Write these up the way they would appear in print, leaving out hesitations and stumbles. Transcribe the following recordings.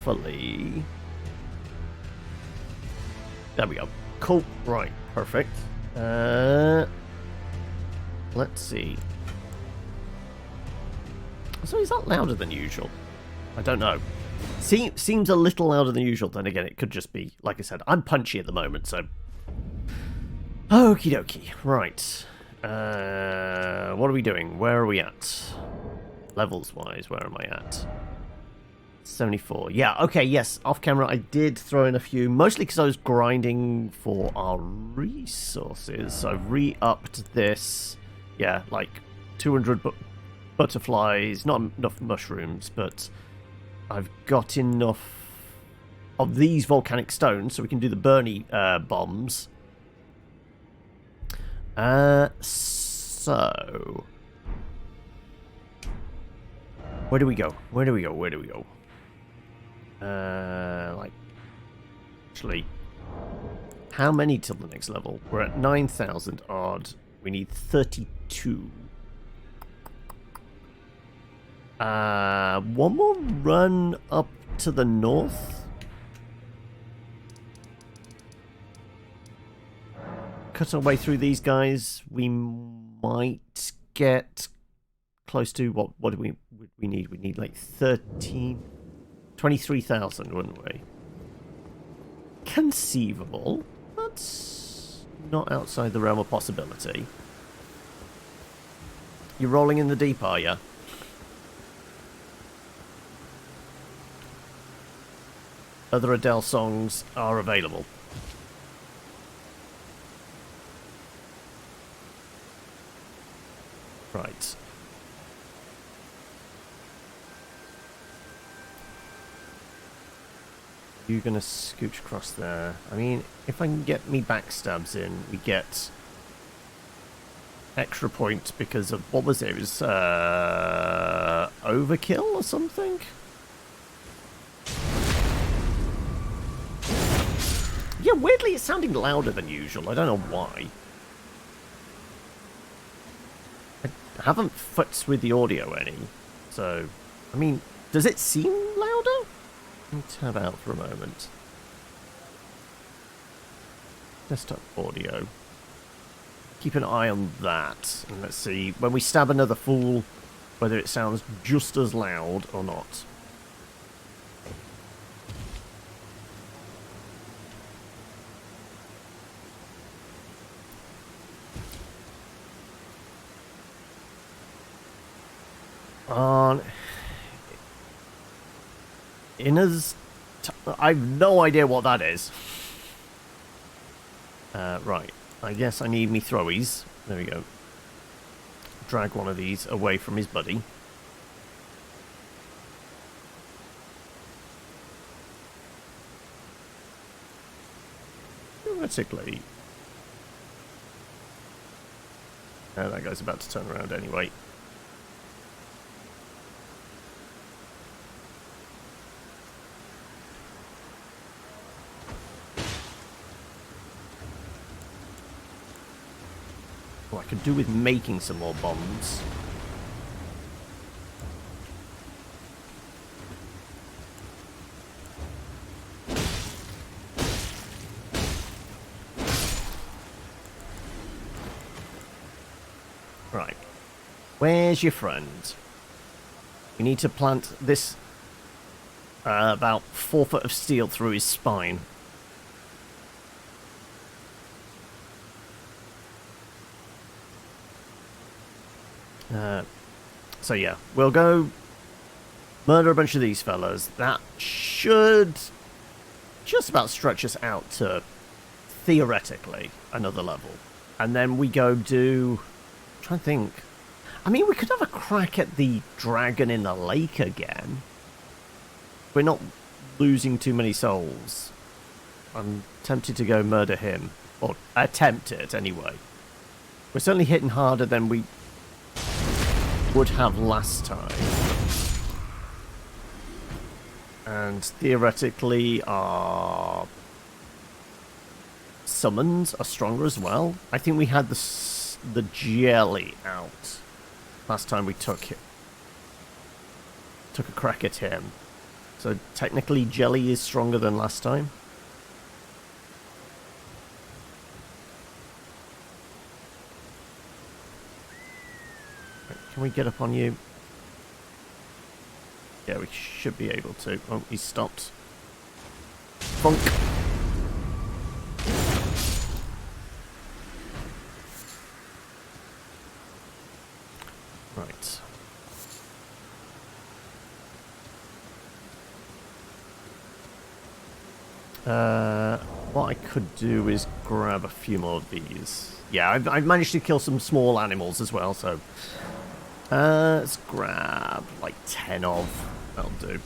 Hopefully. There we go. Cool. Right. Perfect. Let's see. So is that louder than usual? I don't know. Seems a little louder than usual. Then again, it could just be, like I said, I'm punchy at the moment, so... Okie dokie. Right. What are we doing? Where are we at? Levels-wise, where am I at? 74. Yeah, okay, yes. Off camera, I did throw in a few, mostly because I was grinding for our resources. So I've re-upped this. Yeah, like 200 butterflies, not enough mushrooms, but I've got enough of these volcanic stones so we can do the Bernie bombs. So... Where do we go? Where do we go? Where do we go? Like... Actually... How many till the next level? We're at 9,000 odd. We need 32. One more run up to the north. Cut our way through these guys. We might get close to what do we need? We need like 23,000, wouldn't we? Conceivable. That's not outside the realm of possibility. You're rolling in the deep, are you? Other Adele songs are available. Right. You're gonna scooch across there. I mean, if I can get me backstabs in, we get extra points because of, what was it? It was overkill or something? Yeah, weirdly it's sounding louder than usual. I don't know why. I haven't futzed with the audio any. So, I mean, does it seem louder? Let me tab out for a moment. Desktop audio. Keep an eye on that. And let's see, when we stab another fool, whether it sounds just as loud or not. On Inna's... I've no idea what that is. Right. I guess I need me throwies. There we go. Drag one of these away from his buddy. Theoretically... that guy's about to turn around anyway. I could do with making some more bombs. Right. Where's your friend? We need to plant this about 4 foot of steel through his spine. So yeah, we'll go murder a bunch of these fellas. That should just about stretch us out to, theoretically, another level. And then we go do... I'm trying to think. I mean, we could have a crack at the dragon in the lake again. We're not losing too many souls. I'm tempted to go murder him. Or attempt it, anyway. We're certainly hitting harder than we would have last time. And theoretically our summons are stronger as well. I think we had the jelly out last time we took a crack at him. So technically jelly is stronger than last time. Can we get up on you? Yeah, we should be able to. Oh, he's stopped. Funk. Right. What I could do is grab a few more of these. Yeah, I've managed to kill some small animals as well, so... let's grab, like, 10 of. That'll do.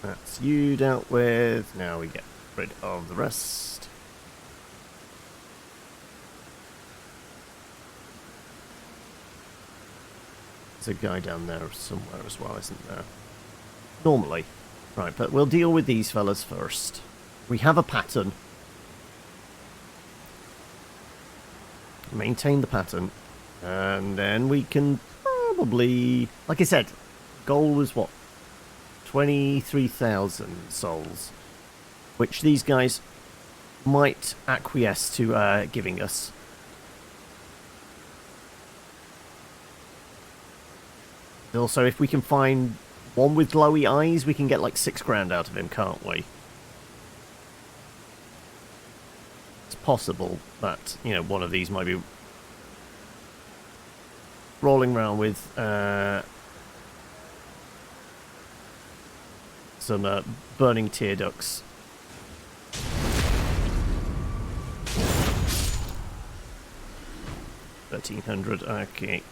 That's you dealt with. Now we get rid of the rest. There's a guy down there somewhere as well, isn't there? Normally. Right, but we'll deal with these fellas first. We have a pattern. Maintain the pattern. And then we can probably... Like I said, goal was what? 23,000 souls, which these guys might acquiesce to giving us. Also, if we can find one with glowy eyes, we can get like 6 grand out of him, can't we? It's possible that, you know, one of these might be rolling around with some burning tear ducts. $1,300, okay.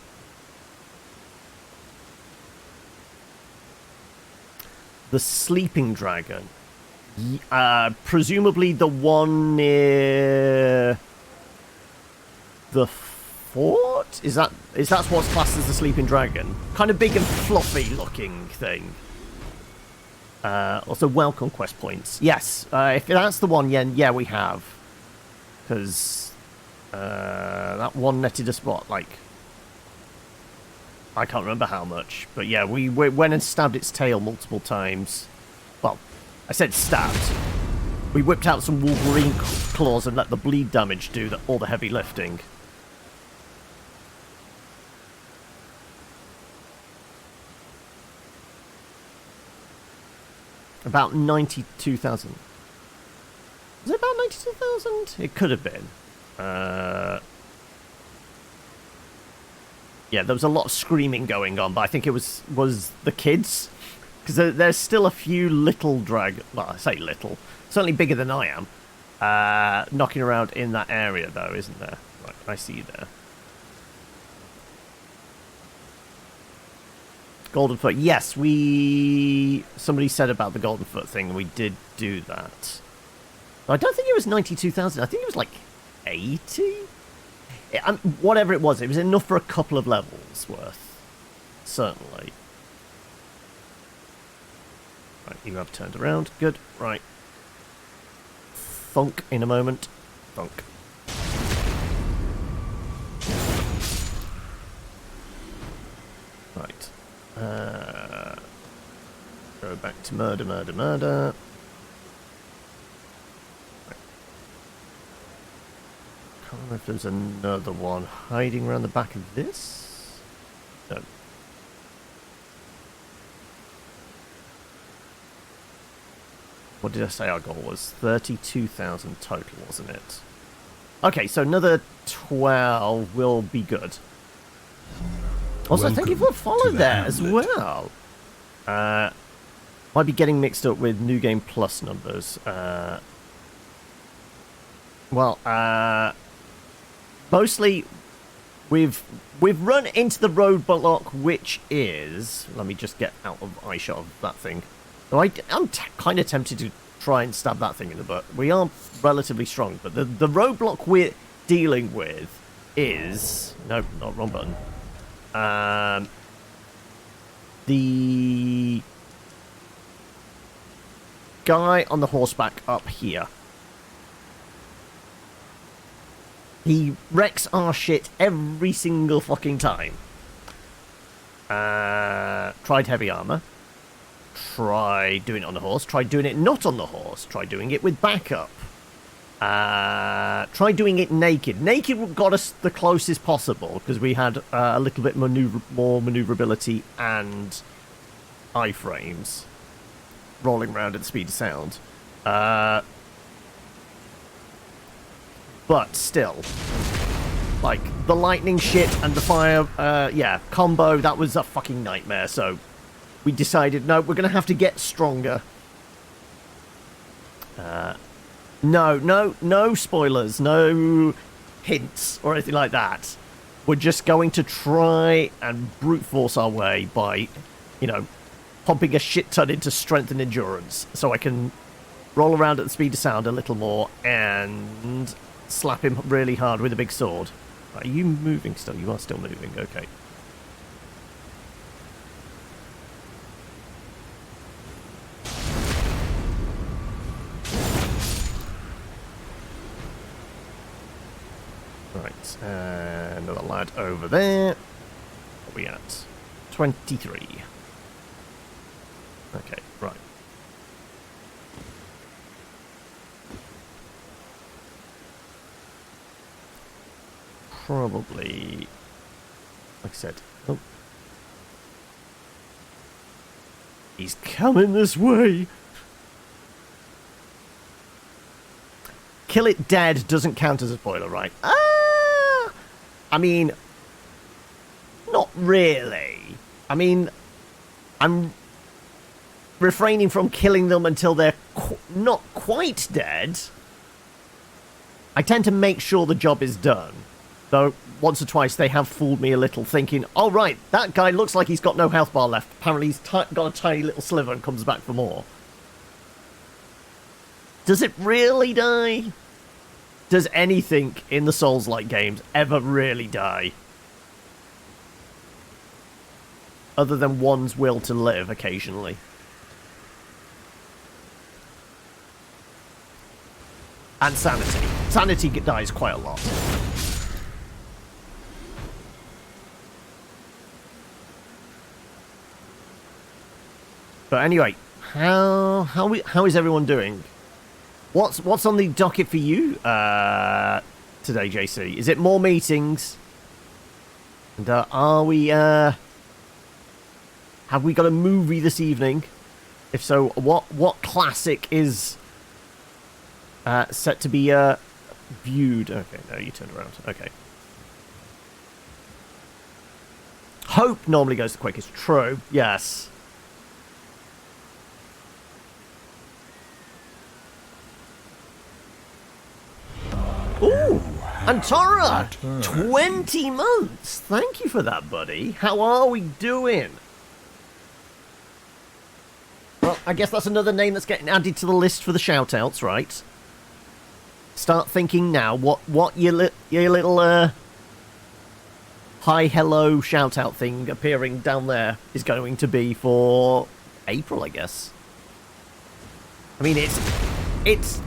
The sleeping dragon. Presumably the one near the fort? Is that what's classed as the sleeping dragon? Kind of big and fluffy looking thing. Also, well conquest points. Yes, if that's the one, yeah, we have. Because that one netted us what, like... I can't remember how much. But yeah, we went and stabbed its tail multiple times. Well, I said stabbed. We whipped out some Wolverine claws and let the bleed damage do all the heavy lifting. About 92,000. Was it about 92,000? It could have been. Yeah, there was a lot of screaming going on, but I think it was the kids. Because there's still a few little well, I say little, certainly bigger than I am, knocking around in that area, though, isn't there? Right, I see you there. Golden Foot. Yes, somebody said about the Golden Foot thing, and we did do that. I don't think it was 92,000. I think it was like 80? Whatever it was enough for a couple of levels worth. Certainly. Right, you have turned around. Good. Right. Thunk in a moment. Thunk. Right. Go back to murder. Right. Can't remember if there's another one hiding around the back of this. No. What did I say our goal was? 32,000 total, wasn't it? Okay, so another 12 will be good. Also, thank you for the follow there as well. Might be getting mixed up with New Game Plus numbers. Mostly We've run into the roadblock, which is... Let me just get out of eye shot of that thing. So I'm kind of tempted to try and stab that thing in the butt. We are relatively strong, but the roadblock we're dealing with is... No, not wrong button. The guy on the horseback up here. He wrecks our shit every single fucking time. Tried heavy armor. Tried doing it on the horse. Tried doing it not on the horse. Tried doing it with backup. Tried doing it naked. Naked got us the closest possible because we had a little bit more maneuverability and iframes rolling around at the speed of sound. But still, like, the lightning shit and the fire, combo, that was a fucking nightmare, so we decided, no, we're going to have to get stronger. No spoilers, no hints or anything like that. We're just going to try and brute force our way by, pumping a shit ton into strength and endurance, so I can roll around at the speed of sound a little more and... slap him really hard with a big sword. Are you moving still? You are still moving, okay. Right, another lad over there. What are we at? 23. Okay, right. Probably, like I said, oh, he's coming this way. Kill it dead doesn't count as a spoiler, right? I mean, not really. I mean, I'm refraining from killing them until they're not quite dead. I tend to make sure the job is done. Though, once or twice, they have fooled me a little, thinking, oh, right, that guy looks like he's got no health bar left. Apparently, he's got a tiny little sliver and comes back for more. Does it really die? Does anything in the Souls-like games ever really die? Other than one's will to live, occasionally. And sanity. Sanity dies quite a lot. But anyway, how is everyone doing? What's on the docket for you today, JC? Is it more meetings? And are we have we got a movie this evening? If so, what classic is set to be viewed? Okay, no, you turned around. Okay. Hope normally goes the quickest. True. Yes. Ooh, Antara, 20 months. Thank you for that, buddy. How are we doing? Well, I guess that's another name that's getting added to the list for the shout-outs, right? Start thinking now what your little hi, hello shout-out thing appearing down there is going to be for April, I guess. I mean, it's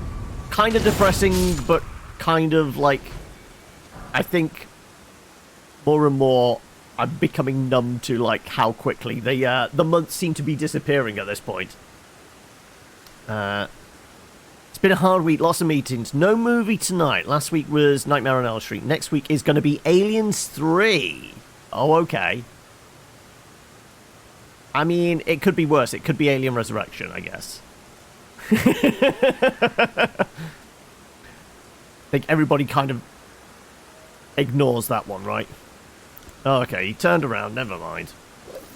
kind of depressing, but kind of like, I think more and more I'm becoming numb to like how quickly the months seem to be disappearing at this point. It's been a hard week, lots of meetings, no movie tonight. Last week was Nightmare on Elm Street. Next week is going to be Aliens 3. Oh, okay. I mean, it could be worse. It could be Alien Resurrection, I guess. I think everybody kind of ignores that one, right? Oh, okay, he turned around. Never mind.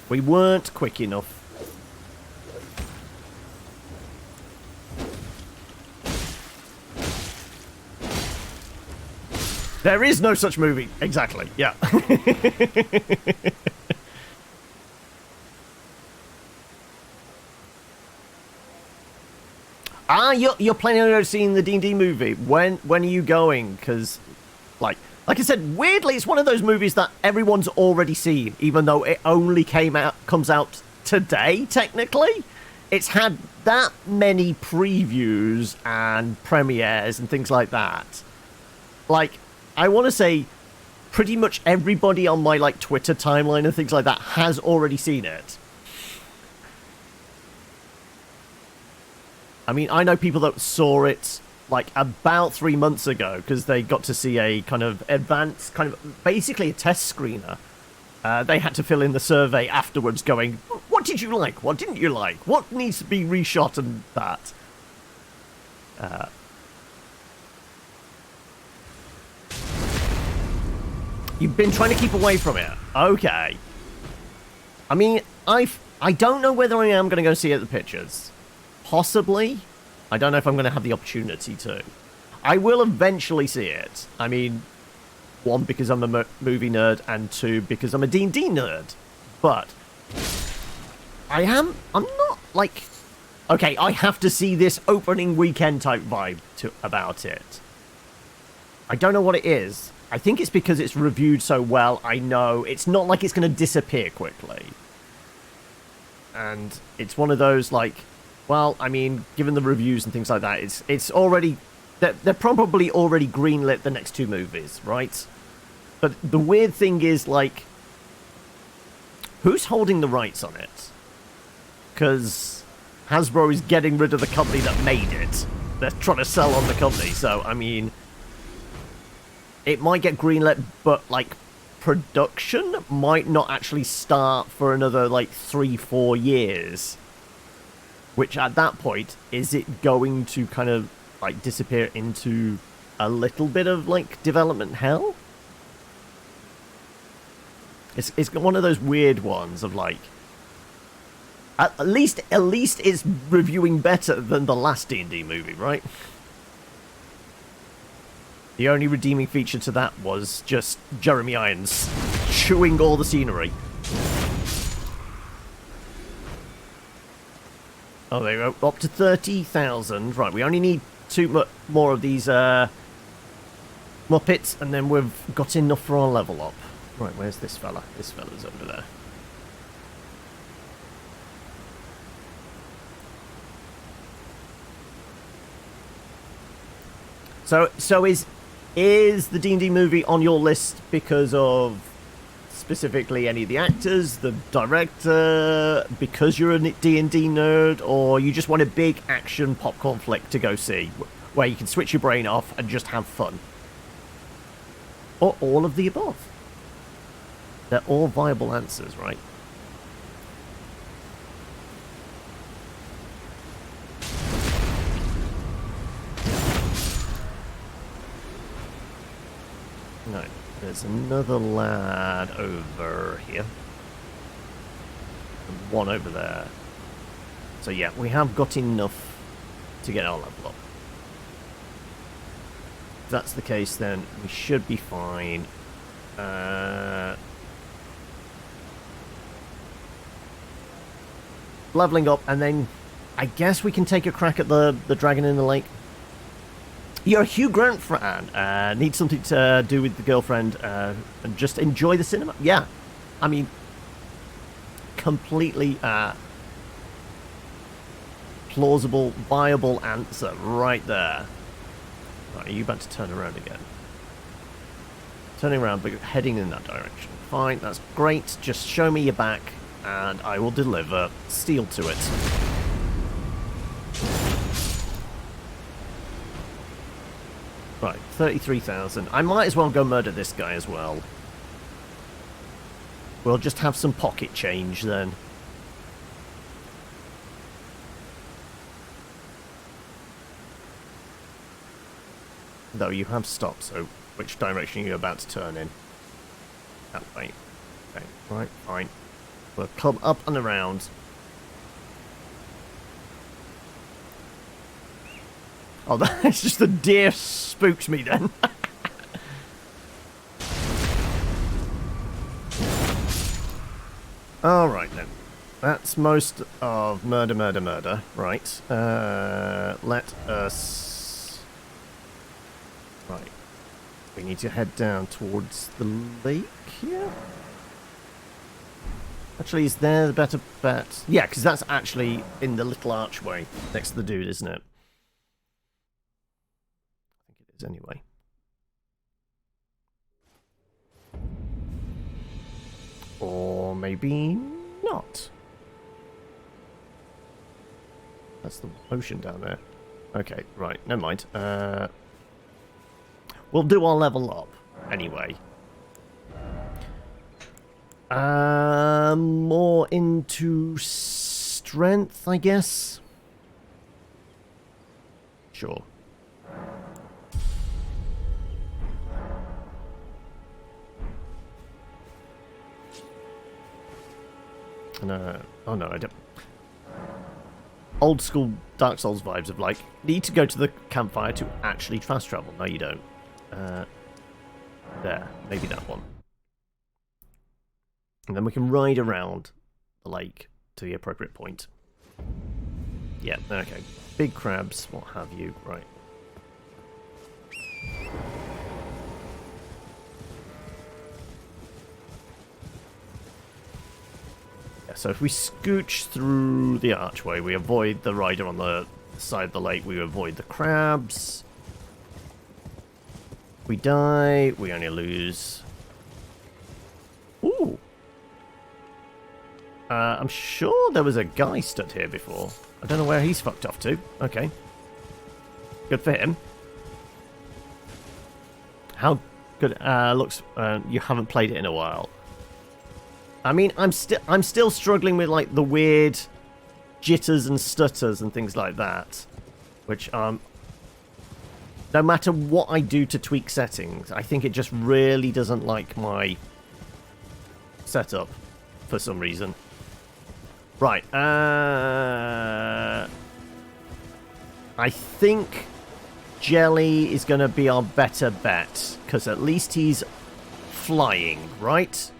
We weren't quick enough. There is no such movie. Exactly. Yeah. You're planning on seeing the D&D movie. When are you going? Because, like I said, weirdly, it's one of those movies that everyone's already seen, even though it only comes out today. Technically, it's had that many previews and premieres and things like that. Like, I want to say, pretty much everybody on my like Twitter timeline and things like that has already seen it. I mean, I know people that saw it like about 3 months ago because they got to see a kind of advanced, kind of basically a test screener. They had to fill in the survey afterwards going, what did you like? What didn't you like? What needs to be reshot and that? You've been trying to keep away from it. Okay. I mean, I don't know whether I am going to go see it at the pictures. Possibly. I don't know if I'm going to have the opportunity to. I will eventually see it. I mean, one, because I'm a movie nerd, and two, because I'm a D&D nerd. But I'm not like, okay, I have to see this opening weekend type vibe about it. I don't know what it is. I think it's because it's reviewed so well. I know it's not like it's going to disappear quickly. And it's one of those like, well, I mean, given the reviews and things like that, it's already... They're probably already greenlit the next two movies, right? But the weird thing is, like... who's holding the rights on it? Because Hasbro is getting rid of the company that made it. They're trying to sell on the company, so, I mean... it might get greenlit, but, like, production might not actually start for another, like, 3-4 years. Which, at that point, is it going to kind of, like, disappear into a little bit of, like, development hell? It's one of those weird ones of, like... At least it's reviewing better than the last D&D movie, right? The only redeeming feature to that was just Jeremy Irons chewing all the scenery. Oh, there we go. Up to 30,000. Right, we only need two more of these Muppets, and then we've got enough for our level up. Right, where's this fella? This fella's over there. So is the D&D movie on your list because of specifically any of the actors, the director, because you're a D&D nerd, or you just want a big action popcorn flick to go see, where you can switch your brain off and just have fun? Or all of the above? They're all viable answers, right? No, there's another lad over here. And one over there. So yeah, we have got enough to get our level up. If that's the case, then we should be fine. Leveling up, and then I guess we can take a crack at the dragon in the lake. You're a Hugh Grant fan. Need something to do with the girlfriend and just enjoy the cinema. Yeah, I mean, completely plausible, viable answer right there. Right, are you about to turn around again? Turning around, but heading in that direction. Fine, that's great. Just show me your back, and I will deliver steel to it. Right, 33,000. I might as well go murder this guy as well. We'll just have some pocket change then. Though you have stopped, so which direction are you about to turn in? That way. Okay, right, fine. We'll come up and around. Oh, that's just the deer spooked me then. Alright then. That's most of murder. Right. Let us... Right. We need to head down towards the lake here. Actually, is there the better bet? Yeah, because that's actually in the little archway next to the dude, isn't it? I think it is anyway. Or maybe not. That's the ocean down there. Okay, right, never mind. We'll do our level up anyway. More into strength, I guess. Sure. No. Oh no, I don't. Old school Dark Souls vibes of like, need to go to the campfire to actually fast travel. No, you don't. There. Maybe that one. And then we can ride around the lake to the appropriate point. Yeah, okay. Big crabs, what have you. Right. Yeah, so if we scooch through the archway, we avoid the rider on the side of the lake, we avoid the crabs. We die, we only lose. Ooh. I'm sure there was a guy stood here before. I don't know where he's fucked off to. Okay. Good for him. How good looks you haven't played it in a while. I mean, I'm still struggling with like the weird jitters and stutters and things like that, which no matter what I do to tweak settings, I think it just really doesn't like my setup for some reason. Right, I think Jelly is going to be our better bet, because at least he's flying, right?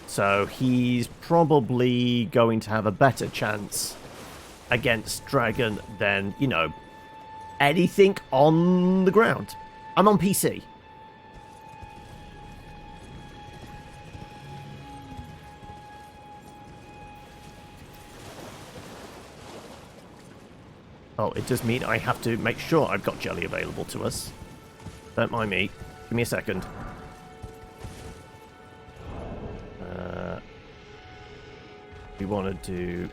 So he's probably going to have a better chance against Dragon than, you know, anything on the ground. I'm on PC. Oh, it does mean I have to make sure I've got Jelly available to us. Don't mind me. Give me a second. We want to do...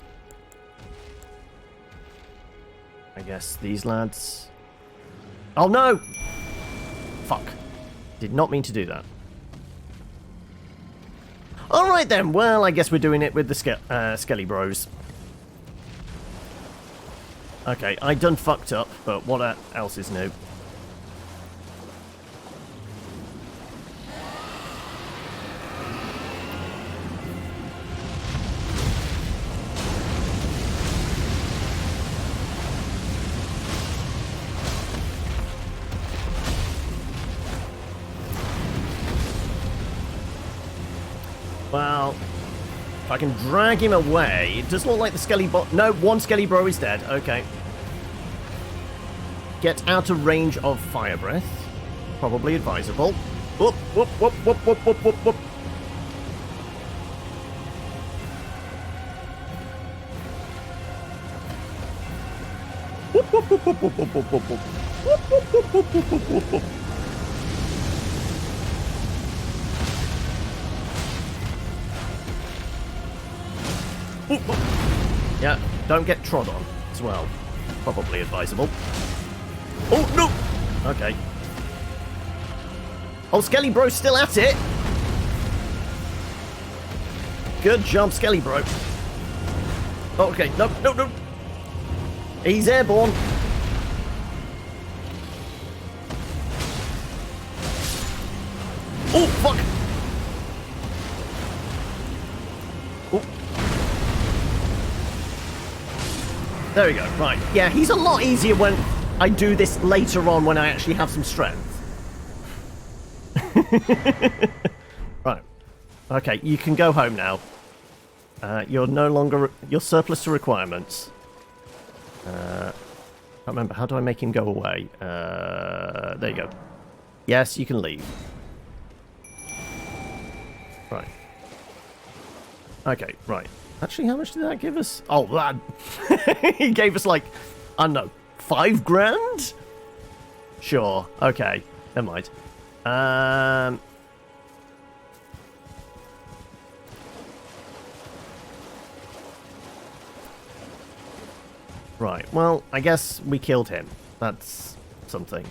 I guess these lads... Oh no! Fuck. Did not mean to do that. Alright then, well I guess we're doing it with the Skelly Bros. Okay, I done fucked up, but what else is new? Well, if I can drag him away, it does look like the Skelly bot. No, one Skelly Bro is dead. Okay. Get out of range of fire breath. Probably advisable. Whoop, whoop, whoop, whoop, whoop, whoop, whoop, whoop. Whoop, whoop, whoop, whoop, whoop, whoop, whoop, whoop, whoop. Whoop, whoop, whoop, whoop, whoop, whoop, whoop, whoop. Yeah, don't get trod on as well. Probably advisable. Oh, no! Okay. Oh, Skelly Bro's still at it! Good job, Skelly Bro. Oh, okay, no, no, no! He's airborne! Oh, fuck! There we go, right. Yeah, he's a lot easier when I do this later on when I actually have some strength. Right. Okay, you can go home now. You're no longer... You're surplus to requirements. I can't remember. How do I make him go away? There you go. Yes, you can leave. Right. Okay, right. Actually, how much did that give us? Oh, that... he gave us, like, I don't know, 5 grand? Sure. Okay. Never mind. Right. Well, I guess we killed him. That's something.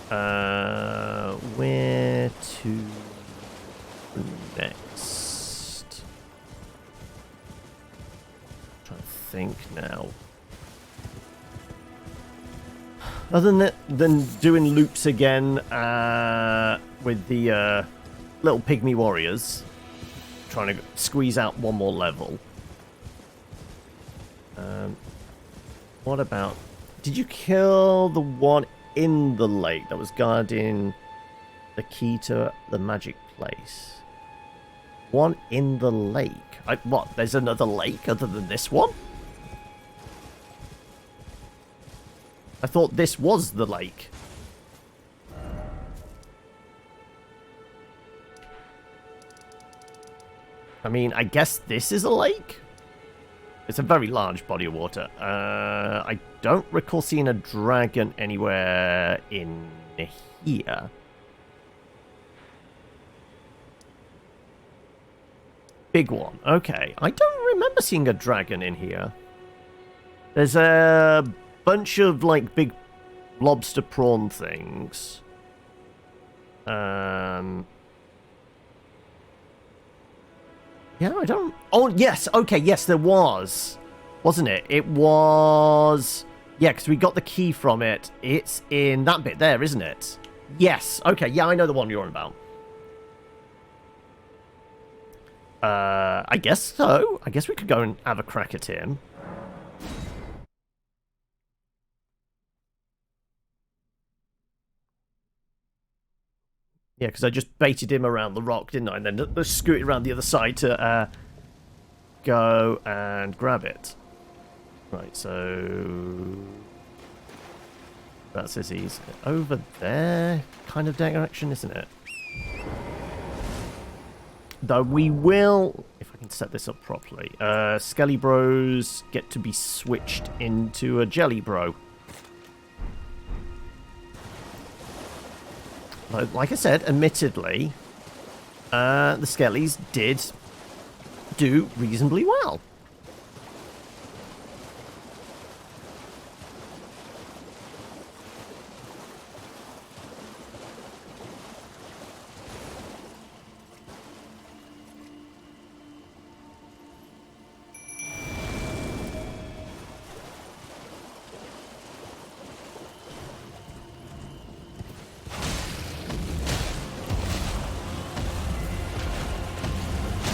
Where to next? I'm trying to think now. Other than doing loops again with the little pygmy warriors, trying to squeeze out one more level. What about... Did you kill the one in the lake that was guarding the key to the magic place? One in the lake? What, there's another lake other than this one? I thought this was the lake. I mean, I guess this is a lake? It's a very large body of water. I don't recall seeing a dragon anywhere in here. Big one. Okay. I don't remember seeing a dragon in here. There's a bunch of, like, big lobster prawn things. Yeah, I don't... Oh, yes. Okay, yes, there was. Wasn't it? It was... Yeah, because we got the key from it. It's in that bit there, isn't it? Yes. Okay, yeah, I know the one you're on about. I guess so. I guess we could go and have a crack at him. Yeah, because I just baited him around the rock, didn't I? And then scooted around the other side to go and grab it. Right, so... That says he's over there kind of direction, isn't it? Though we will... If I can set this up properly. Skelly Bros get to be switched into a Jelly Bro. Like I said, admittedly, the Skellies did do reasonably well.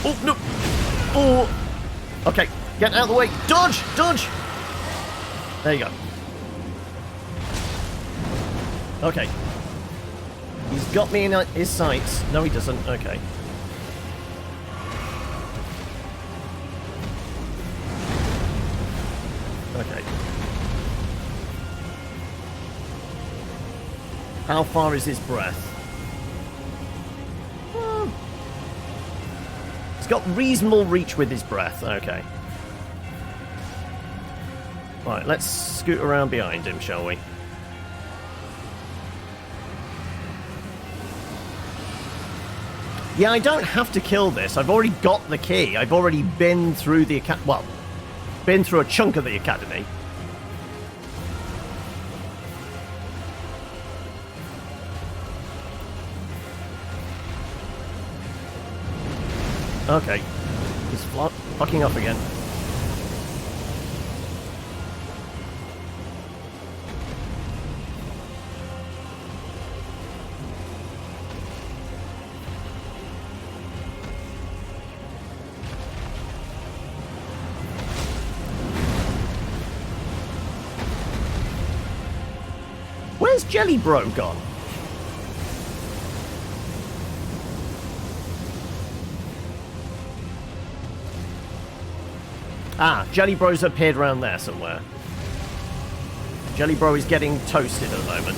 Oh, no! Oh! Okay, get out of the way! Dodge! Dodge! There you go. Okay. He's got me in his sights. No, he doesn't. Okay. Okay. How far is his breath? He's got reasonable reach with his breath. Okay. Right, let's scoot around behind him, shall we? Yeah, I don't have to kill this. I've already got the key. I've already been through the academy. Well, been through a chunk of the academy. Okay. He's fucking up again. Where's Jelly Bro gone? Ah, Jelly Bro's appeared around there somewhere. Jelly Bro is getting toasted at the moment.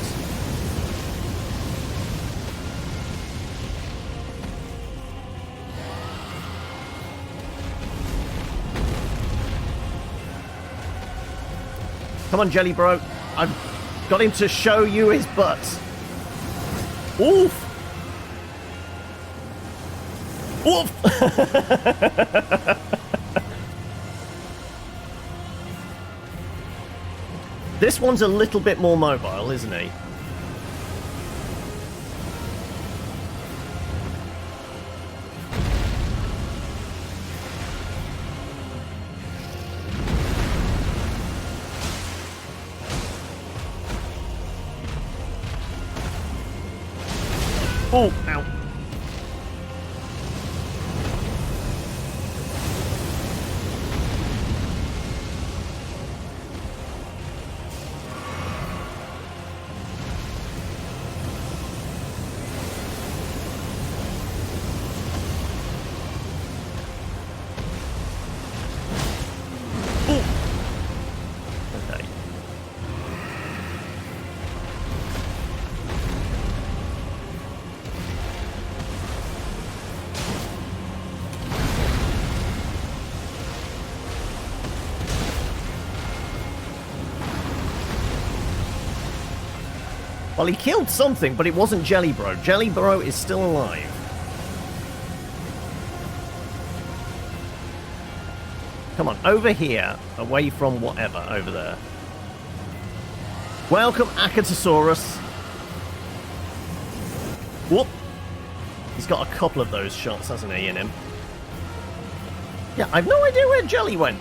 Come on, Jelly Bro. I've got him to show you his butt. Oof! Oof! This one's a little bit more mobile, isn't he? Oh, ow. Well, he killed something, but it wasn't Jelly Bro. Jelly Bro is still alive. Come on, over here, away from whatever, over there. Welcome, Acatosaurus. Whoop. He's got a couple of those shots, hasn't he, in him? Yeah, I've no idea where Jelly went.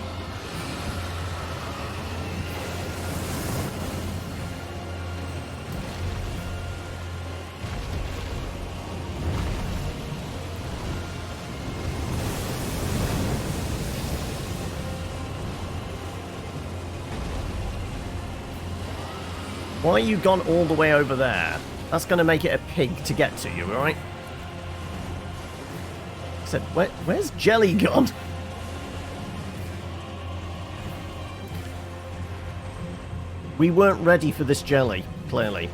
Why you gone all the way over there? That's going to make it a pig to get to you, right? I said, where's Jelly gone? We weren't ready for this Jelly, clearly.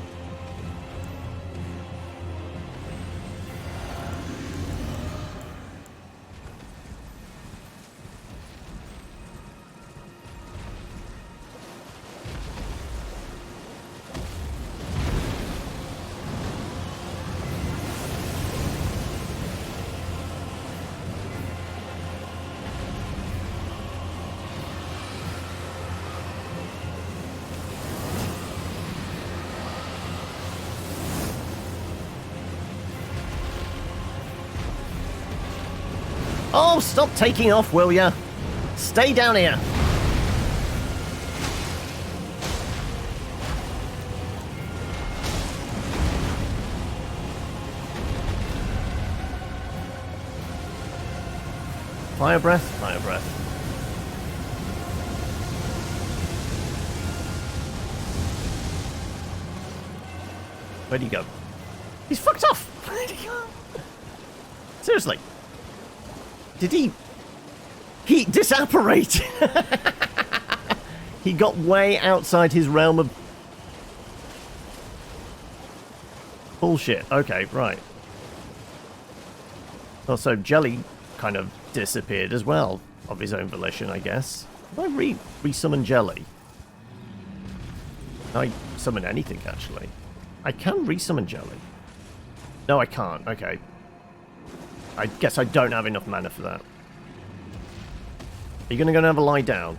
Oh, stop taking off, will ya? Stay down here. Fire breath, fire breath. Where'd he go? He's fucked off! Where'd he go? Seriously. Did he... He disapparated! He got way outside his realm of... bullshit. Okay, right. Oh, so Jelly kind of disappeared as well, of his own volition, I guess. Did I re-summon Jelly? Can I summon anything, actually? I can re-summon Jelly. No, I can't. Okay. I guess I don't have enough mana for that. Are you going to go and have a lie down?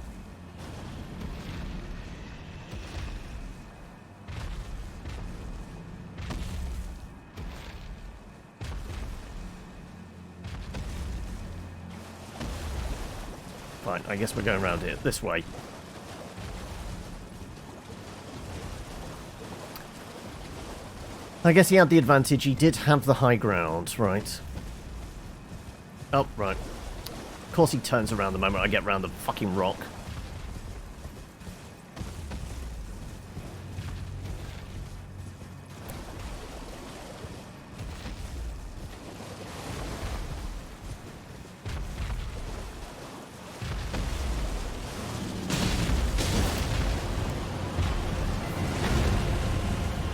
Fine, I guess we're going around here. This way. I guess he had the advantage. He did have the high ground, right? Oh, right. Of course he turns around the moment I get round the fucking rock.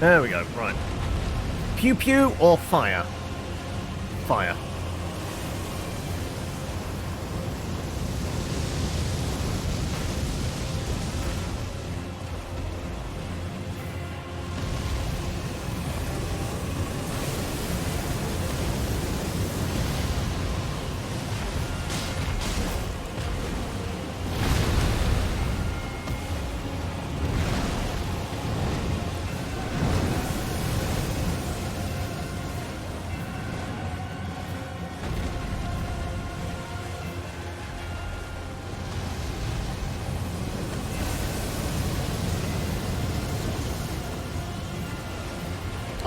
There we go, right. Pew pew or fire? Fire.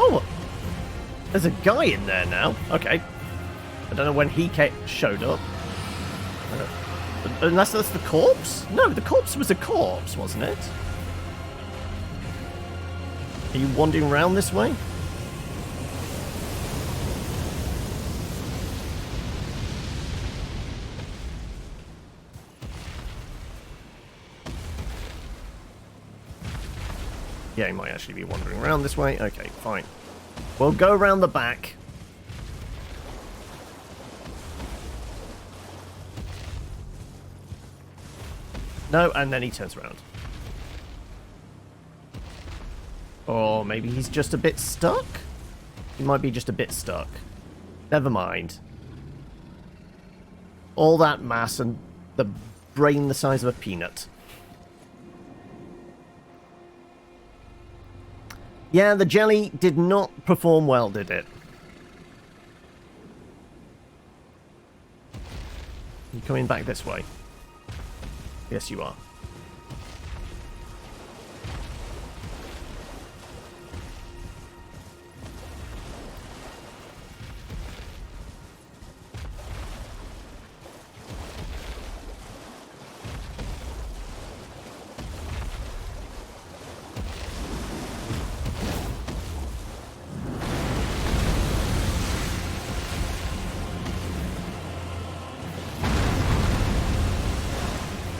Oh, there's a guy in there now. Okay. I don't know when he showed up. Unless that's the corpse? No, the corpse was a corpse, wasn't it? Are you wandering around this way? Yeah, he might actually be wandering around this way. Okay, fine. We'll go around the back. No, and then he turns around. Or maybe he's just a bit stuck? He might be just a bit stuck. Never mind. All that mass and the brain the size of a peanut. Yeah, the jelly did not perform well, did it? You coming back this way? Yes, you are.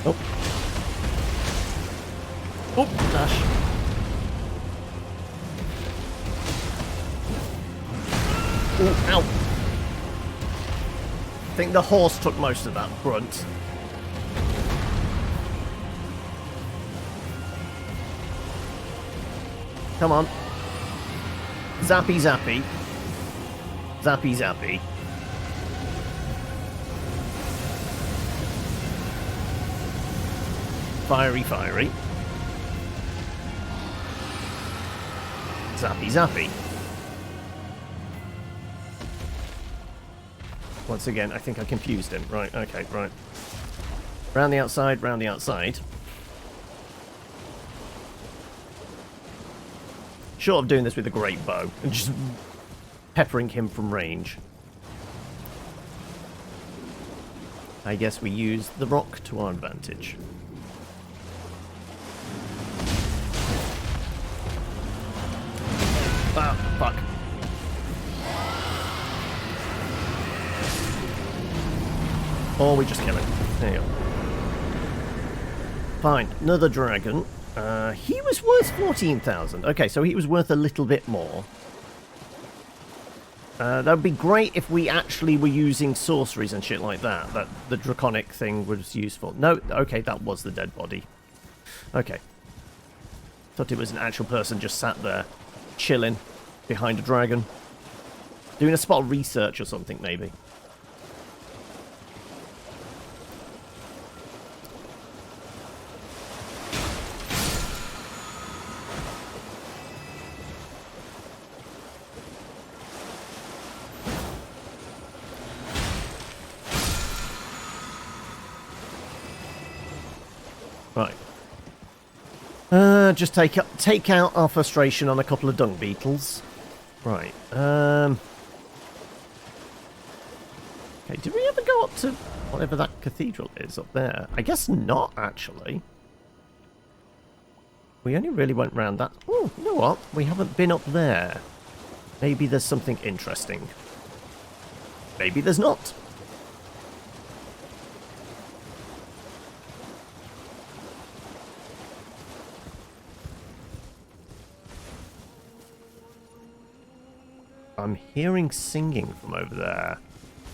Oh. Oh, dash. Oh, ow. I think the horse took most of that brunt. Come on. Zappy, zappy. Zappy, zappy. Fiery, fiery. Zappy, zappy. Once again, I think I confused him. Right, okay, right. Round the outside, round the outside. Short of doing this with a great bow and just peppering him from range. I guess we use the rock to our advantage. Ah, fuck. Or we just kill him. There you go. Fine. Another dragon. He was worth 14,000. Okay, so he was worth a little bit more. That would be great if we actually were using sorceries and shit like that. That the draconic thing was useful. No, okay, that was the dead body. Okay. Thought it was an actual person just sat there, chilling behind a dragon. Doing a spot of research or something, maybe. Right. Just take out our frustration on a couple of dung beetles. Right. Okay, did we ever go up to whatever that cathedral is up there? I guess not, actually. We only really went round that. Oh, you know what? We haven't been up there. Maybe there's something interesting. Maybe there's not. I'm hearing singing from over there.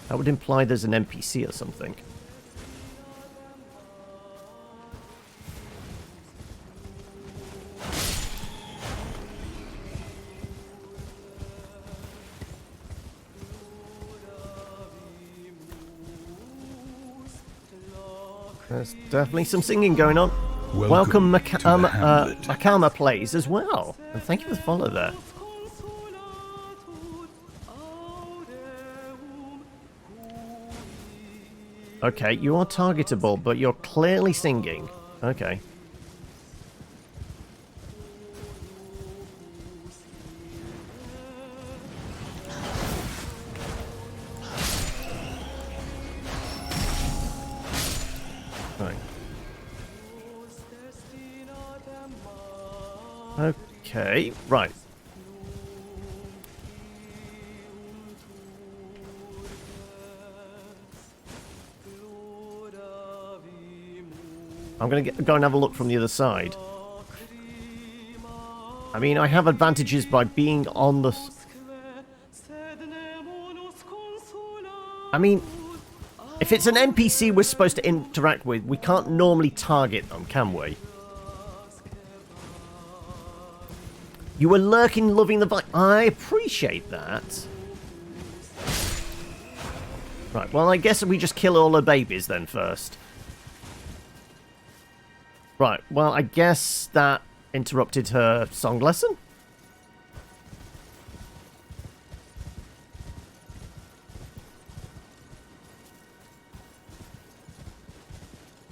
That would imply there's an NPC or something. There's definitely some singing going on. Welcome Makama Plays as well. And thank you for the follow there. Okay, you are targetable, but you're clearly singing. Okay. Right. Okay, right. I'm going to go and have a look from the other side. I mean, I have advantages by being on the... I mean, if it's an NPC we're supposed to interact with, we can't normally target them, can we? You were lurking, loving the vibe. I appreciate that. Right, well, I guess we just kill all the babies then first. Right, well, I guess that interrupted her song lesson?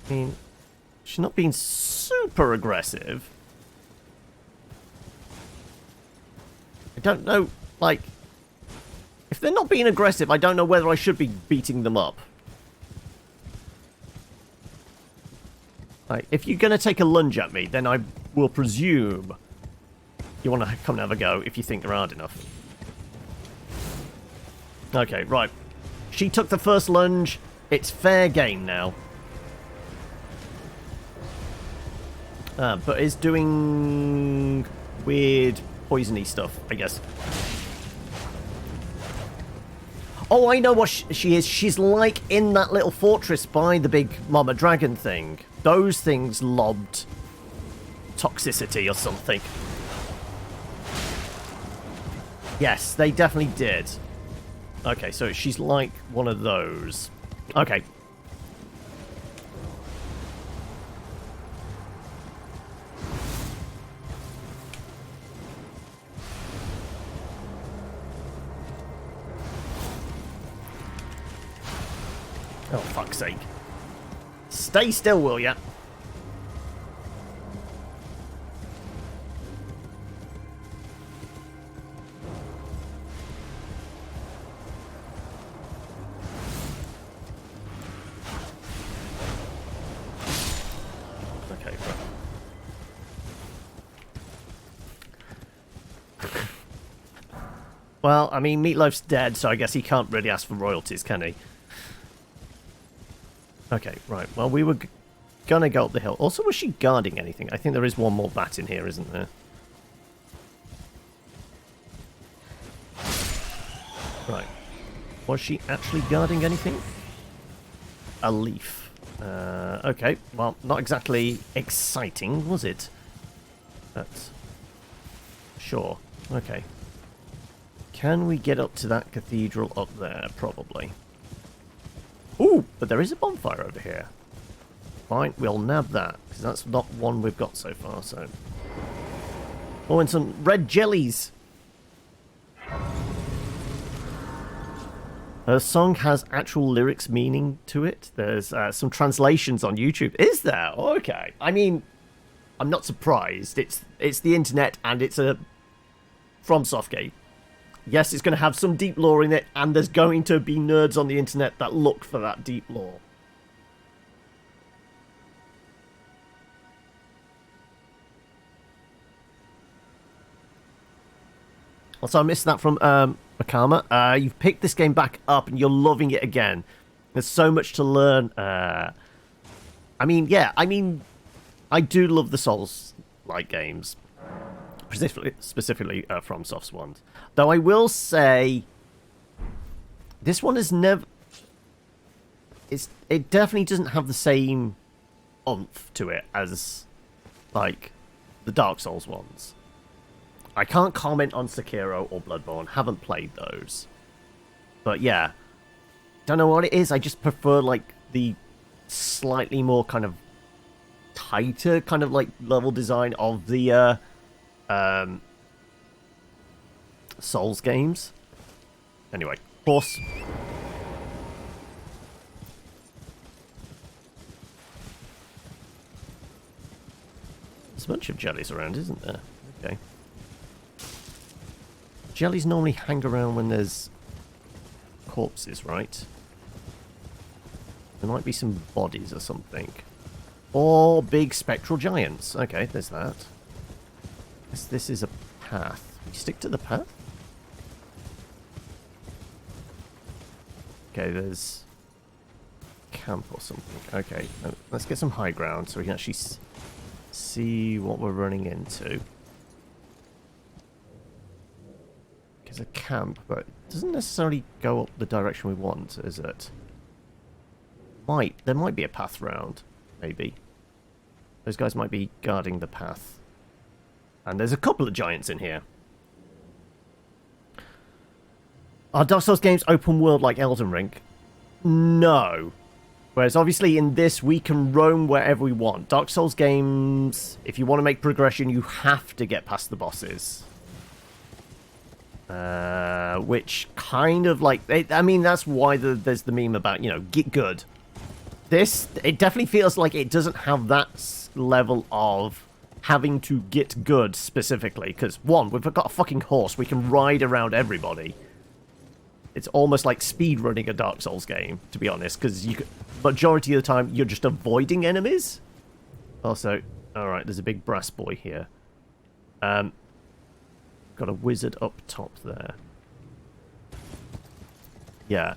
I mean, she's not being super aggressive. I don't know, like... If they're not being aggressive, I don't know whether I should be beating them up. Like, if you're going to take a lunge at me, then I will presume you want to come and have a go if you think they're hard enough. Okay, right. She took the first lunge. It's fair game now. But is doing weird poisony stuff, I guess. Oh, I know what she is. She's like in that little fortress by the big mama dragon thing. Those things lobbed toxicity or something. Yes, they definitely did. Okay, so she's like one of those. Okay. Oh, fuck's sake. Stay still, will ya? Okay, right. Well, I mean, Meatloaf's dead, so I guess he can't really ask for royalties, can he? Okay, right. Well, we were gonna go up the hill. Also, was she guarding anything? I think there is one more bat in here, isn't there? Right. Was she actually guarding anything? A leaf. Okay. Well, not exactly exciting, was it? That's... Sure. Okay. Can we get up to that cathedral up there? Probably. Ooh, but there is a bonfire over here. Fine, we'll nab that, because that's not one we've got so far, so... Oh, and some red jellies! Her song has actual lyrics meaning to it. There's some translations on YouTube. Is there? Okay. I mean, I'm not surprised. It's the internet, and it's a FromSoftware game. Yes, it's going to have some deep lore in it, and there's going to be nerds on the internet that look for that deep lore. Also, I missed that from Makama. You've picked this game back up, and you're loving it again. There's so much to learn. I mean, yeah, I mean, I do love the Souls-like games. specifically FromSoft's ones. Though I will say, this one is never... It definitely doesn't have the same oomph to it as, like, the Dark Souls ones. I can't comment on Sekiro or Bloodborne. Haven't played those. But yeah, don't know what it is. I just prefer, like, the slightly more kind of tighter kind of, like, level design of the Souls games. Anyway, horse. There's a bunch of jellies around, isn't there? Okay. Jellies normally hang around when there's corpses, right? There might be some bodies or something. Or big spectral giants. Okay, there's that. Guess this is a path. We stick to the path? Okay, there's camp or something. Okay, let's get some high ground so we can actually see what we're running into. There's a camp, but it doesn't necessarily go up the direction we want, is it? There might be a path round, maybe. Those guys might be guarding the path. And there's a couple of giants in here. Are Dark Souls games open world like Elden Ring? No. Whereas obviously in this we can roam wherever we want. Dark Souls games, if you want to make progression, you have to get past the bosses. Which kind of like... I mean, that's why there's the meme about, you know, get good. This, it definitely feels like it doesn't have that level of having to get good specifically. Because, one, we've got a fucking horse. We can ride around everybody. It's almost like speedrunning a Dark Souls game, to be honest. Because majority of the time, you're just avoiding enemies. Also, alright, there's a big brass boy here. Got a wizard up top there. Yeah.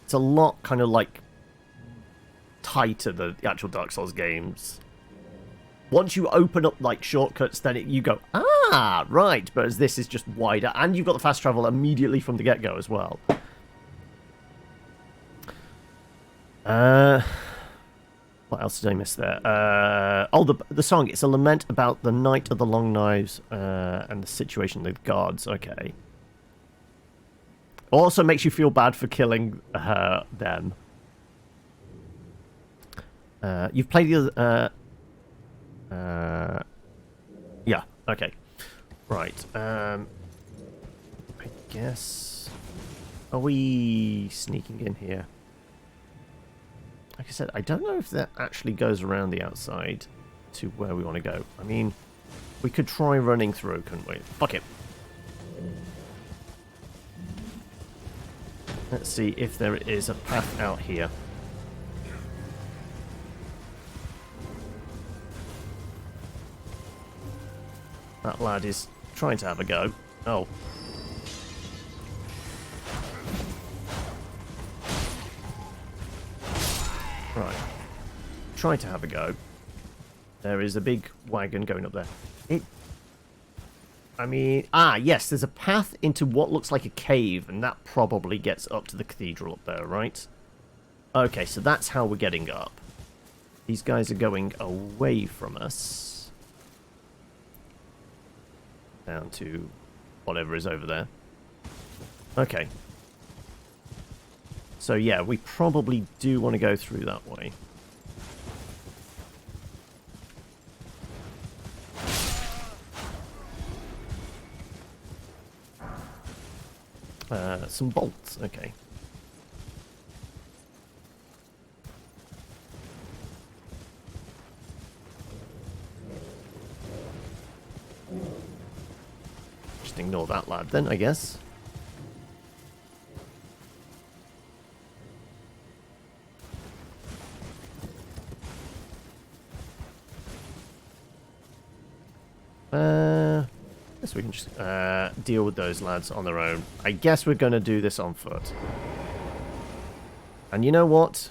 It's a lot kind of like tighter than the actual Dark Souls games. Once you open up like shortcuts, then you go, ah, right. But as this is just wider, and you've got the fast travel immediately from the get-go as well. What else did I miss there? Oh, the song. It's a lament about the Knight of the Long Knives and the situation with guards. Okay. Also makes you feel bad for killing them. You've played the other... yeah, okay. Right. I guess... Are we sneaking in here? Like I said, I don't know if that actually goes around the outside to where we want to go. I mean, we could try running through, couldn't we? Fuck it. Let's see if there is a path out here. That lad is trying to have a go. Oh. Right. Try to have a go. There is a big wagon going up there. I mean... Ah, yes, there's a path into what looks like a cave, and that probably gets up to the cathedral up there, right? Okay, so that's how we're getting up. These guys are going away from us. Down to whatever is over there. Okay. So yeah, we probably do want to go through that way. Some bolts, okay. Just ignore that lad then, I guess. Guess we can just deal with those lads on their own. I guess we're going to do this on foot. And you know what?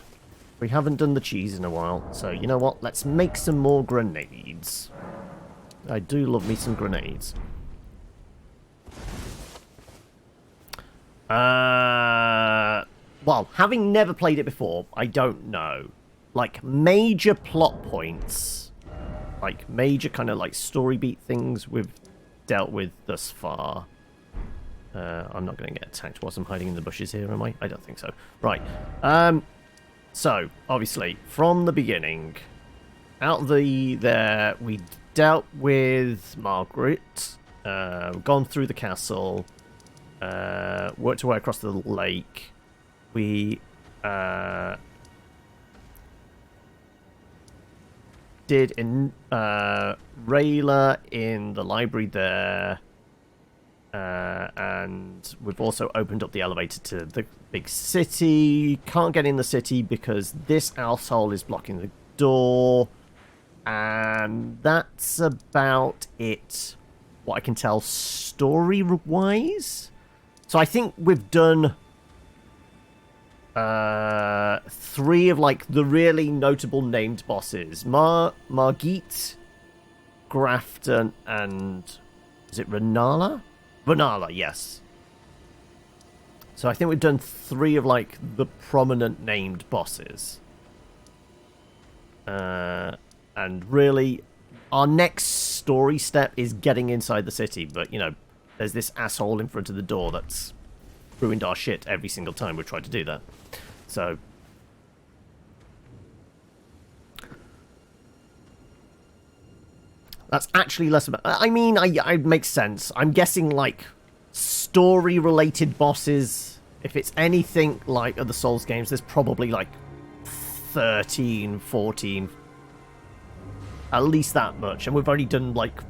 We haven't done the cheese in a while, so you know what? Let's make some more grenades. I do love me some grenades. Well, having never played it before, I don't know. Like, major plot points, like, major kind of, like, story beat things we've dealt with thus far. I'm not going to get attacked whilst I'm hiding in the bushes here, am I? I don't think so. Right. So, obviously, from the beginning, out there, we dealt with Margaret, gone through the castle, worked our way across the lake. We did in Rayla in the library there, and we've also opened up the elevator to the big city. Can't get in the city because this asshole is blocking the door, and that's about it, what I can tell story-wise. So I think we've done 3 of, like, the really notable named bosses. Margit, Grafton, and... is it Renala? Renala, yes. So I think we've done 3 of, like, the prominent named bosses. And really, our next story step is getting inside the city. But, you know, there's this asshole in front of the door that's ruined our shit every single time we tried to do that. So... that's actually less about... I mean, it makes sense. I'm guessing, like, story-related bosses. If it's anything like other Souls games, there's probably, like, 13, 14... at least that much. And we've only done, like,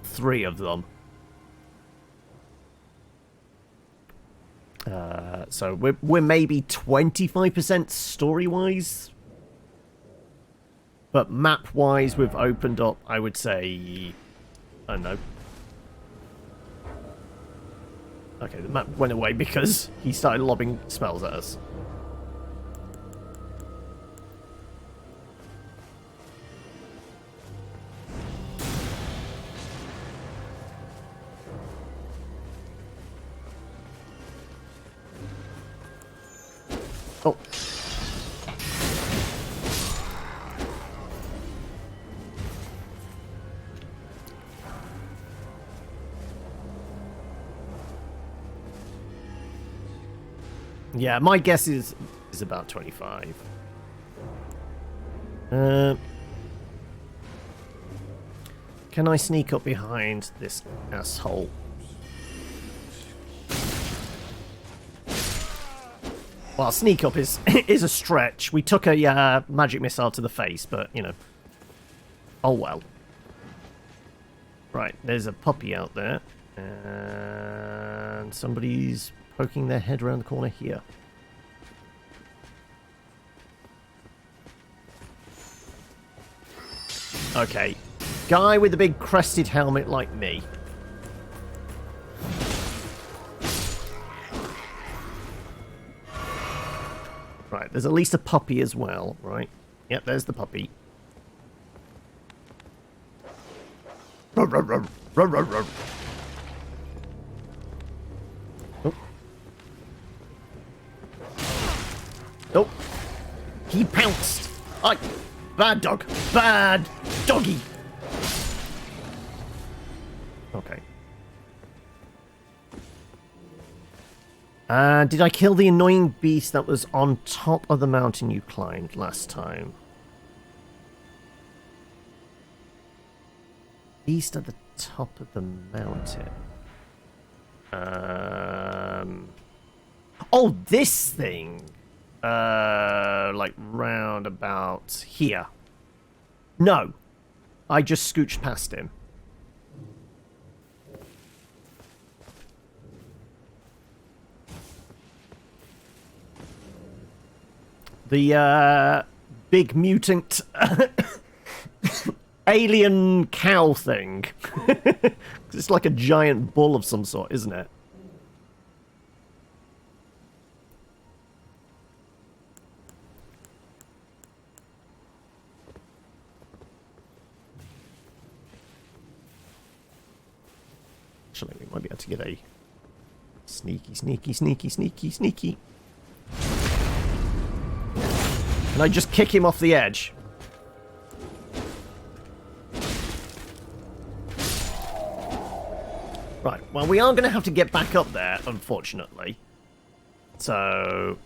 3 of them. So we're maybe 25% story-wise. But map-wise, we've opened up, I would say... I don't know. Okay, the map went away because he started lobbing spells at us. Oh. Yeah, my guess is about 25. Can I sneak up behind this asshole? Well, sneak up is a stretch. We took a magic missile to the face, but, you know. Oh, well. Right, there's a puppy out there. And somebody's poking their head around the corner here. Okay. Guy with a big crested helmet like me. Right, there's at least a puppy as well, right? Yep, there's the puppy. Run, run, run, run, run, run. Oh. Oh. He pounced. Bad dog. Bad doggy. Okay. Did I kill the annoying beast that was on top of the mountain you climbed last time? Beast at the top of the mountain. Oh, this thing! Like round about here. No. I just scooched past him. The big mutant alien cow thing. It's like a giant bull of some sort, isn't it? Actually, we might be able to get a sneaky, sneaky, sneaky, sneaky, sneaky. Can I just kick him off the edge? Right, well, we are going to have to get back up there, unfortunately. So,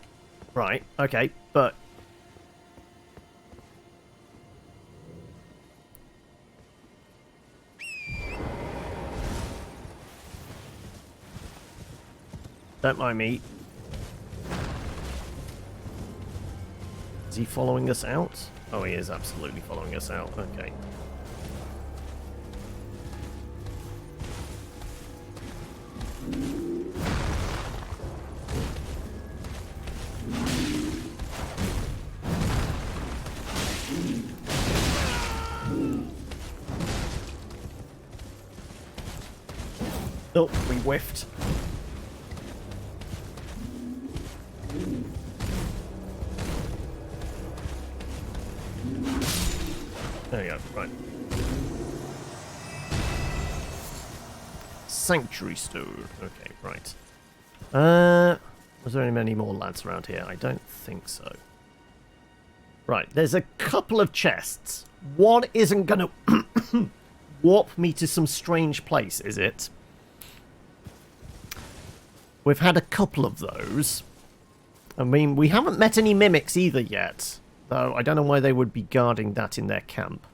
right, okay, but... Don't mind me. Is he following us out? Oh, he is absolutely following us out. Okay. Oh, we whiffed. There we go, right. Sanctuary stone. Okay, right. Was there any more lads around here? I don't think so. Right, there's a couple of chests. One isn't gonna warp me to some strange place, is it? We've had a couple of those. I mean, we haven't met any mimics either yet. Though I don't know why they would be guarding that in their camp.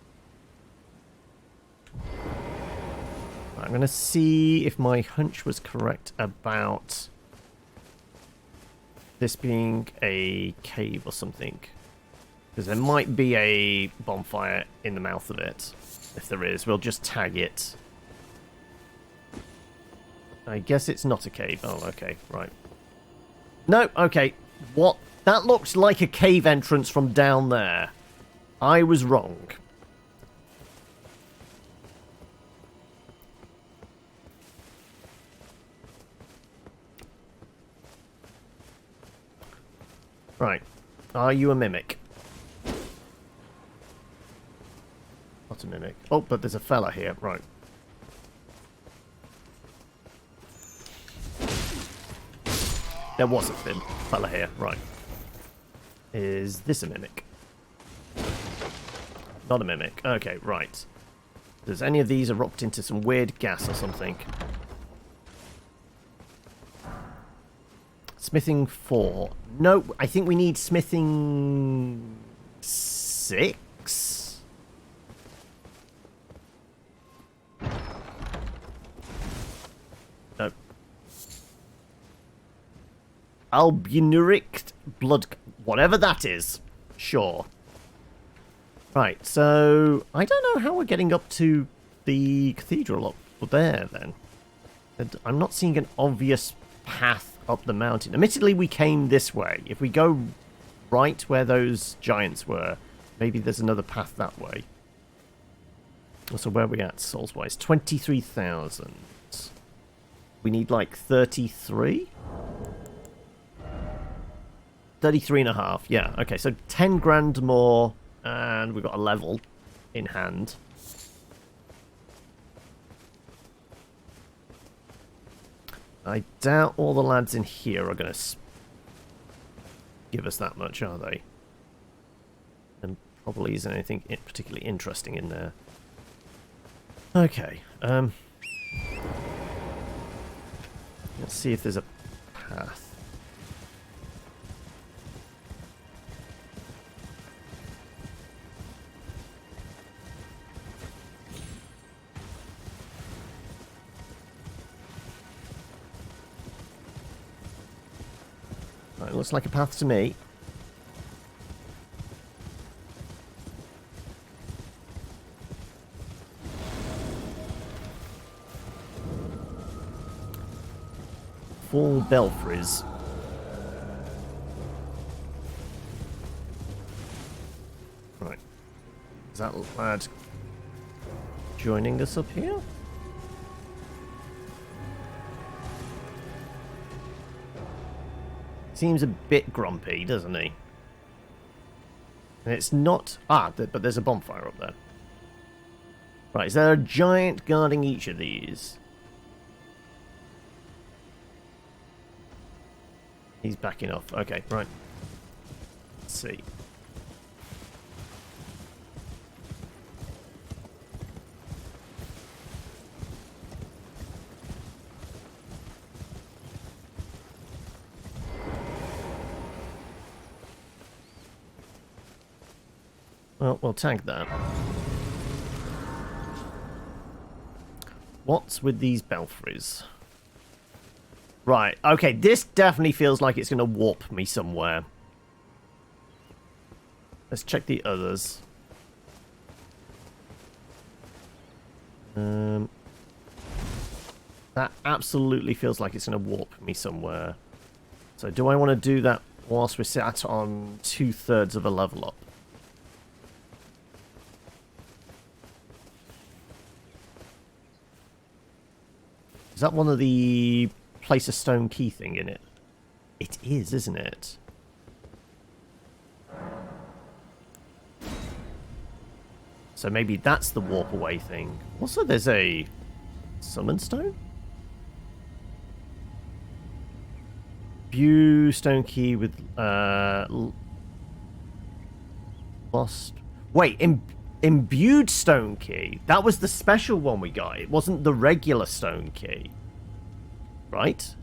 I'm going to see if my hunch was correct about this being a cave or something. Because there might be a bonfire in the mouth of it. If there is, we'll just tag it. I guess it's not a cave. Oh, okay, right. No, okay. What? That looked like a cave entrance from down there. I was wrong. Right. Are you a mimic? Not a mimic. Oh, but there's a fella here. Right. There was a fella here. Right. Is this a mimic? Not a mimic. Okay, right. Does any of these erupt into some weird gas or something? Smithing 4. No, I think we need smithing 6? No. Albunuric blood... Whatever that is. Sure. Right, so... I don't know how we're getting up to the cathedral up there, then. I'm not seeing an obvious path up the mountain. Admittedly, we came this way. If we go right where those giants were, maybe there's another path that way. So where are we at, souls-wise? 23,000. We need, like, 33? 33.5, yeah. Okay, so 10 grand more, and we've got a level in hand. I doubt all the lads in here are going to give us that much, are they? And probably isn't anything particularly interesting in there. Okay, let's see if there's a path. Right, looks like a path to me. Full belfries. Right. Is that lad joining us up here? Seems a bit grumpy, doesn't he? And it's not... Ah, but there's a bonfire up there. Right, is there a giant guarding each of these? He's backing off. Okay, right. Let's see. Well, we'll tag that. What's with these belfries? Right, okay, this definitely feels like it's going to warp me somewhere. Let's check the others. That absolutely feels like it's going to warp me somewhere. So do I want to do that whilst we're sat on 2/3 of a level up? Is that one of the place a stone key thing in it? It is, isn't it? So maybe that's the warp away thing. Also, there's a summon stone? View stone key with lost. Wait, imbued stone key. That was the special one we got. It wasn't the regular stone key. Right?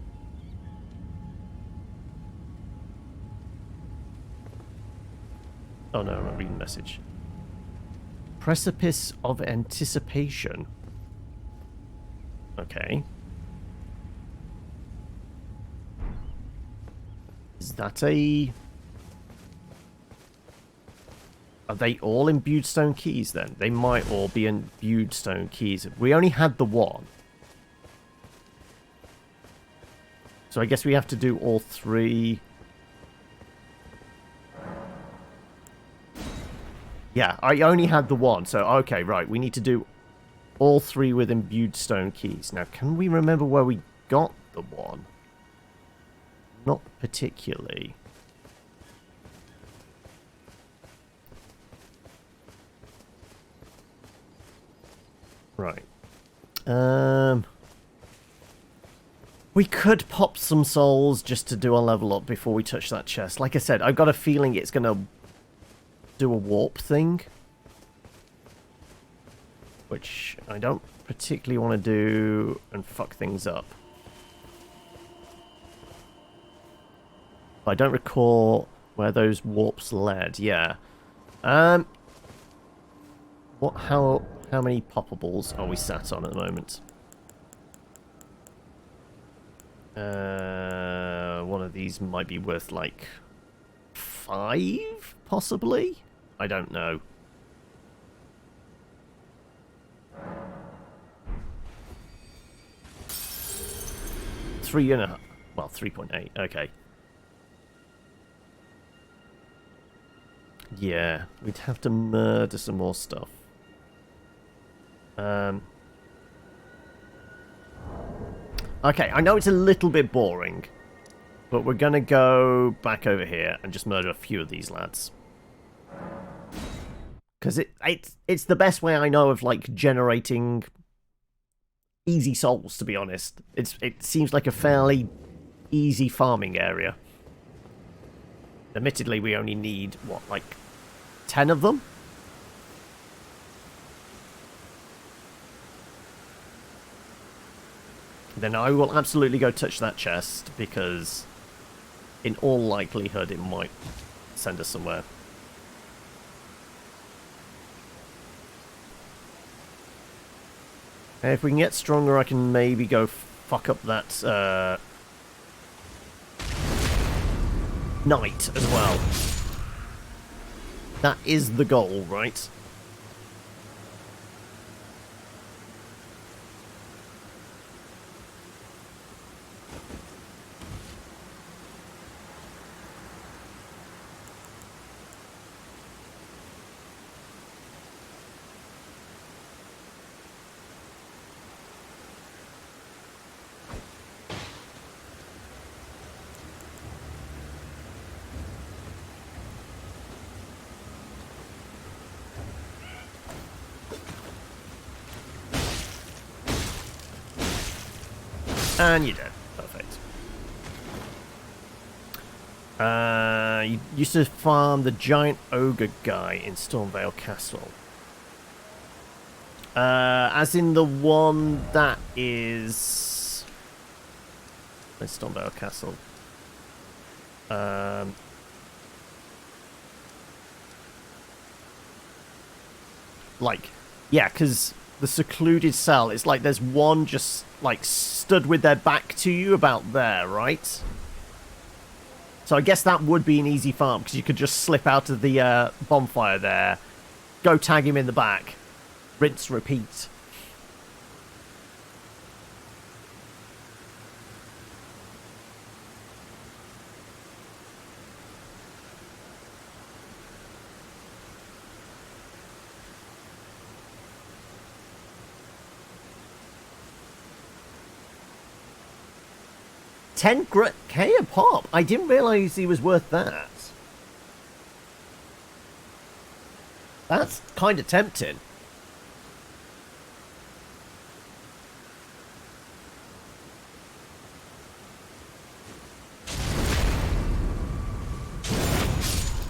Oh no, I'm not reading the message. Precipice of anticipation. Okay. Is that a... Are they all imbued stone keys then? They might all be imbued stone keys. We only had the one. So I guess we have to do all three. Yeah, I only had the one. So, okay, right. We need to do all three with imbued stone keys. Now, can we remember where we got the one? Not particularly. Right. We could pop some souls just to do a level up before we touch that chest. Like I said, I've got a feeling it's going to do a warp thing. Which I don't particularly want to do and fuck things up. I don't recall where those warps led. Yeah. How many poppables are we sat on at the moment? One of these might be worth like 5, possibly? I don't know. Three and a half. Well, 3.8. Okay. Yeah, we'd have to murder some more stuff. Okay, I know it's a little bit boring, but we're gonna go back over here and just murder a few of these lads. Because it's the best way I know of, like, generating easy souls, to be honest. It seems like a fairly easy farming area. Admittedly, we only need, what, like 10 of them? Then I will absolutely go touch that chest, because in all likelihood it might send us somewhere. And if we can get stronger, I can maybe go fuck up that knight as well. That is the goal, right? And you're dead. Perfect. You used to farm the giant ogre guy in Stormvale Castle. As in the one that is... Where's Stormvale Castle? Like, yeah, because the secluded cell, it's like there's one just, like, stood with their back to you about there, right? So I guess that would be an easy farm, because you could just slip out of the bonfire there, go tag him in the back, rinse, repeat. $10K a pop? I didn't realise he was worth that. That's kind of tempting.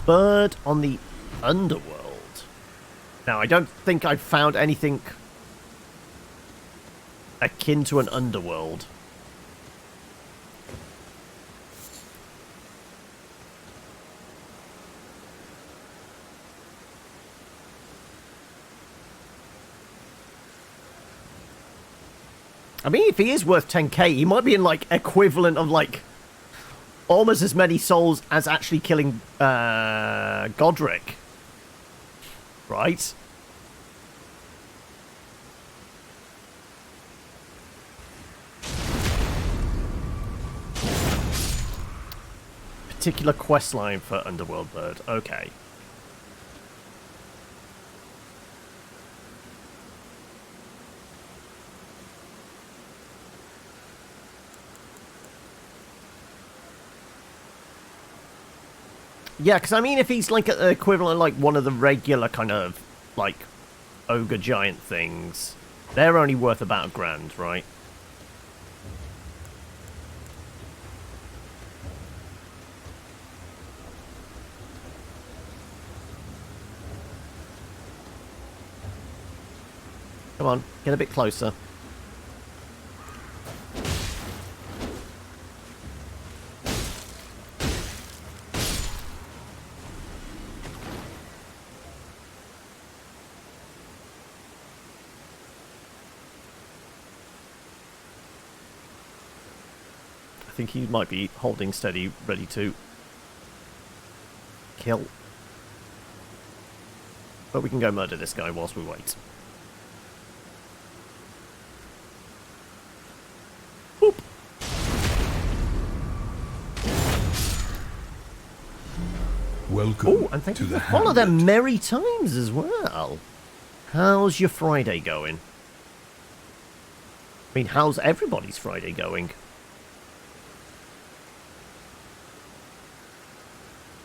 Bird on the underworld. Now, I don't think I've found anything akin to an underworld. I mean, if he is worth 10k, he might be in, like, equivalent of, like, almost as many souls as actually killing, Godric. Right? Particular quest line for Underworld Bird. Okay. Yeah, because I mean, if he's like the equivalent of like one of the regular kind of like ogre giant things, they're only worth about £1,000, right? Come on, get a bit closer. I think he might be holding steady, ready to kill. But we can go murder this guy whilst we wait. Boop. Welcome. Oh, and thank you for follow their merry times as well. How's your Friday going? I mean, how's everybody's Friday going?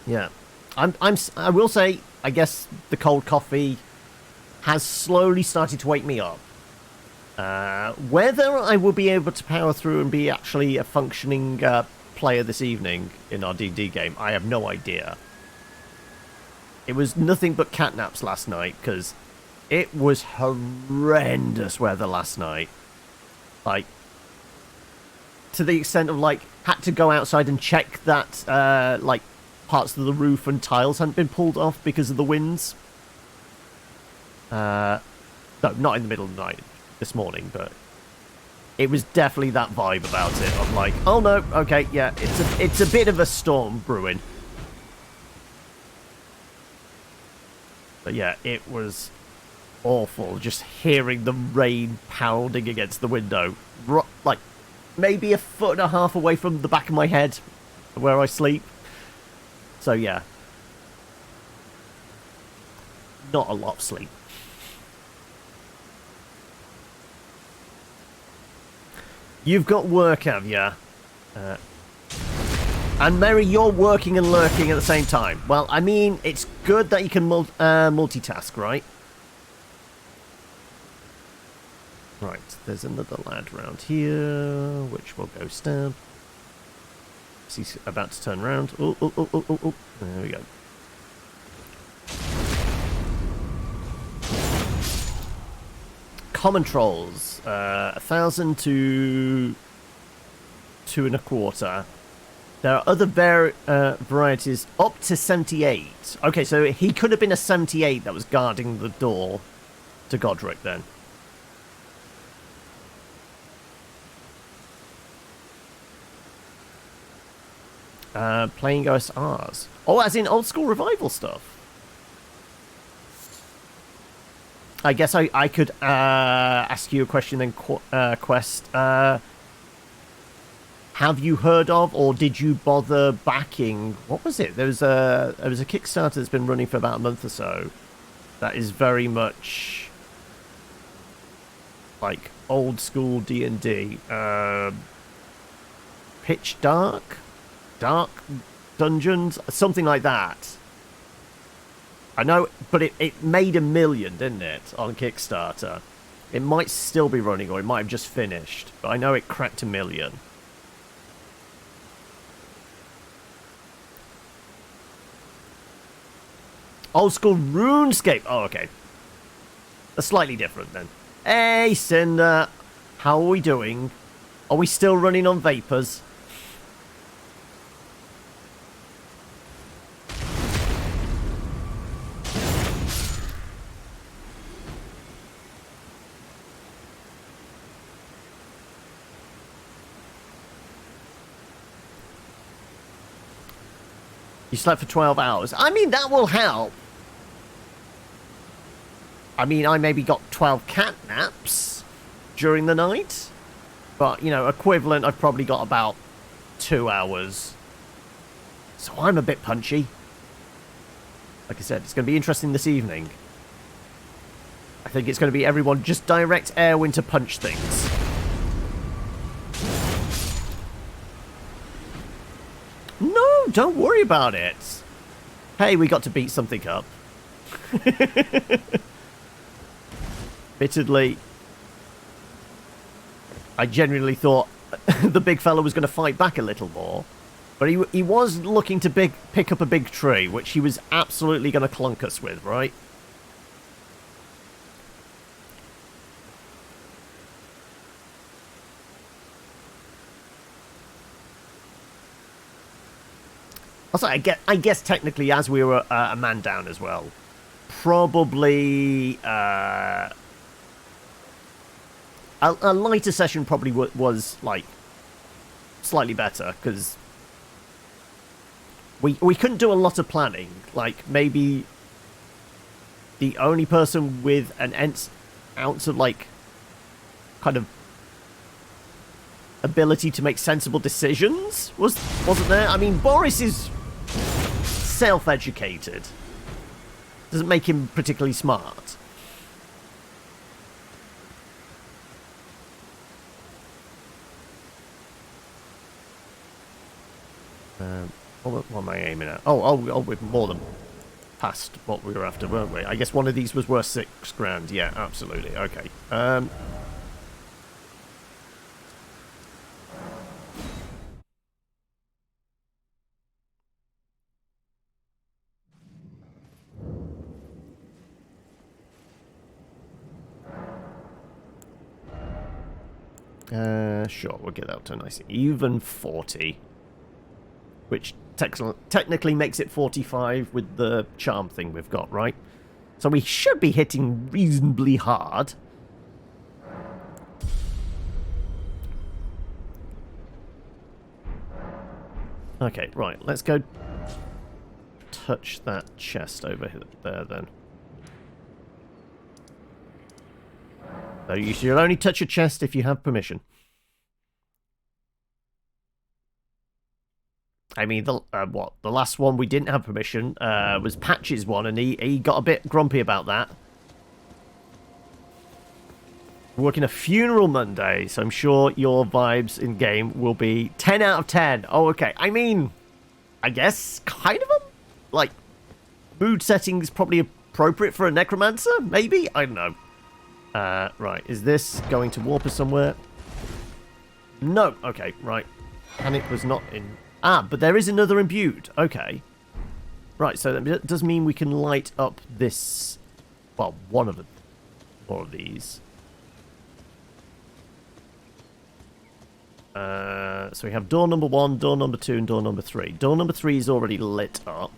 Yeah, I will say, I guess the cold coffee has slowly started to wake me up. Whether I will be able to power through and be actually a functioning player this evening in our D&D game, I have no idea. It was nothing but catnaps last night, because it was horrendous weather last night. Like, to the extent of, like, had to go outside and check that, like, parts of the roof and tiles hadn't been pulled off because of the winds. No, not in the middle of the night this morning, but it was definitely that vibe about it. Of like, oh no, okay, yeah, it's a bit of a storm brewing. But yeah, it was awful just hearing the rain pounding against the window. Like, maybe 1.5 foot away from the back of my head where I sleep. So yeah, not a lot of sleep. You've got work, have ya? And Mary, you're working and lurking at the same time. Well, I mean, it's good that you can multitask, right? Right, there's another lad round here, which will go stab. guess he's about to turn around. Oh, oh, oh, oh, oh, oh. There we go. Common trolls. 1,000 to 2.25. There are other varieties up to 78. Okay, so he could have been a 78 that was guarding the door to Godric then. Playing OSRs. Oh, as in old school revival stuff. I guess I could ask you a question then, Quest. Have you heard of, or did you bother backing? What was it? There was a Kickstarter that's been running for about a month or so. That is very much like old school D&D. Pitch Dark Dungeons, something like that. I know, but it made $1 million, didn't it, on Kickstarter? It might still be running, or it might have just finished, but I know it cracked $1 million. Old school RuneScape. Oh, okay. That's slightly different then. Hey, Cinder. How are we doing? Are we still running on vapors? You slept for 12 hours. I mean, that will help. I mean, I maybe got 12 cat naps during the night. But, you know, equivalent, I've probably got about 2 hours. So I'm a bit punchy. Like I said, it's going to be interesting this evening. I think it's going to be everyone just direct Airwind to punch things. No, don't worry about it. Hey, we got to beat something up. Admittedly, I genuinely thought the big fella was going to fight back a little more. But he was looking to pick up a big tree, which he was absolutely going to clunk us with, right? Also, I guess technically, as we were a man down as well, probably a lighter session probably was like slightly better because we couldn't do a lot of planning. Like maybe the only person with an ounce of like kind of ability to make sensible decisions wasn't there. I mean, Boris is self-educated. Doesn't make him particularly smart. What am I aiming at? Oh, we're more than past what we were after, weren't we? I guess one of these was worth $6,000. Yeah, absolutely. Okay. Sure, we'll get that to a nice even 40. Which technically makes it 45 with the charm thing we've got, right? So we should be hitting reasonably hard. Okay, right, let's go touch that chest over there then. So you should only touch a chest if you have permission. I mean, the last one we didn't have permission was Patch's one, and he got a bit grumpy about that. We're working a funeral Monday, so I'm sure your vibes in game will be 10 out of 10. Oh, okay. I mean, I guess kind of like mood setting is probably appropriate for a necromancer, maybe? I don't know. Right, is this going to warp us somewhere? No. Okay, right. Panic was not in... Ah, but there is another imbued. Okay. Right, so that does mean we can light up this... Well, one of more of these. So we have door number 1, door number 2, and door number 3. Door number 3 is already lit up.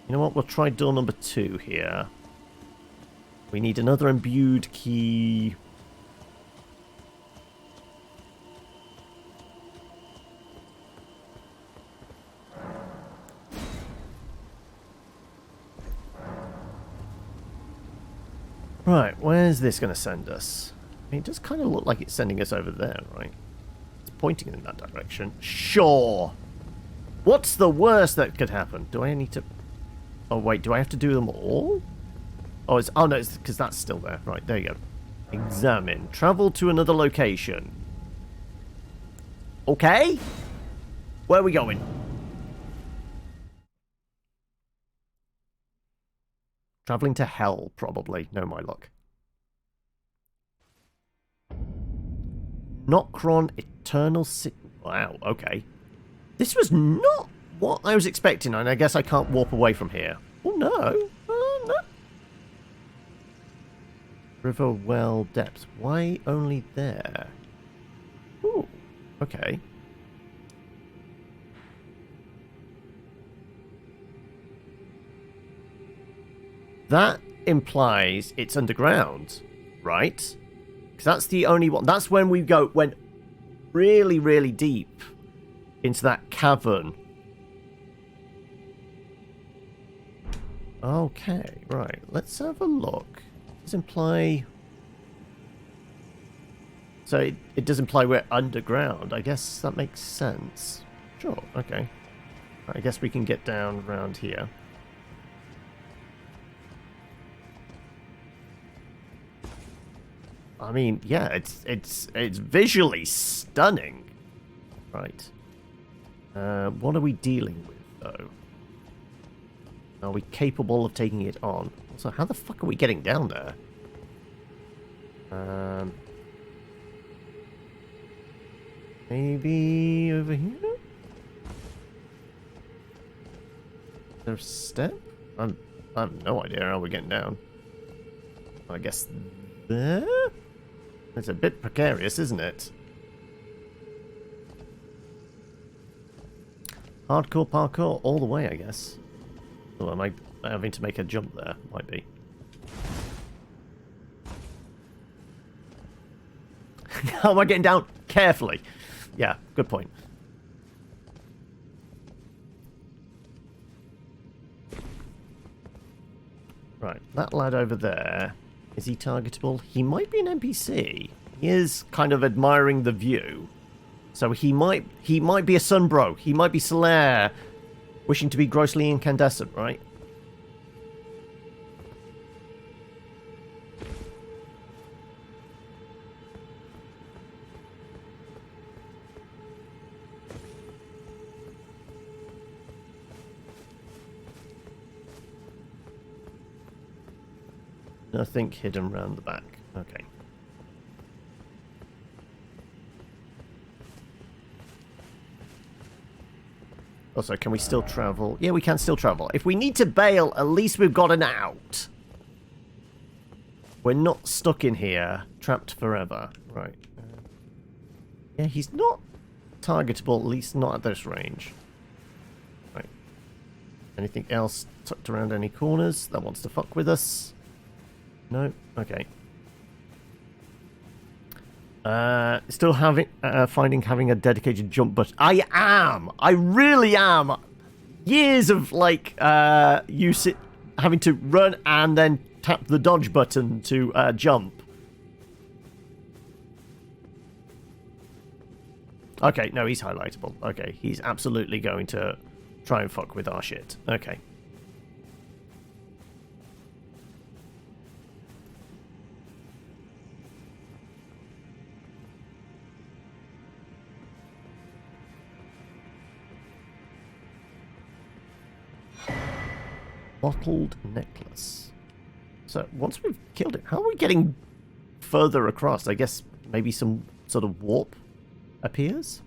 You know what? We'll try door number 2 here. We need another imbued key. Right, where's this going to send us? I mean, it does kind of look like it's sending us over there, right? It's pointing in that direction. Sure! What's the worst that could happen? Do I need to... Oh, wait, do I have to do them all? Oh, no, it's because that's still there. Right, there you go. Examine. Travel to another location. Okay. Where are we going? Traveling to hell, probably. No, my luck. Nocron Eternal City. Wow, okay. This was not what I was expecting, and I guess I can't warp away from here. Oh, no. No. River well depth. Why only there? Ooh, okay. That implies it's underground, right? Because that's the only one. That's when we went really, really deep into that cavern. Okay, right. Let's have a look. Does imply... So it does imply we're underground. I guess that makes sense. Sure, okay. I guess we can get down around here. I mean, yeah, it's visually stunning. Right. What are we dealing with, though? Are we capable of taking it on? Also, how the fuck are we getting down there? Maybe over here? Is there a step? I have no idea how we're getting down. I guess there? It's a bit precarious, isn't it? Hardcore parkour all the way, I guess. Oh, am I having to make a jump there? Might be. How am I getting down? Carefully. Yeah, good point. Right, that lad over there, is he targetable? He might be an NPC. He is kind of admiring the view. So he might be a sunbro. He might be Solaire, wishing to be grossly incandescent, right? Nothing hidden round the back. Okay. Also, can we still travel? Yeah, we can still travel. If we need to bail, at least we've got an out. We're not stuck in here, trapped forever. Right. Yeah, he's not targetable, at least not at this range. Right. Anything else tucked around any corners that wants to fuck with us? No? Okay. Still finding having a dedicated jump button. I am! I really am! Years of, like, having to run and then tap the dodge button to jump. Okay, no, he's highlightable. Okay, he's absolutely going to try and fuck with our shit. Okay. Bottled necklace. So, once we've killed it, how are we getting further across? I guess maybe some sort of warp appears?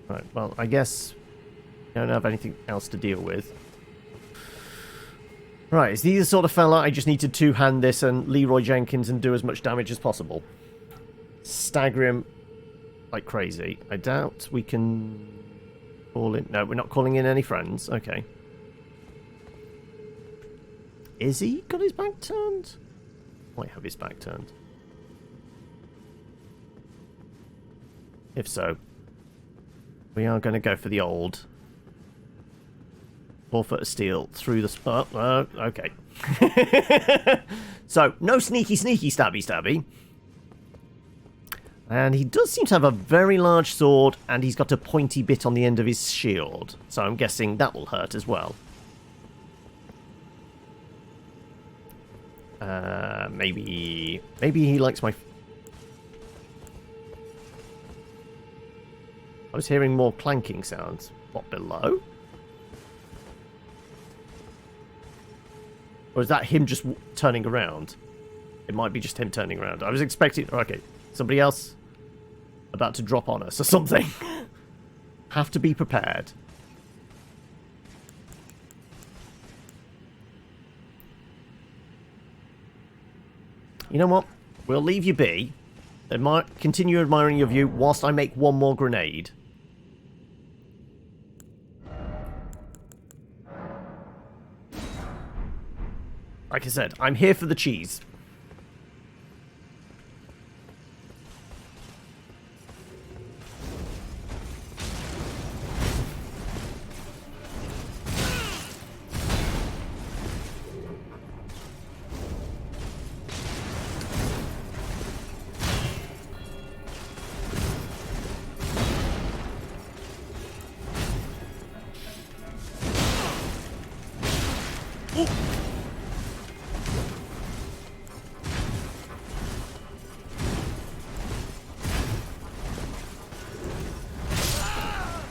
Right, well, I guess I don't have anything else to deal with. Right, is he the sort of fella I just need to two-hand this and Leroy Jenkins and do as much damage as possible? Stagger him like crazy. I doubt we can call in... No, we're not calling in any friends. Okay. Is he got his back turned? Might have his back turned. If so, we are going to go for the old 4 foot of steel through the... okay. So, no sneaky stabby stabby. And he does seem to have a very large sword, and he's got a pointy bit on the end of his shield. So I'm guessing that will hurt as well. Maybe he likes my... I was hearing more clanking sounds. What, below? Or is that him just turning around? It might be just him turning around. I was expecting... Okay, somebody else about to drop on us or something. Have to be prepared. You know what? We'll leave you be. Continue admiring your view whilst I make one more grenade. Like I said, I'm here for the cheese.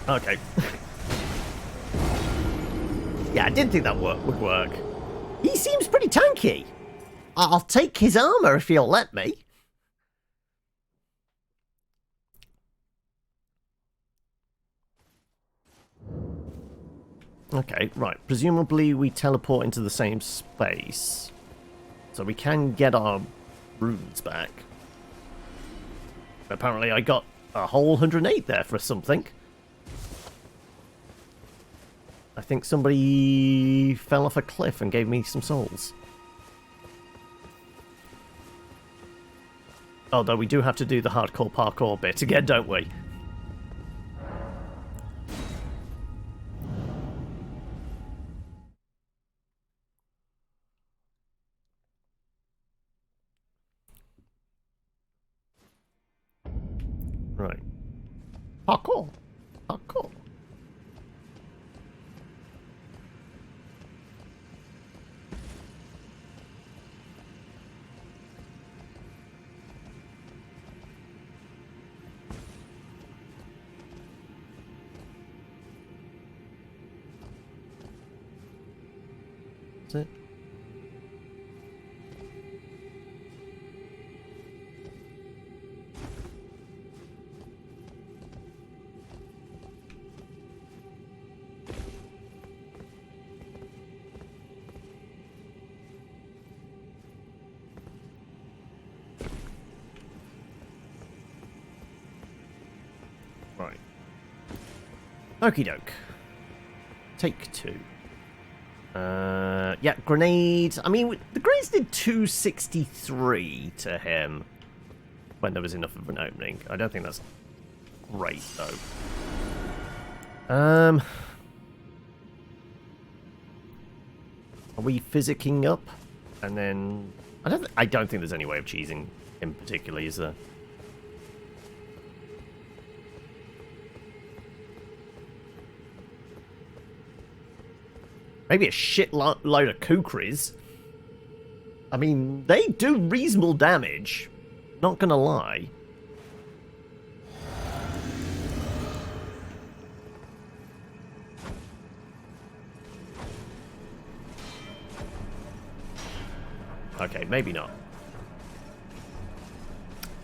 Okay. Yeah, I didn't think that would work. He seems pretty tanky. I'll take his armor if he'll let me. Okay, right. Presumably we teleport into the same space. So we can get our runes back. Apparently I got a whole 108 there for something. I think somebody fell off a cliff and gave me some souls. Although we do have to do the hardcore parkour bit again, don't we? Right. Parkour. Parkour. That's it. Right. Okie doke. Take 2. Yeah, grenades. I mean, the grenades did 263 to him when there was enough of an opening. I don't think that's great, though. Are we physicking up? And then... I don't think there's any way of cheesing him particularly, is there? Maybe a shit load of kukris. I mean, they do reasonable damage. Not gonna lie. Okay, maybe not.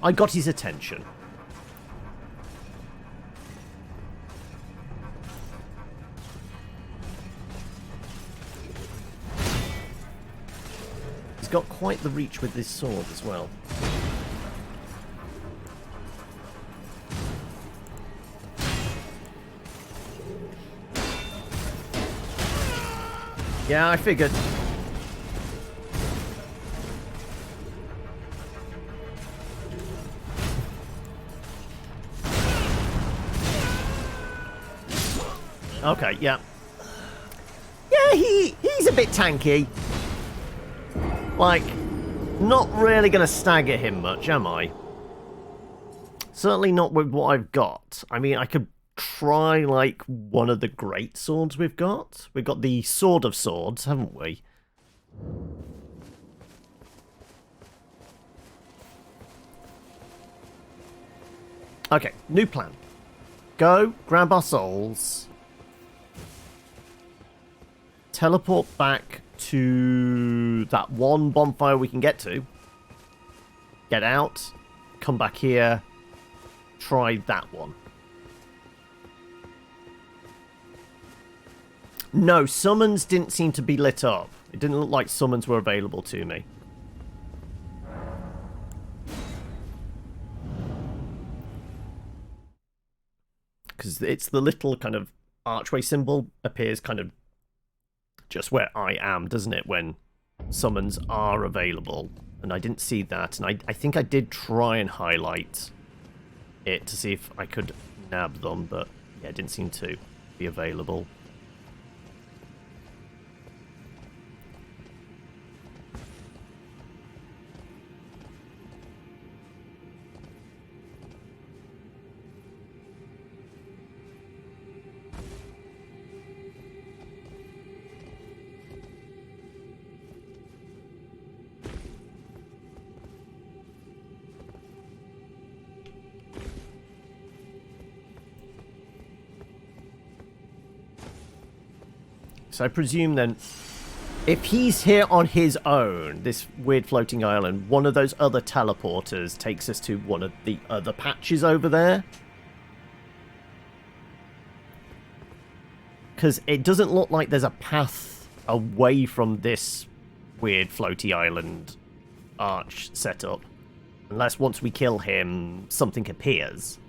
I got his attention. He's got quite the reach with this sword as well. Yeah, I figured. Okay, yeah. Yeah, he's a bit tanky. Like, not really going to stagger him much, am I? Certainly not with what I've got. I mean, I could try, like, one of the great swords we've got. We've got the Sword of Swords, haven't we? Okay, new plan. Go, grab our souls. Teleport back to that one bonfire we can get to. Get out. Come back here. Try that one. No, summons didn't seem to be lit up. It didn't look like summons were available to me. Because it's the little kind of archway symbol appears kind of just where I am, doesn't it, when summons are available? And I didn't see that. And I think I did try and highlight it to see if I could nab them, but yeah, it didn't seem to be available. So I presume then, if he's here on his own, this weird floating island, one of those other teleporters takes us to one of the other patches over there. Because it doesn't look like there's a path away from this weird floaty island arch setup. Unless once we kill him, something appears.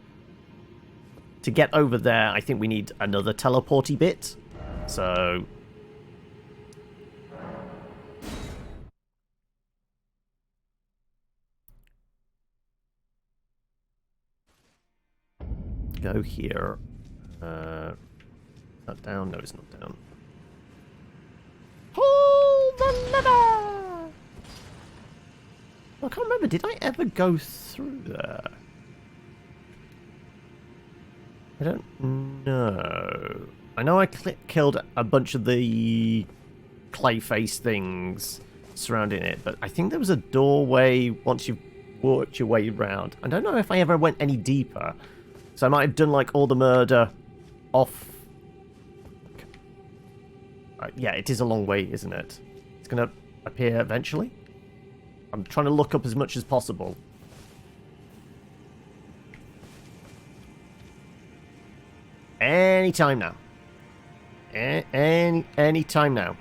To get over there, I think we need another teleporty bit. So go here. Not down? No, it's not down. Pull the lever! I can't remember. Did I ever go through there? I don't know. I know I killed a bunch of the clay face things surrounding it, but I think there was a doorway once you've worked your way around. I don't know if I ever went any deeper. So I might have done like all the murder off. Yeah, it is a long way, isn't it? It's going to appear eventually. I'm trying to look up as much as possible. Anytime now. Anytime now.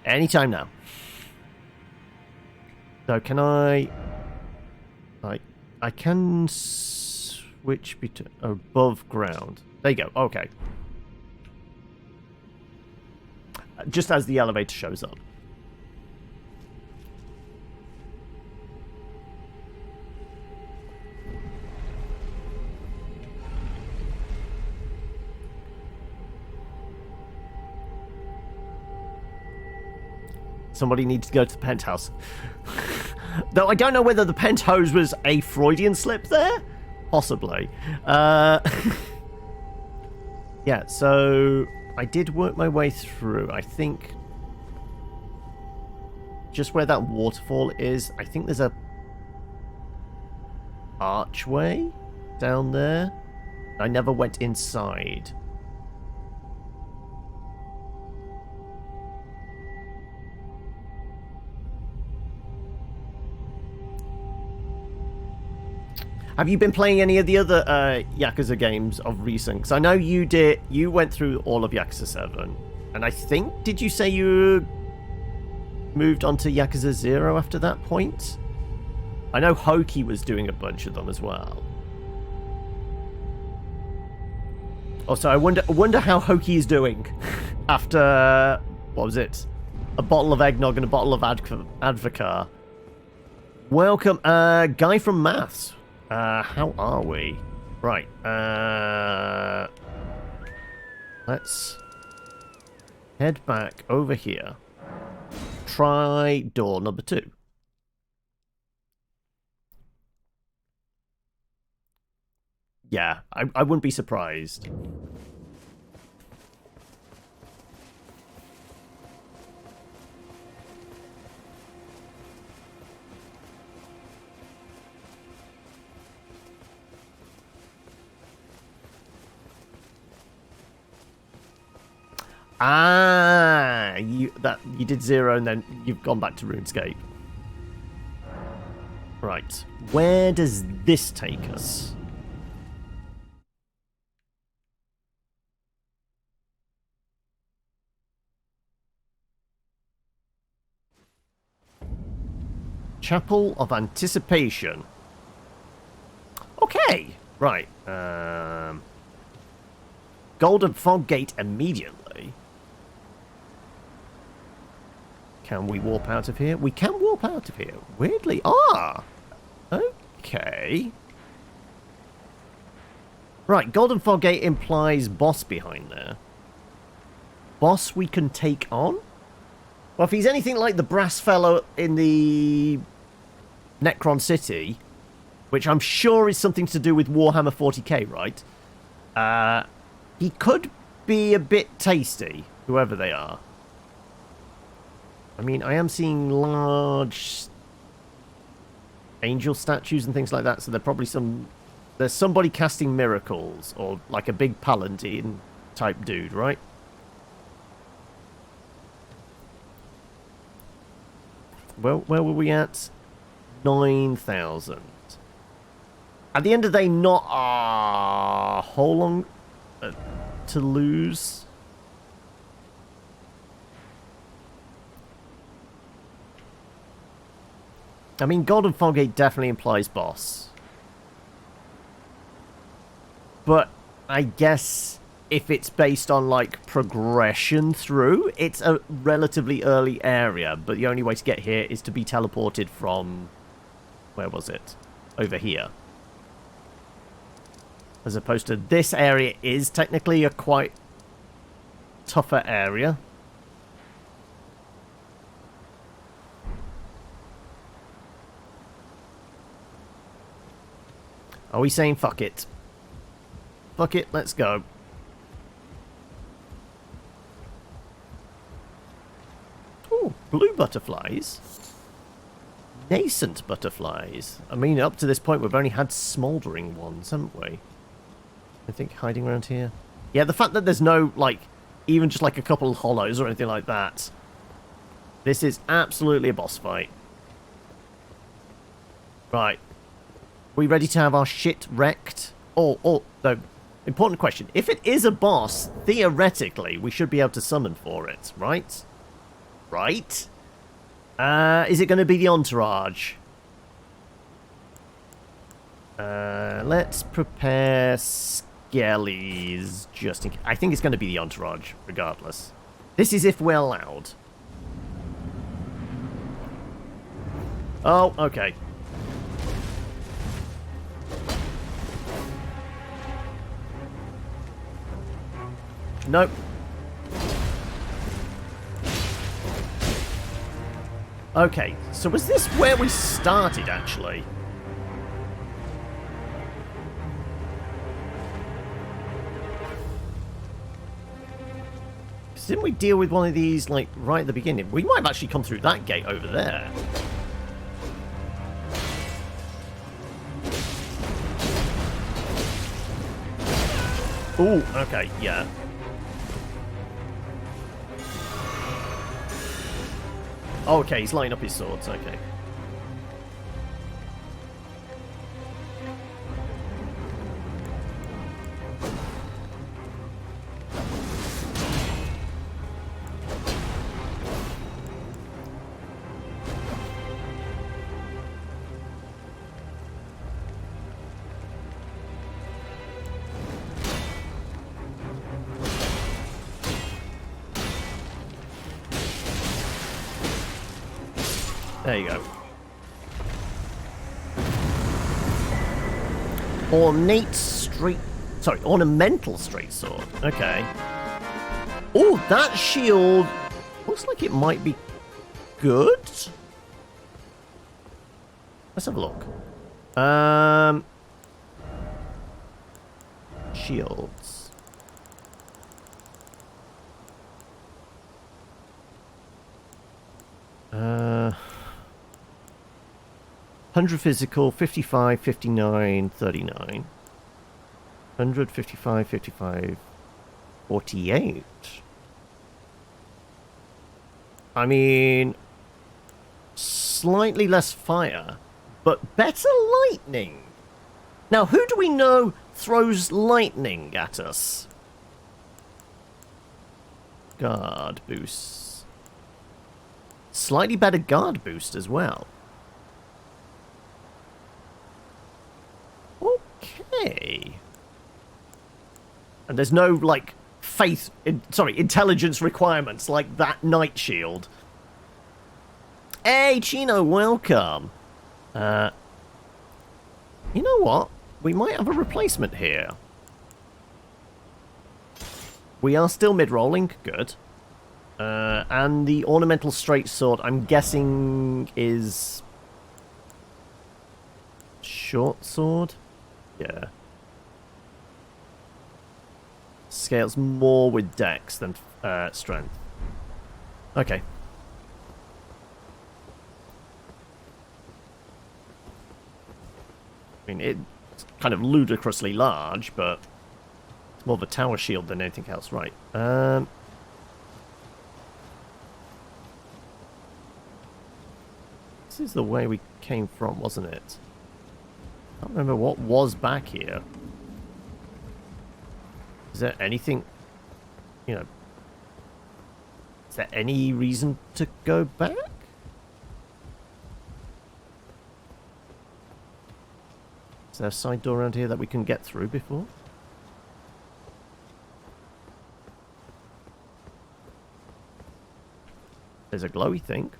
Anytime now. So can I can switch between above ground. There you go. Okay. Just as the elevator shows up. Somebody needs to go to the penthouse. Though I don't know whether the penthouse was a Freudian slip there. Possibly. Yeah, so I did work my way through. I think just where that waterfall is, I think there's a archway down there. I never went inside. Have you been playing any of the other Yakuza games of recent? Because I know you did. You went through all of Yakuza 7, and I think, did you say you moved on to Yakuza 0 after that point? I know Hoki was doing a bunch of them as well. Also, I wonder how Hoki is doing after, what was it? A bottle of eggnog and a bottle of Advocar. Welcome, guy from Maths. How are we? Right, let's head back over here. Try door number 2. Yeah, I wouldn't be surprised. Ah, you did 0 and then you've gone back to RuneScape. Right, where does this take us? Chapel of Anticipation. Okay, right. Golden Fog Gate immediately. Can we warp out of here? We can warp out of here. Weirdly. Ah! Okay. Right, Golden Fog Gate implies boss behind there. Boss we can take on? Well, if he's anything like the brass fellow in the Necron City, which I'm sure is something to do with Warhammer 40k, right? He could be a bit tasty, whoever they are. I mean, I am seeing large angel statues and things like that, so there's somebody casting miracles, or like a big paladin type dude, right? Well, where were we at? 9,000. At the end of the day, not a whole long to lose. I mean, Golden Foggate definitely implies boss. But I guess if it's based on, like, progression through, it's a relatively early area, but the only way to get here is to be teleported from... Where was it? Over here. As opposed to this area is technically a quite tougher area. Are we saying fuck it? Fuck it, let's go. Ooh, blue butterflies. Nascent butterflies. I mean, up to this point, we've only had smouldering ones, haven't we? I think hiding around here. Yeah, the fact that there's no, like, even just like a couple of hollows or anything like that. This is absolutely a boss fight. Right. We ready to have our shit wrecked? Oh, no. Important question. If it is a boss, theoretically, we should be able to summon for it, right? Right? Is it going to be the entourage? Let's prepare skellies just in case. I think it's going to be the entourage, regardless. This is if we're allowed. Oh, okay. Nope. Okay, so was this where we started, actually? Didn't we deal with one of these, like, right at the beginning? We might have actually come through that gate over there. Ooh, okay, yeah. Oh, okay, he's lining up his swords, okay. There you go. Ornamental straight sword. Okay. Oh, that shield looks like it might be good. Let's have a look. Shields. Uh, 100 physical, 55, 59, 39. 100, 55, 55, 48. I mean, slightly less fire, but better lightning. Now, who do we know throws lightning at us? Guard boosts. Slightly better guard boost as well. Okay. And there's no, like, intelligence requirements like that night shield. Hey, Chino, welcome. You know what? We might have a replacement here. We are still mid-rolling. Good. And the ornamental straight sword, I'm guessing, is... short sword? Yeah. Scales more with dex than strength. Okay. I mean, it's kind of ludicrously large, but it's more of a tower shield than anything else, right? This is the way we came from, wasn't it? I don't remember what was back here. Is there anything, you know... Is there any reason to go back? Is there a side door around here that we can get through before? There's a glowy thing.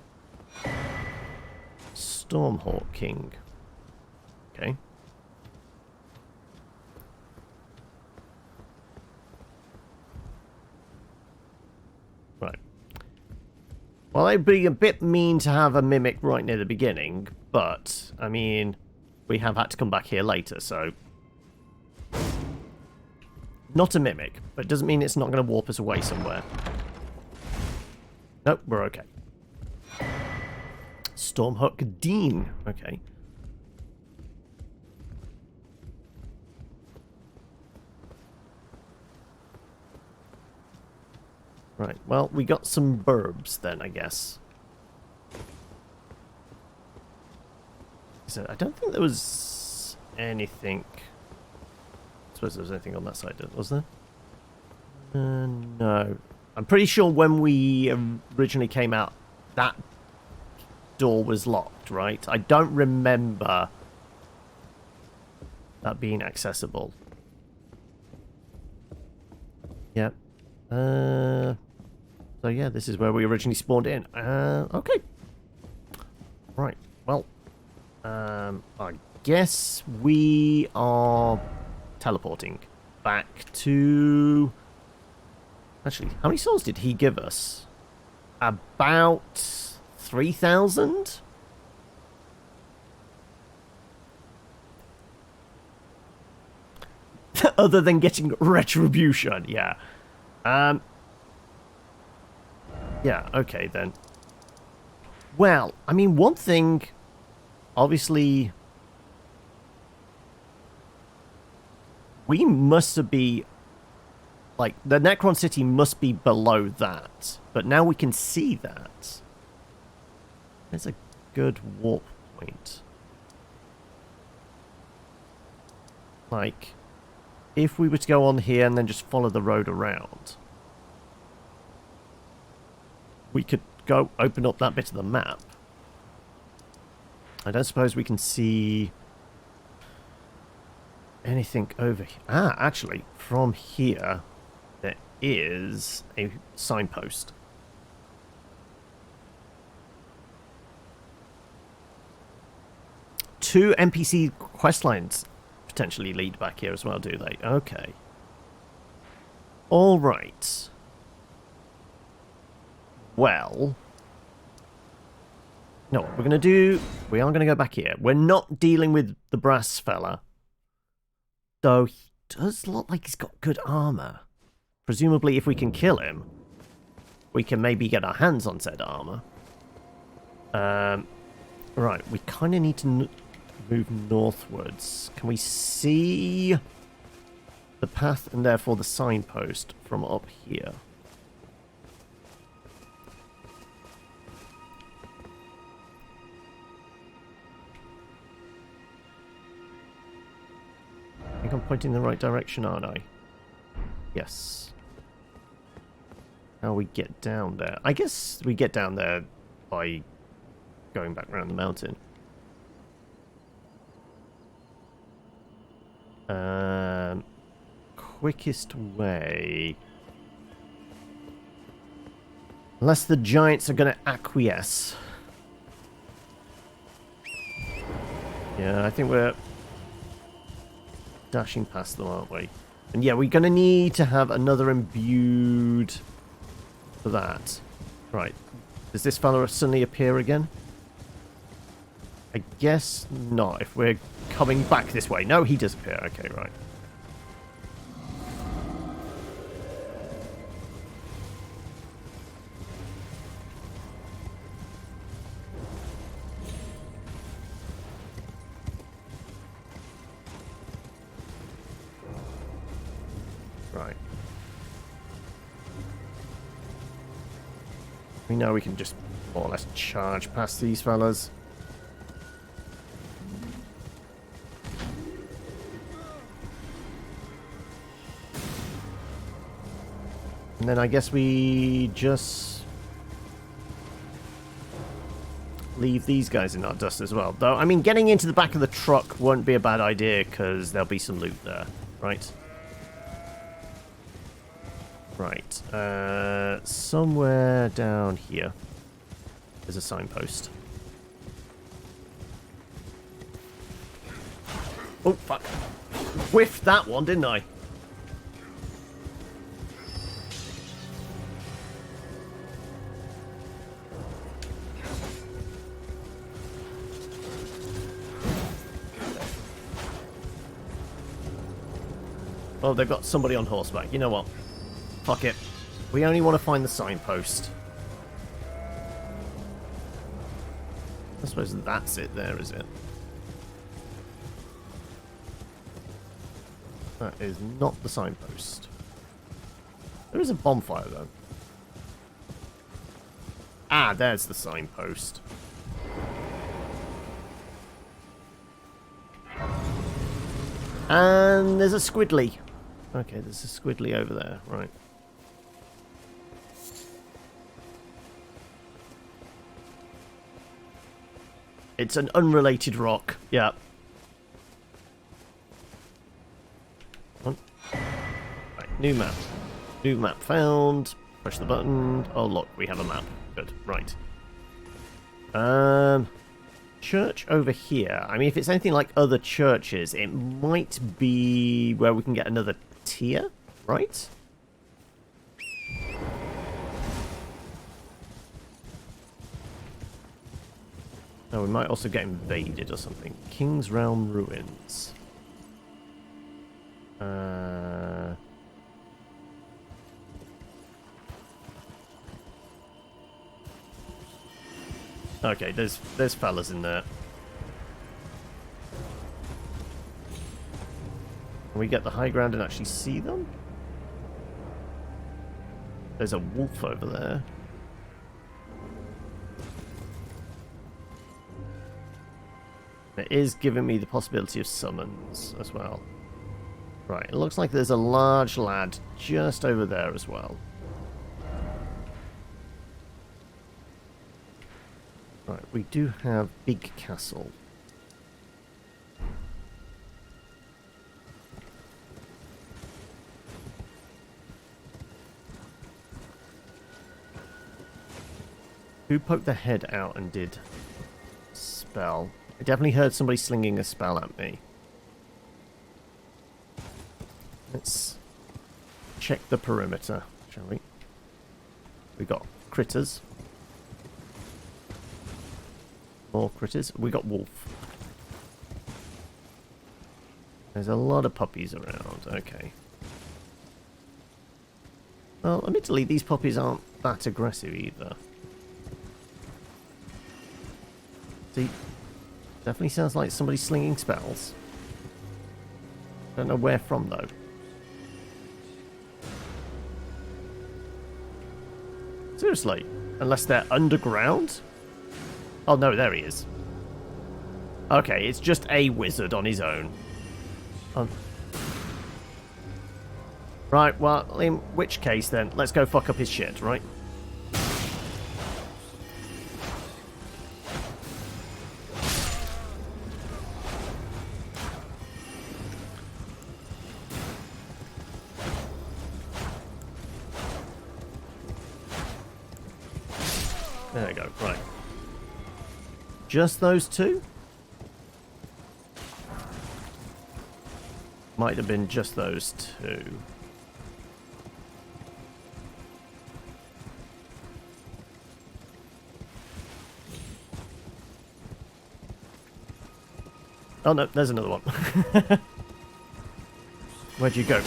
Stormhawk King. Okay. Right. Well, it'd be a bit mean to have a mimic right near the beginning, but, I mean... We have had to come back here later, so... Not a mimic, but it doesn't mean it's not going to warp us away somewhere. Nope, we're okay. Stormhook Dean. Okay. Right, well, we got some burbs then, I guess. So I don't think there was anything... I suppose there was anything on that side, was there? No. I'm pretty sure when we originally came out, that door was locked, right? I don't remember that being accessible. Yep. So yeah, this is where we originally spawned in. Okay. Right. Well, I guess we are teleporting back to... Actually, how many souls did he give us? About 3,000? Other than getting retribution, yeah. Yeah, okay then. Well, I mean, one thing... Obviously, we must be, like, the Necron City must be below that. But now we can see that. There's a good warp point. Like, if we were to go on here and then just follow the road around, we could go open up that bit of the map. I don't suppose we can see anything over here. Ah, actually, from here, there is a signpost. two NPC quest lines potentially lead back here as well, do they? Okay. All right. Well, no, what we're going to do, we are going to go back here. We're not dealing with the brass fella, though he does look like he's got good armor. Presumably, if we can kill him, we can maybe get our hands on said armor. Right, we kind of need to move northwards. Can we see the path and therefore the signpost from up here? I think I'm pointing in the right direction, aren't I? Yes. How we get down there? I guess we get down there by going back around the mountain. Quickest way. Unless the giants are going to acquiesce. Yeah, I think we're dashing past them, aren't we? And yeah, we're going to need to have another imbued for that. Right. Does this fella suddenly appear again? I guess not, if we're coming back this way. No, he does appear. Okay, right. Right. We know we can just more or less charge past these fellas. And then I guess we just leave these guys in our dust as well. Though, I mean, getting into the back of the truck won't be a bad idea because there'll be some loot there, right? Right. Somewhere down here there's a signpost. Oh, fuck. Whiffed that one, didn't I? Oh, they've got somebody on horseback. You know what? Fuck it. We only want to find the signpost. I suppose that's it there, is it? That is not the signpost. There is a bonfire, though. Ah, there's the signpost. And there's a squiddly. Okay, there's a squiddly over there. Right. It's an unrelated rock. Yeah. Right, new map. New map found. Push the button. Oh, look, we have a map. Good. Right. Church over here. I mean, if it's anything like other churches, it might be where we can get another tier, right? Oh, we might also get invaded or something. King's Realm Ruins. Okay, there's fellas in there. Can we get the high ground and actually see them? There's a wolf over there. It is giving me the possibility of summons as well. Right, it looks like there's a large lad just over there as well. Right, we do have Big Castle. Who poked their head out and did spell? I definitely heard somebody slinging a spell at me. Let's check the perimeter, shall we? We got critters. More critters. We got wolf. There's a lot of puppies around. Okay. Well, admittedly, these puppies aren't that aggressive either. See, definitely sounds like somebody slinging spells. Don't know where from, though. Seriously? Unless they're underground? Oh, no, there he is. Okay, it's just a wizard on his own. Right, well, in which case then, let's go fuck up his shit, right? There we go, right. Just those two? Might have been just those two. Oh no, there's another one. Where'd you go?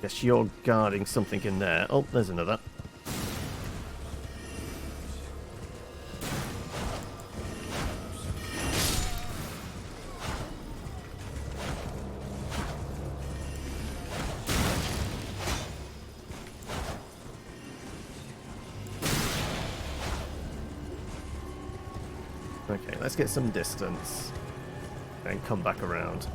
Guess you're guarding something in there. Oh, there's another. Okay, let's get some distance and come back around.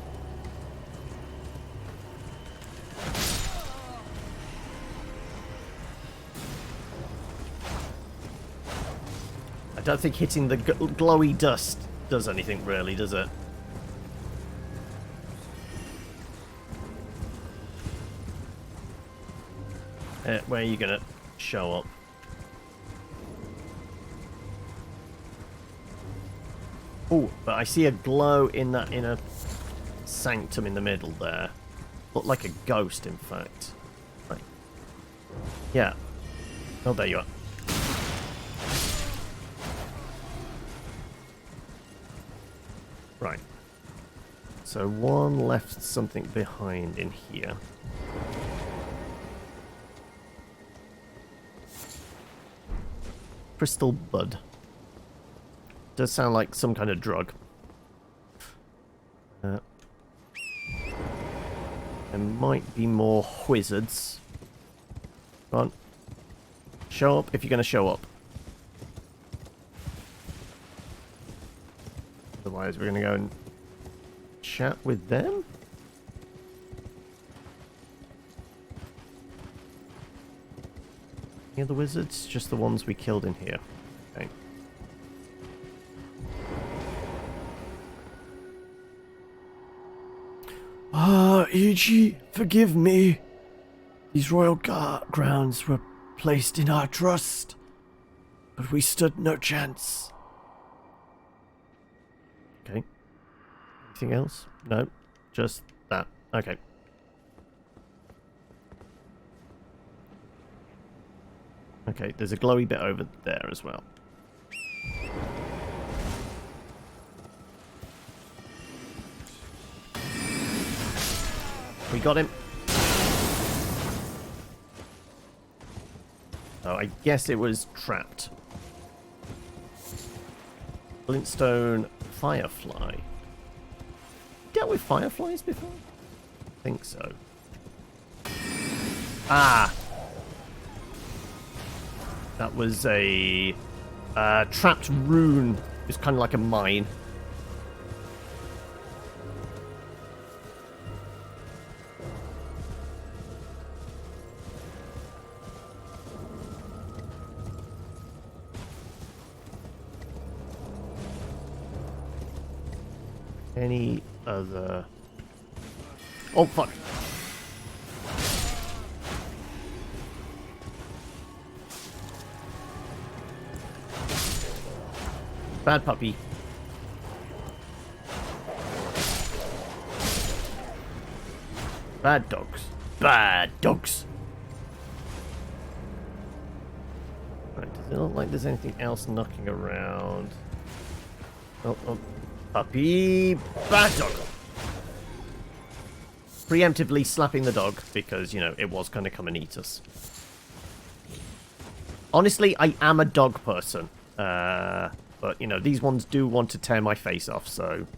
I don't think hitting the glowy dust does anything really, does it? Where are you gonna show up? Oh, but I see a glow in that inner sanctum in the middle there. Look like a ghost, in fact. Right. Yeah. Oh, there you are. Right. So one left something behind in here. Crystal bud. Does sound like some kind of drug. There might be more wizards. Come on. Show up if you're going to show up. Otherwise, we're going to go and chat with them. Any other wizards? Just the ones we killed in here. Okay. E.G., forgive me. These royal grounds were placed in our trust, but we stood no chance. Okay. Anything else? No, just that. Okay. Okay, there's a glowy bit over there as well. We got him. Oh, I guess it was trapped. Glintstone firefly. Dealt with fireflies before? I think so. Ah! That was a trapped rune. It's kind of like a mine. Any other... Oh, fuck. Bad puppy. Bad dogs. Bad dogs. Right, does it look like there's anything else knocking around? Oh, oh. Puppy. Bad dog. Preemptively slapping the dog because, you know, it was going to come and eat us. Honestly, I am a dog person. But, you know, these ones do want to tear my face off, so...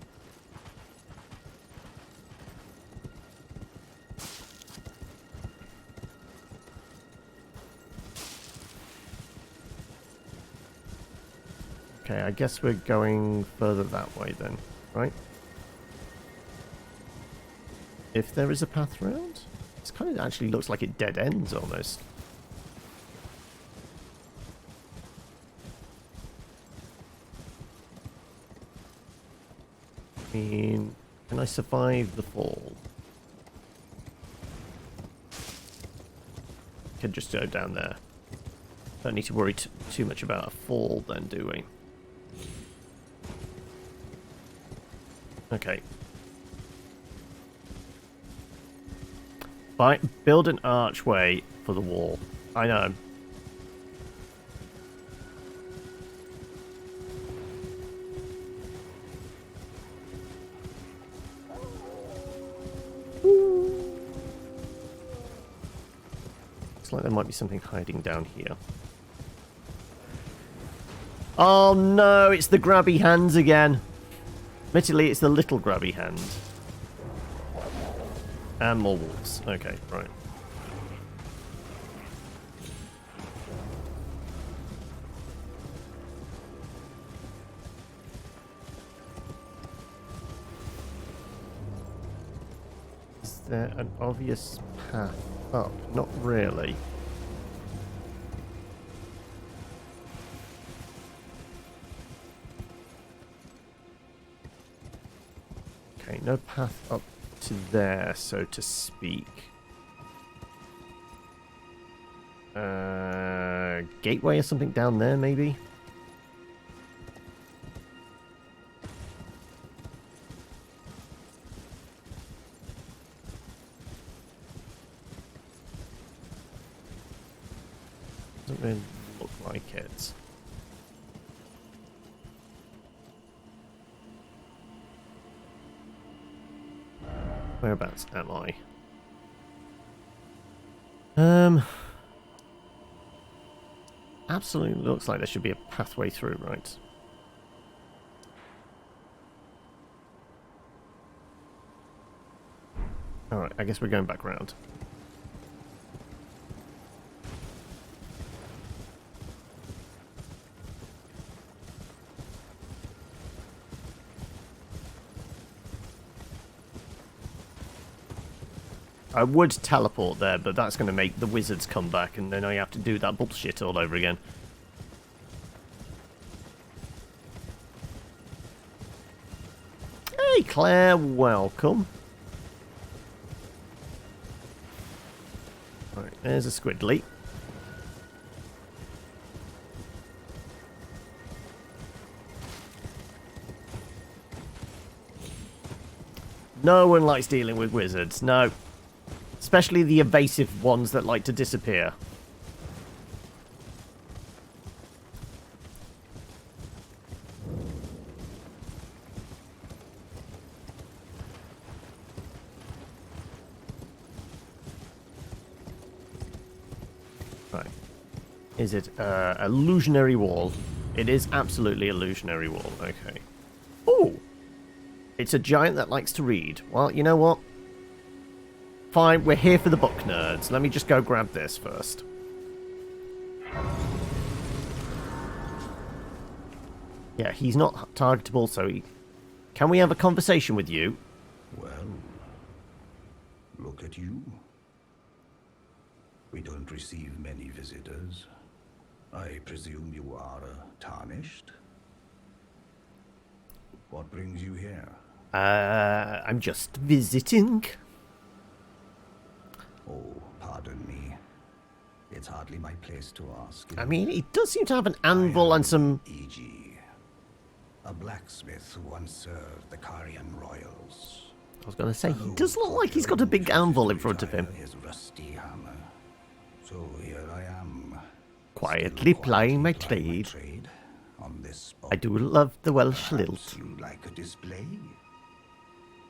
Okay, I guess we're going further that way then, right? If there is a path round? This kind of actually looks like it dead ends almost. I mean, can I survive the fall? Could just go down there. Don't need to worry too much about a fall then, do we? Okay. Build an archway for the wall. I know. Looks like there might be something hiding down here. Oh no, it's the grabby hands again. Admittedly, it's the little grabby hands. And more wolves. Okay, right. Is there an obvious path up? Not really. Okay, no path up to there, so to speak. Gateway or something down there, maybe? Doesn't really look like it. Whereabouts am I? Absolutely looks like there should be a pathway through, right? Alright, I guess we're going back round. I would teleport there, but that's going to make the wizards come back, and then I have to do that bullshit all over again. Hey, Claire, welcome. Right, there's a squiddly. No one likes dealing with wizards, no. Especially the evasive ones that like to disappear. Right. Is it illusionary wall? It is absolutely illusionary wall. Okay. Oh! It's a giant that likes to read. Well, you know what? Fine, we're here for the book nerds. Let me just go grab this first. Yeah, he's not targetable, so he... Can we have a conversation with you? Well, look at you. We don't receive many visitors. I presume you are tarnished? What brings you here? I'm just visiting. Oh, pardon me. It's hardly my place to ask. I mean, he does seem to have an anvil and some... E.G. a blacksmith who once served the Carian royals. I was going to say, he does look like he's got a big anvil in front of him. His rusty hammer. So here I am. Quietly plying my trade. On this spot. I do love the Welsh lilt. You'd like a display?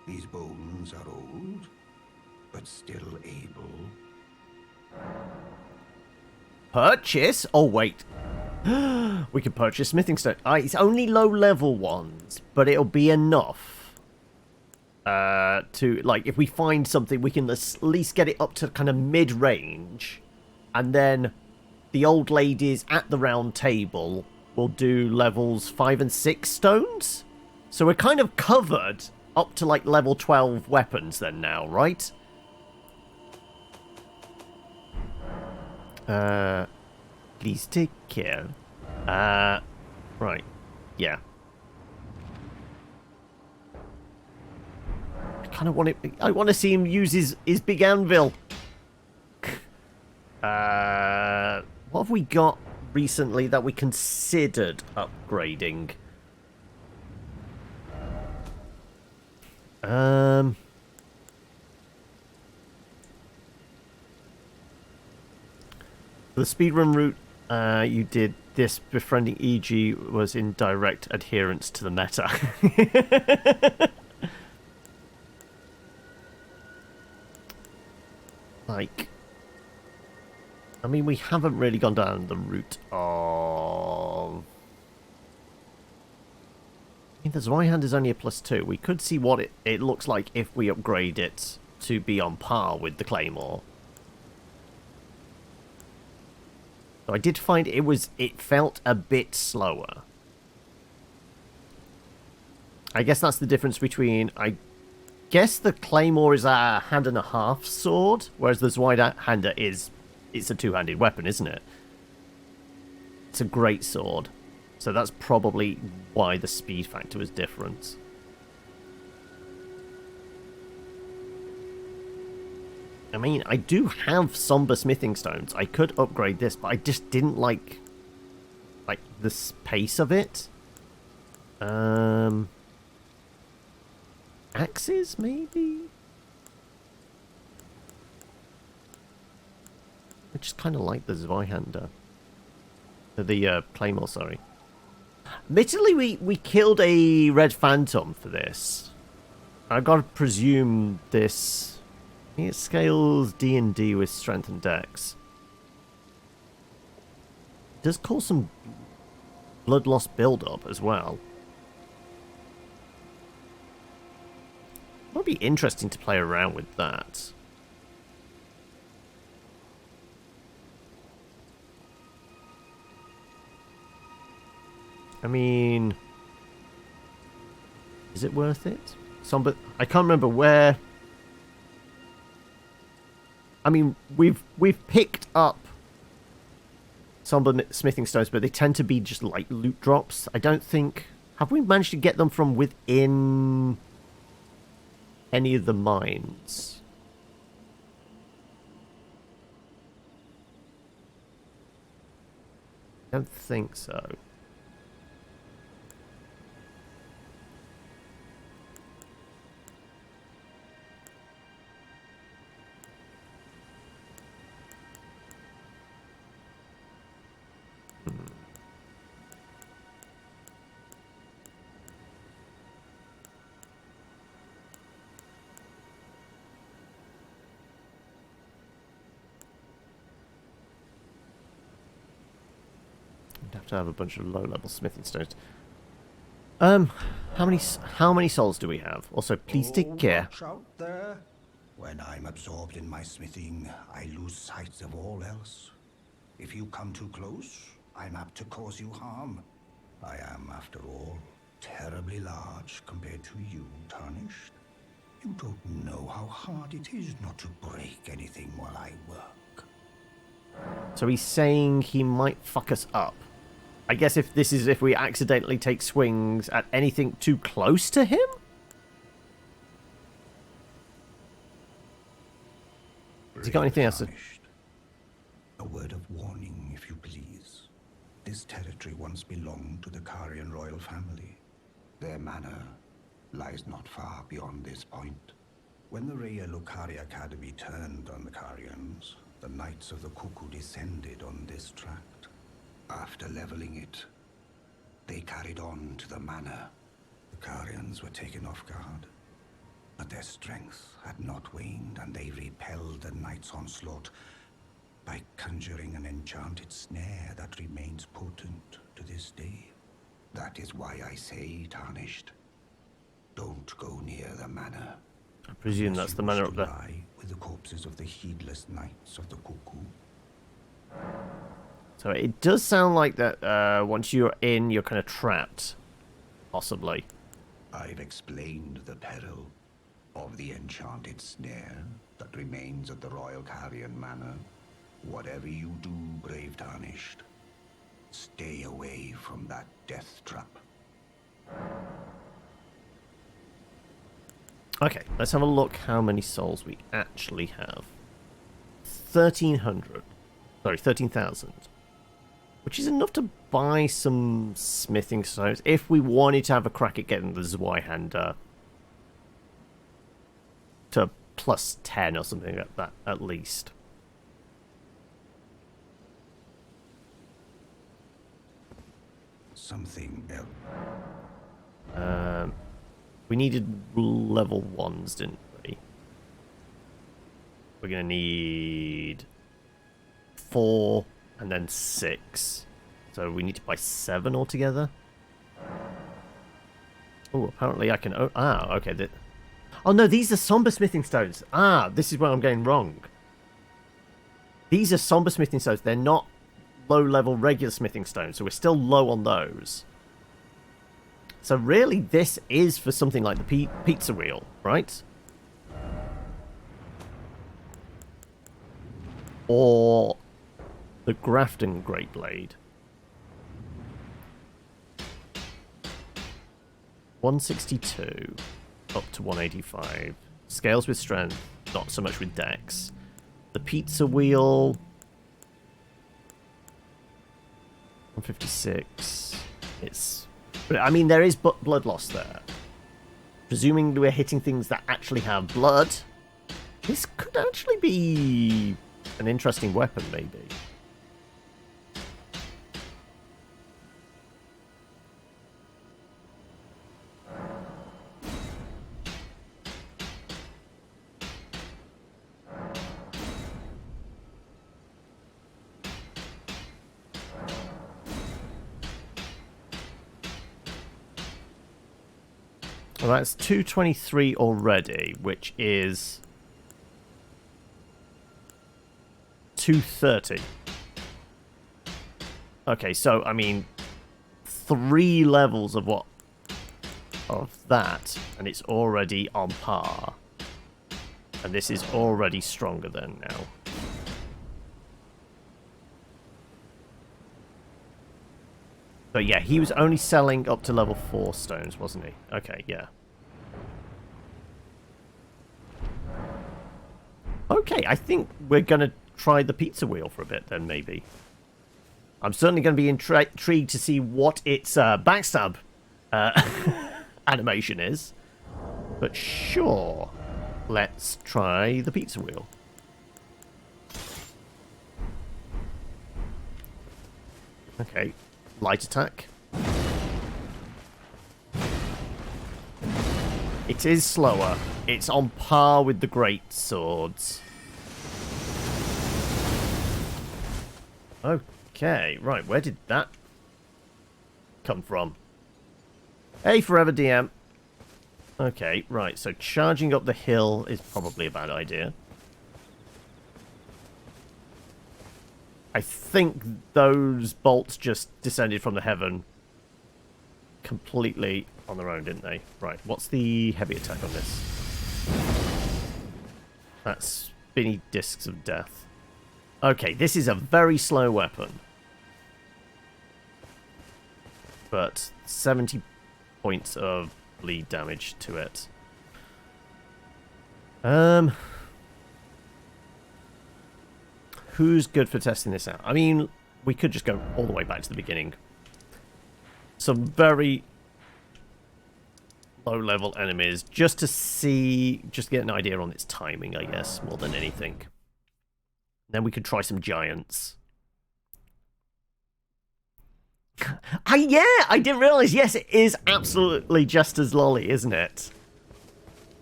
These bones are old, but still able. Purchase? Oh, wait. We can purchase smithing stone. It's only low-level ones, but it'll be enough to, like, if we find something, we can at least get it up to kind of mid-range, and then the old ladies at the round table will do levels 5 and 6 stones. So we're kind of covered up to, like, level 12 weapons then now, right? Please take care. Right. Yeah. I kind of want it. I want to see him use his big anvil. What have we got recently that we considered upgrading? The speedrun route you did, this befriending EG was in direct adherence to the meta. Like, I mean, we haven't really gone down the route of... I mean, the Zweihander is only a +2. We could see what it looks like if we upgrade it to be on par with the Claymore. So I did find it felt a bit slower. I guess that's the difference between... I guess the Claymore is a hand-and-a-half sword, whereas the Zweihander it's a two-handed weapon, isn't it? It's a great sword. So that's probably why the speed factor was different. I mean, I do have somber smithing stones. I could upgrade this, but I just didn't like the pace of it. Axes, maybe? I just kind of like the Zweihander. The Claymore, sorry. Admittedly, we killed a Red Phantom for this. I gotta presume this... I think it scales D&D with Strength and Dex. It does cause some blood loss build-up as well. Might be interesting to play around with that. I mean, is it worth it? I can't remember where. I mean, we've picked up some smithing stones, but they tend to be just like loot drops. I don't think... Have we managed to get them from within any of the mines? I don't think so. Have to have a bunch of low-level smithing stones. How many souls do we have? Also, please take care. Watch out there. When I'm absorbed in my smithing, I lose sight of all else. If you come too close, I'm apt to cause you harm. I am, after all, terribly large compared to you, Tarnished. You don't know how hard it is not to break anything while I work. So he's saying he might fuck us up. I guess if we accidentally take swings at anything too close to him? Has he got anything else to... A word of warning, if you please. This territory once belonged to the Carian royal family. Their manor lies not far beyond this point. When the Raya Lucari Academy turned on the Carians, the Knights of the Cuckoo descended on this tract. After leveling it, they carried on to the manor. The Carians were taken off guard, but their strength had not waned, and they repelled the Knight's onslaught by conjuring an enchanted snare that remains potent to this day. That is why I say, Tarnished, don't go near the manor. I presume that's the manor up there. Lie with the corpses of the heedless Knights of the Cuckoo. So it does sound like that once you're in, you're kind of trapped. Possibly. I've explained the peril of the enchanted snare that remains at the Royal Carian Manor. Whatever you do, brave Tarnished, stay away from that death trap. Okay, let's have a look how many souls we actually have. 1,300. Sorry, 13,000. Which is enough to buy some smithing stones if we wanted to have a crack at getting the Zweihander to plus 10 or something like that, at least. Something else. We needed level 1s, didn't we? We're going to need 4 and then 6. So we need to buy 7 altogether. Oh, apparently I can... okay. Oh, no, these are somber smithing stones. This is where I'm going wrong. These are somber smithing stones. They're not low-level regular smithing stones, so we're still low on those. So really, this is for something like the pizza wheel, right? Or the Grafton Great Blade. 162 up to 185. Scales with strength, not so much with dex. The pizza wheel... 156. It's... But, I mean, there is blood loss there. Presuming we're hitting things that actually have blood, this could actually be an interesting weapon, maybe. Well, that's 223 already, which is 230. Okay, so, I mean, 3 levels of that, and it's already on par. And this is already stronger than now. But yeah, he was only selling up to level 4 stones, wasn't he? Okay, yeah. Okay, I think we're going to try the pizza wheel for a bit then, maybe. I'm certainly going to be intrigued to see what its backstab animation is. But sure, let's try the pizza wheel. Okay. Light attack. It is slower. It's on par with the great swords. Okay, right. Where did that come from? Hey, Forever DM. Okay, right. So charging up the hill is probably a bad idea. I think those bolts just descended from the heaven completely on their own, didn't they? Right, what's the heavy attack on this? That's spinny discs of death. Okay, this is a very slow weapon. But 70 points of bleed damage to it. Who's good for testing this out? I mean, we could just go all the way back to the beginning. Some very low-level enemies, just to see, just to get an idea on its timing, I guess, more than anything. Then we could try some giants. Yeah, I didn't realize. Yes, it is absolutely just as lolly, isn't it?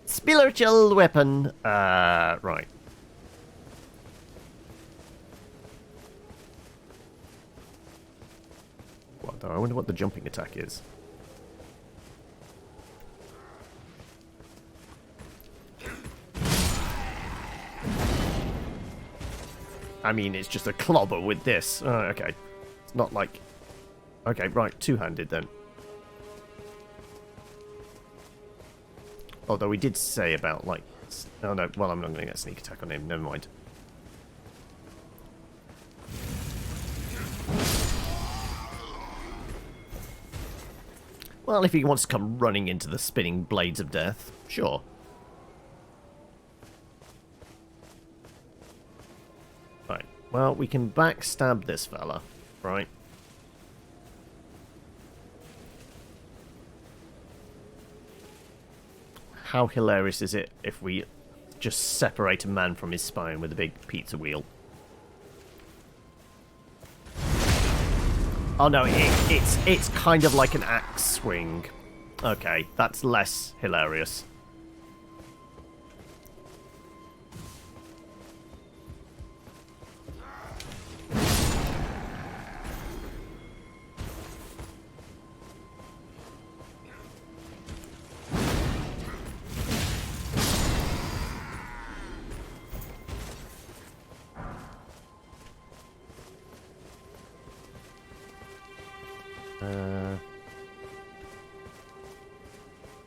Spiritual weapon. Right. What though? I wonder what the jumping attack is. I mean, it's just a clobber with this. Oh, okay. It's not like... Okay, right, two-handed then. Although we did say about, like... Oh, no, well, I'm not going to get a sneak attack on him. Never mind. Well, if he wants to come running into the spinning blades of death, sure. Right, well, we can backstab this fella, right? How hilarious is it if we just separate a man from his spine with a big pizza wheel? Oh no, it's kind of like an axe swing. Okay, that's less hilarious.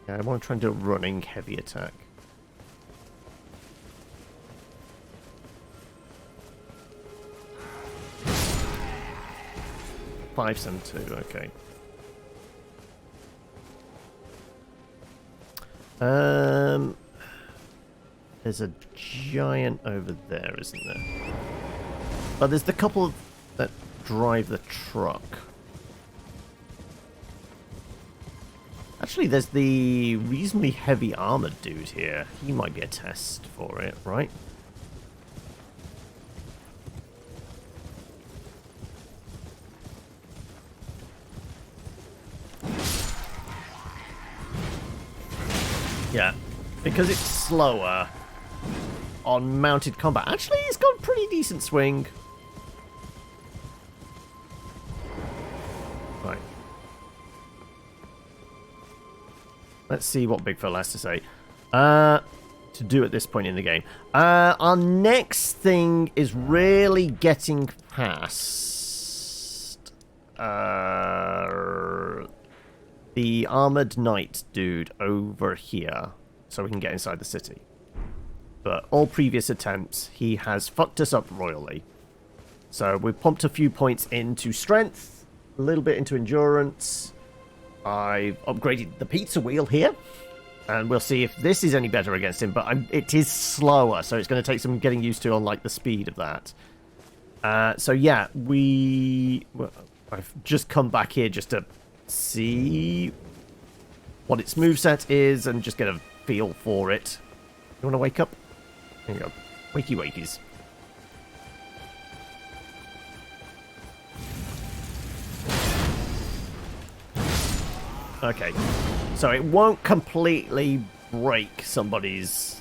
Yeah, I want to try and do a running heavy attack. Five, 7, 2, okay. There's a giant over there, isn't there? But there's the couple that drive the truck. Actually, there's the reasonably heavy armored dude here. He might be a test for it, right? Yeah, because it's slower on mounted combat. Actually, he's got a pretty decent swing. Right. Let's see what Big Fella has to say. To do at this point in the game. Our next thing is really getting past the armored knight dude over here, so we can get inside the city. But all previous attempts, he has fucked us up royally. So we've pumped a few points into strength, a little bit into endurance. I've upgraded the pizza wheel here, and we'll see if this is any better against him. But it is slower, so it's going to take some getting used to on like the speed of that. So yeah, I've just come back here just to see what its moveset is and just get a feel for it. You want to wake up? There you go. Wakey wakies. Okay. So it won't completely break somebody's...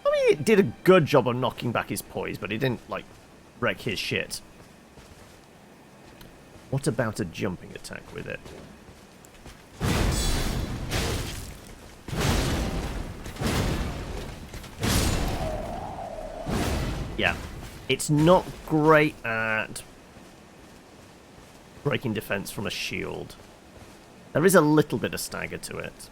I mean, it did a good job of knocking back his poise, but it didn't, like, wreck his shit. What about a jumping attack with it? Yeah, it's not great at breaking defense from a shield. There is a little bit of stagger to it.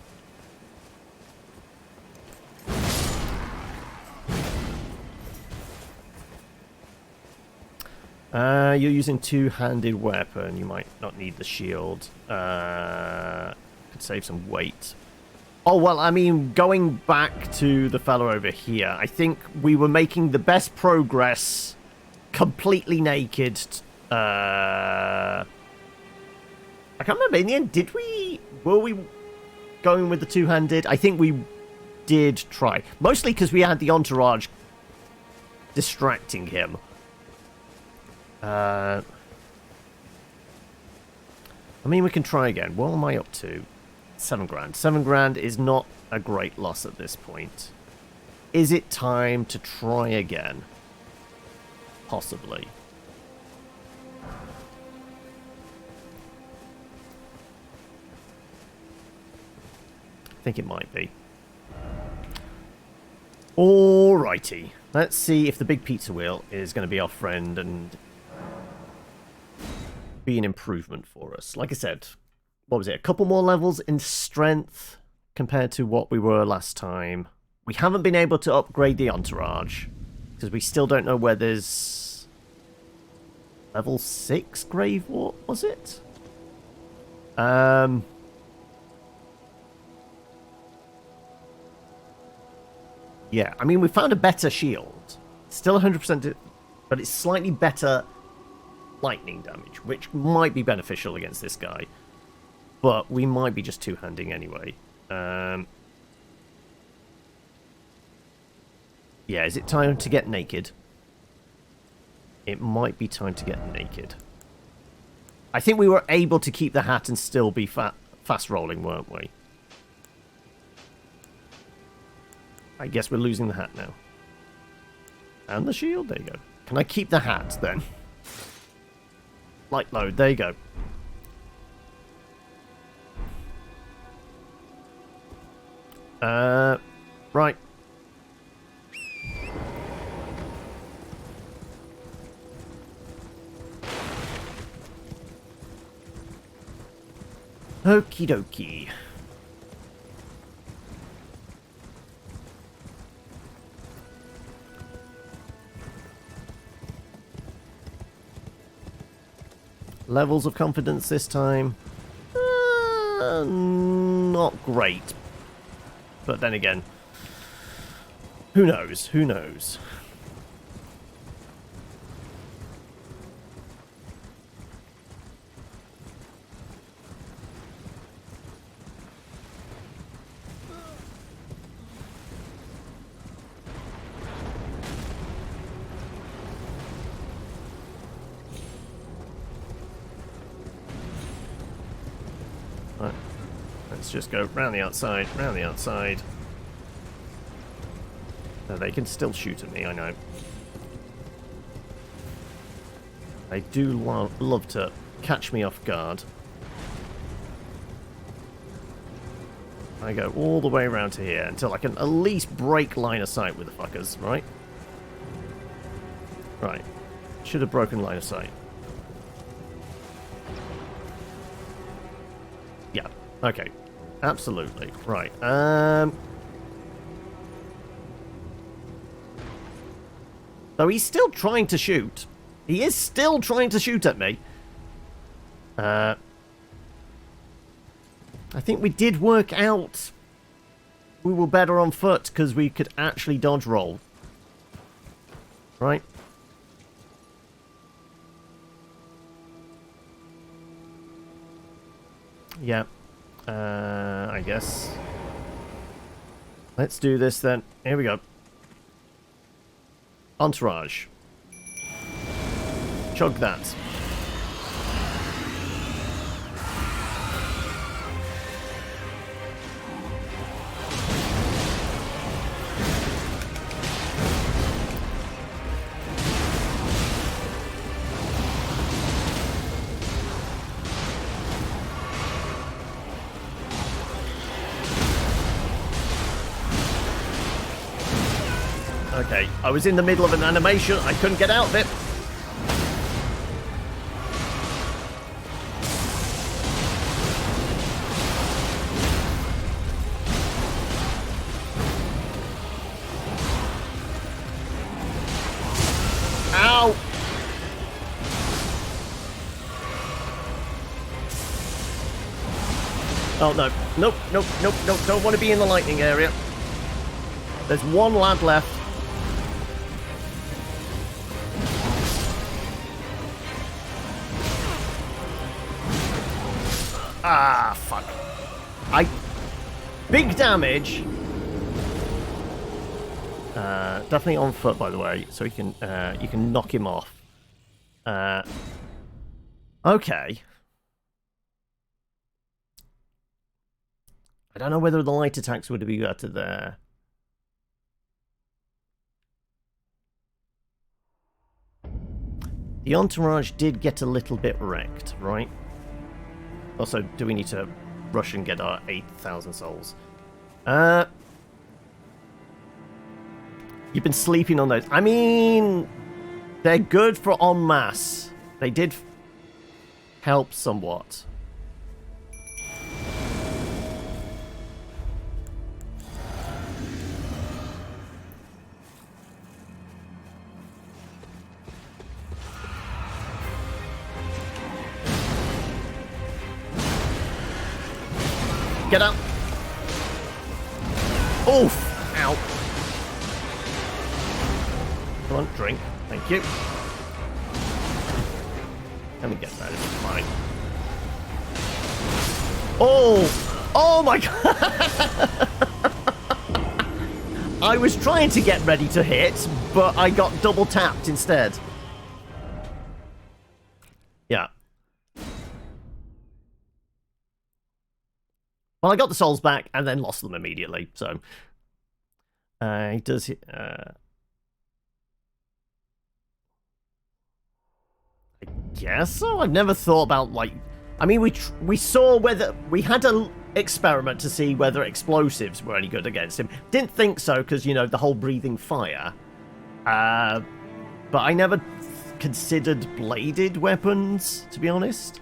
You're using two-handed weapon. You might not need the shield. Could save some weight. Oh, well, I mean, going back to the fellow over here, I think we were making the best progress completely naked. I can't remember. In the end, were we going with the two-handed. I think we did try. Mostly because we had the entourage distracting him. I mean, we can try again. What am I up to? 7 grand. 7 grand is not a great loss at this point. Is it time to try again? Possibly. I think it might be. Alrighty. Let's see if the big pizza wheel is going to be our friend and be an improvement for us. Like I said, what was it? A couple more levels in strength compared to what we were last time. We haven't been able to upgrade the entourage because we still don't know where there's level 6 grave war, was it? Yeah, I mean, we found a better shield. Still 100%, but it's slightly better lightning damage, which might be beneficial against this guy. But we might be just two-handing anyway. Yeah, is it time to get naked? It might be time to get naked. I think we were able to keep the hat and still be fast-rolling, weren't we? I guess we're losing the hat now. And the shield, there you go. Can I keep the hat, then? Light load, there you go. Right. Okie dokie. Levels of confidence this time? Not great. But then again, who knows? Who knows? Right. Let's just go round the outside, round the outside. No, they can still shoot at me, I know. They do love to catch me off guard. I go all the way around to here until I can at least break line of sight with the fuckers, right? Right. Should have broken line of sight. Yeah. Okay. Absolutely. Right. So he's still trying to shoot. He is still trying to shoot at me. I think we did work out we were better on foot because we could actually dodge roll. Right? Yeah. I guess. Let's do this then. Here we go. Entourage. Chug that. Okay, I was in the middle of an animation. I couldn't get out of it. Ow! Oh, no. Nope, nope, nope, nope. Don't want to be in the lightning area. There's one lad left. Ah, fuck. Big damage. Definitely on foot, by the way, so you can knock him off. Okay. I don't know whether the light attacks would be better there. The entourage did get a little bit wrecked, right? Also, do we need to rush and get our 8,000 souls? You've been sleeping on those. I mean, they're good for en masse. They did help somewhat. Get up. Oof. Ow. Come on, drink. Thank you. Let me get that. It's fine. Oh! Oh my god! I was trying to get ready to hit, but I got double tapped instead. Yeah. Well, I got the souls back and then lost them immediately, so... he does... I guess so. I've never thought about, like... I mean, we saw whether... We had an experiment to see whether explosives were any good against him. Didn't think so, because, you know, the whole breathing fire. But I never considered bladed weapons, to be honest.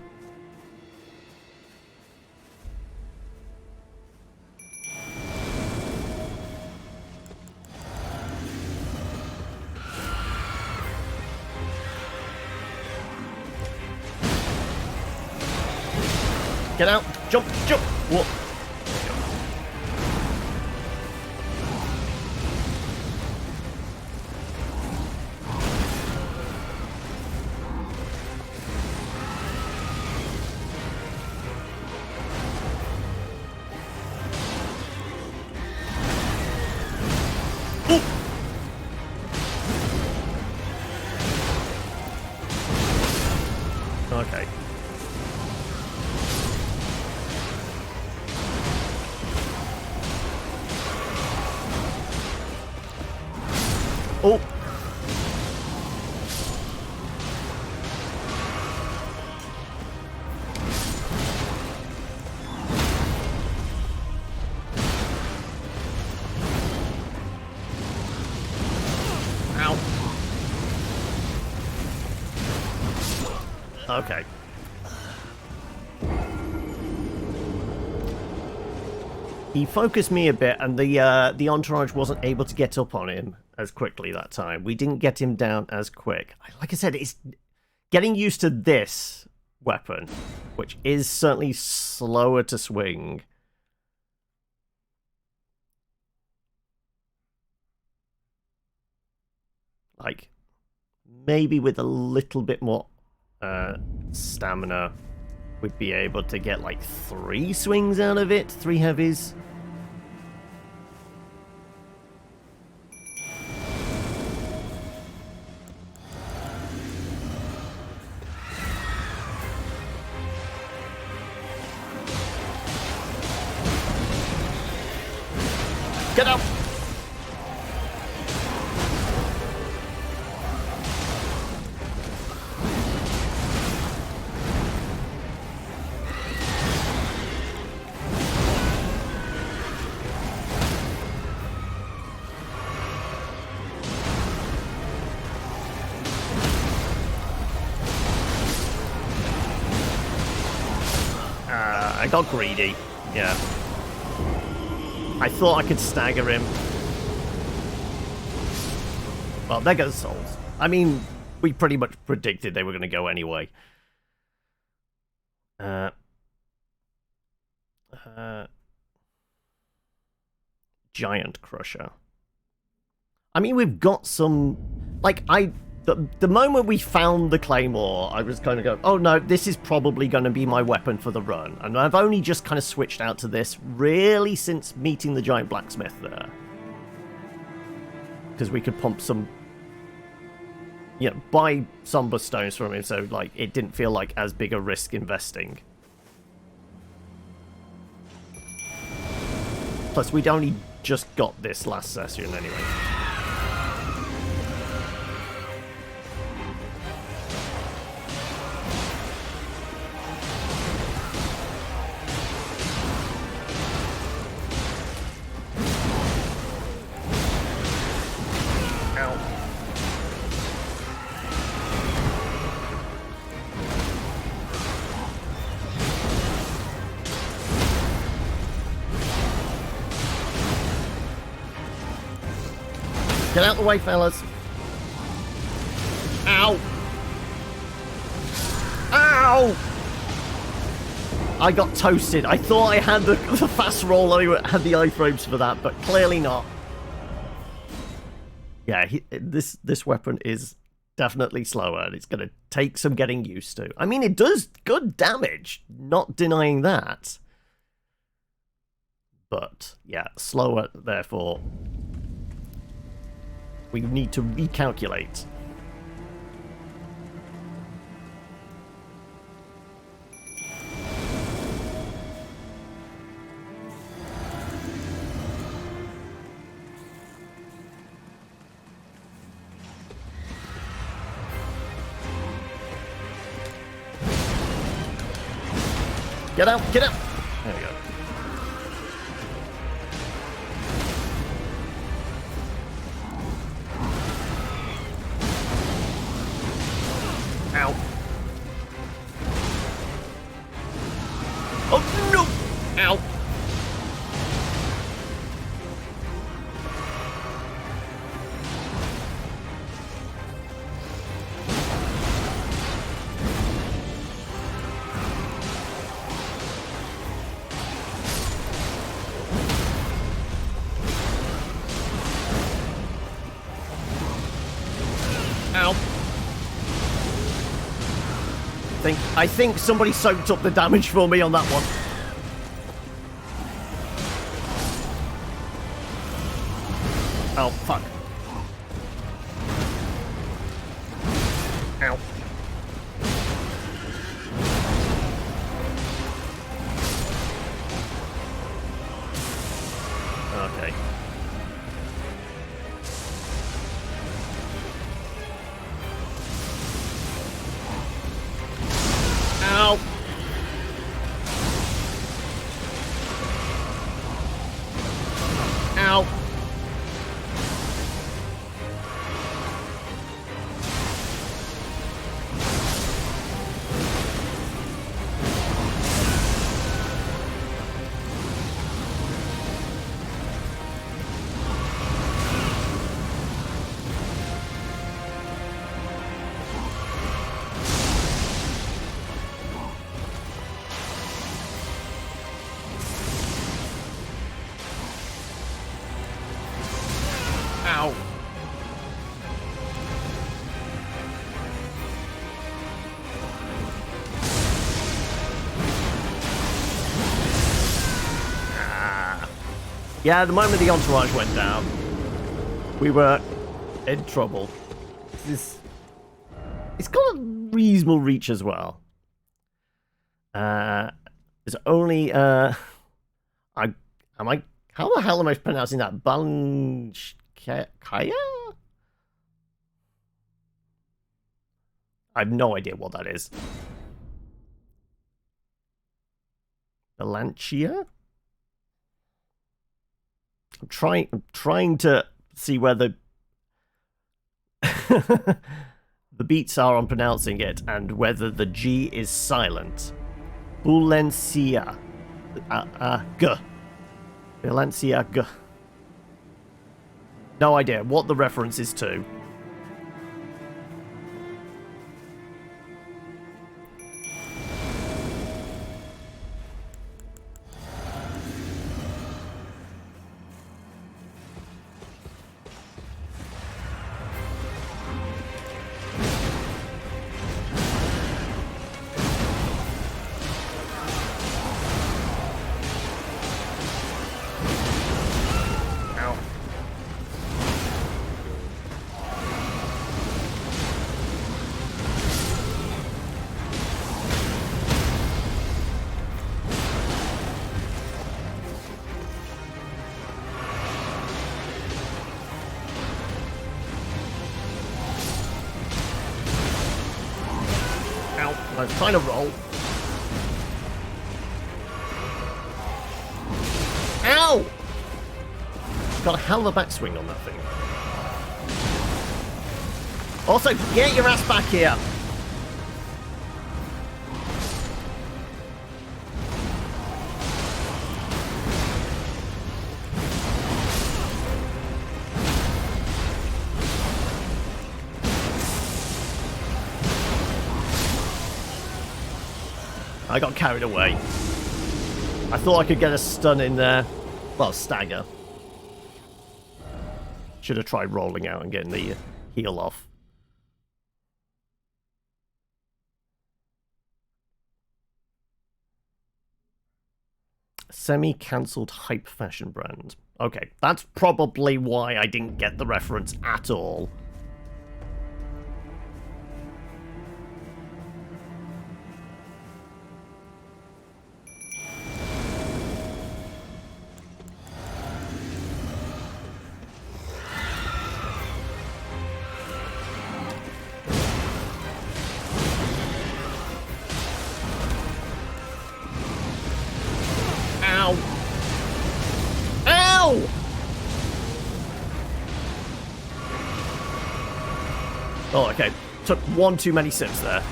Get out! Jump! Jump! Whoa! Okay. Oh! Ow. Okay. He focused me a bit, and the entourage wasn't able to get up on him as quickly that time. We didn't get him down as quick. Like I said, it's getting used to this weapon, which is certainly slower to swing. Like, maybe with a little bit more stamina, we'd be able to get like 3 swings out of it, 3 heavies. Get up! I got greedy. Yeah. I thought I could stagger him. Well, there goes souls. I mean, we pretty much predicted they were going to go anyway. Giant Crusher. I mean, we've got some... Like, The moment we found the claymore, I was kind of going, oh no, this is probably going to be my weapon for the run. And I've only just kind of switched out to this really since meeting the giant blacksmith there. Because we could pump some, you know, buy somber stones from him, so like it didn't feel like as big a risk investing. Plus, we'd only just got this last session anyway. Get out the way, fellas. Ow! Ow! I got toasted. I thought I had the fast roll, I had the iframes for that, but clearly not. Yeah, this weapon is definitely slower, and it's going to take some getting used to. I mean, it does good damage, not denying that. But, yeah, slower, therefore... we need to recalculate. Get out! Get out! There we go. Ow. Oh, no! Ow. Ow. I think somebody soaked up the damage for me on that one. Oh, fuck. Ow. Okay. Ow! Ow! Ow. Yeah, the moment the entourage went down, we were in trouble. It's got a reasonable reach as well. There's only how the hell am I pronouncing that? Kaya? I have no idea what that is. Balanchia? I'm trying to see where the the beats are on pronouncing it and whether the G is silent. Balenciaga. G. Balenciaga. No idea what the reference is to. I was trying to roll. Ow! Got a hell of a backswing on that thing. Also, get your ass back here. I got carried away. I thought I could get a stun in there. Well, stagger. Should have tried rolling out and getting the heal off. Semi-cancelled hype fashion brand. Okay, that's probably why I didn't get the reference at all. Oh, okay. Took one too many sips there.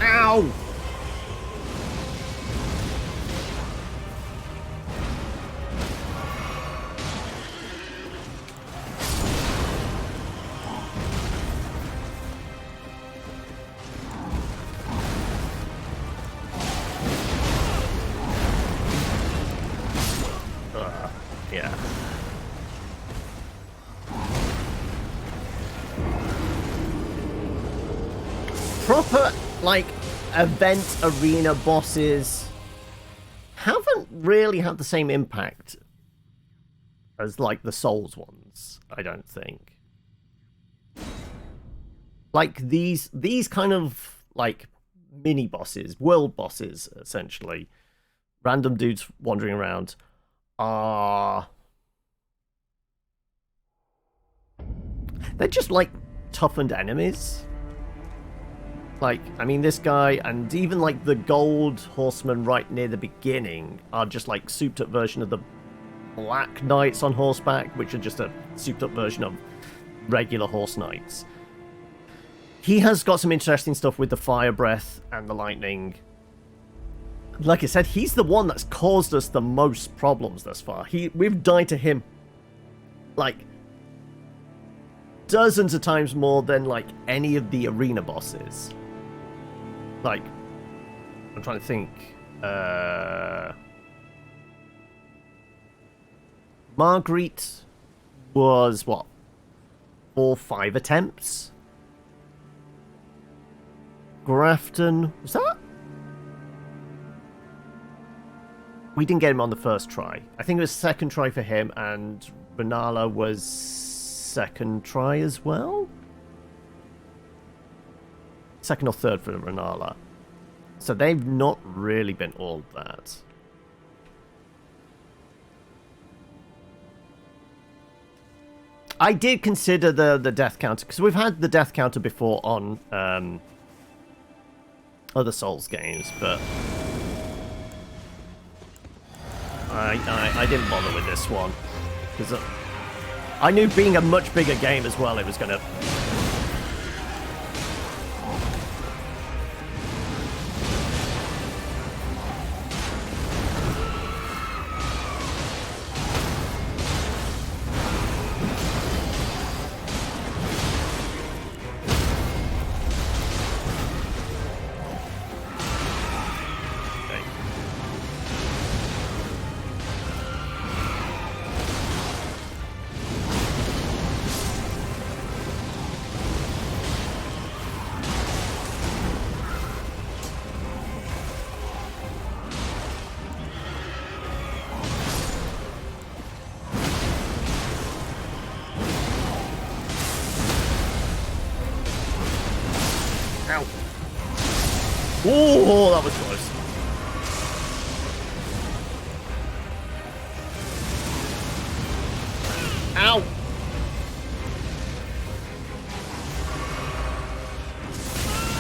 Ow! Yeah. Proper, like, event arena bosses haven't really had the same impact as, like, the Souls ones, I don't think. Like, these kind of, like, mini-bosses, world bosses, essentially, random dudes wandering around, they're just like toughened enemies. Like, I mean, this guy and even like the gold horseman right near the beginning are just like souped up version of the black knights on horseback, which are just a souped up version of regular horse knights. He has got some interesting stuff with the fire breath and the lightning. Like I said, he's the one that's caused us the most problems thus far. We've died to him, like, dozens of times more than, like, any of the arena bosses. Like, I'm trying to think. Marguerite was, what, 4 or 5 attempts? Grafton, was that? We didn't get him on the first try. I think it was second try for him, and Renala was second try as well? Second or third for Renala. So they've not really been all that. I did consider the death counter, because we've had the death counter before on other Souls games, but I didn't bother with this one, because I knew being a much bigger game as well, it was going to... Ow. Oh, that was close. Ow.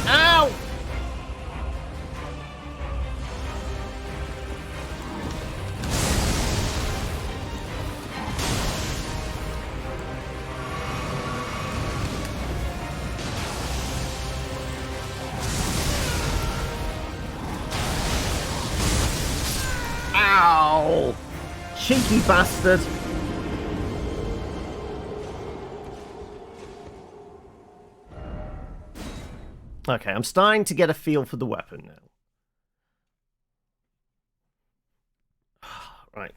Ow. Ow! Cheeky bastard! Okay, I'm starting to get a feel for the weapon now. Right.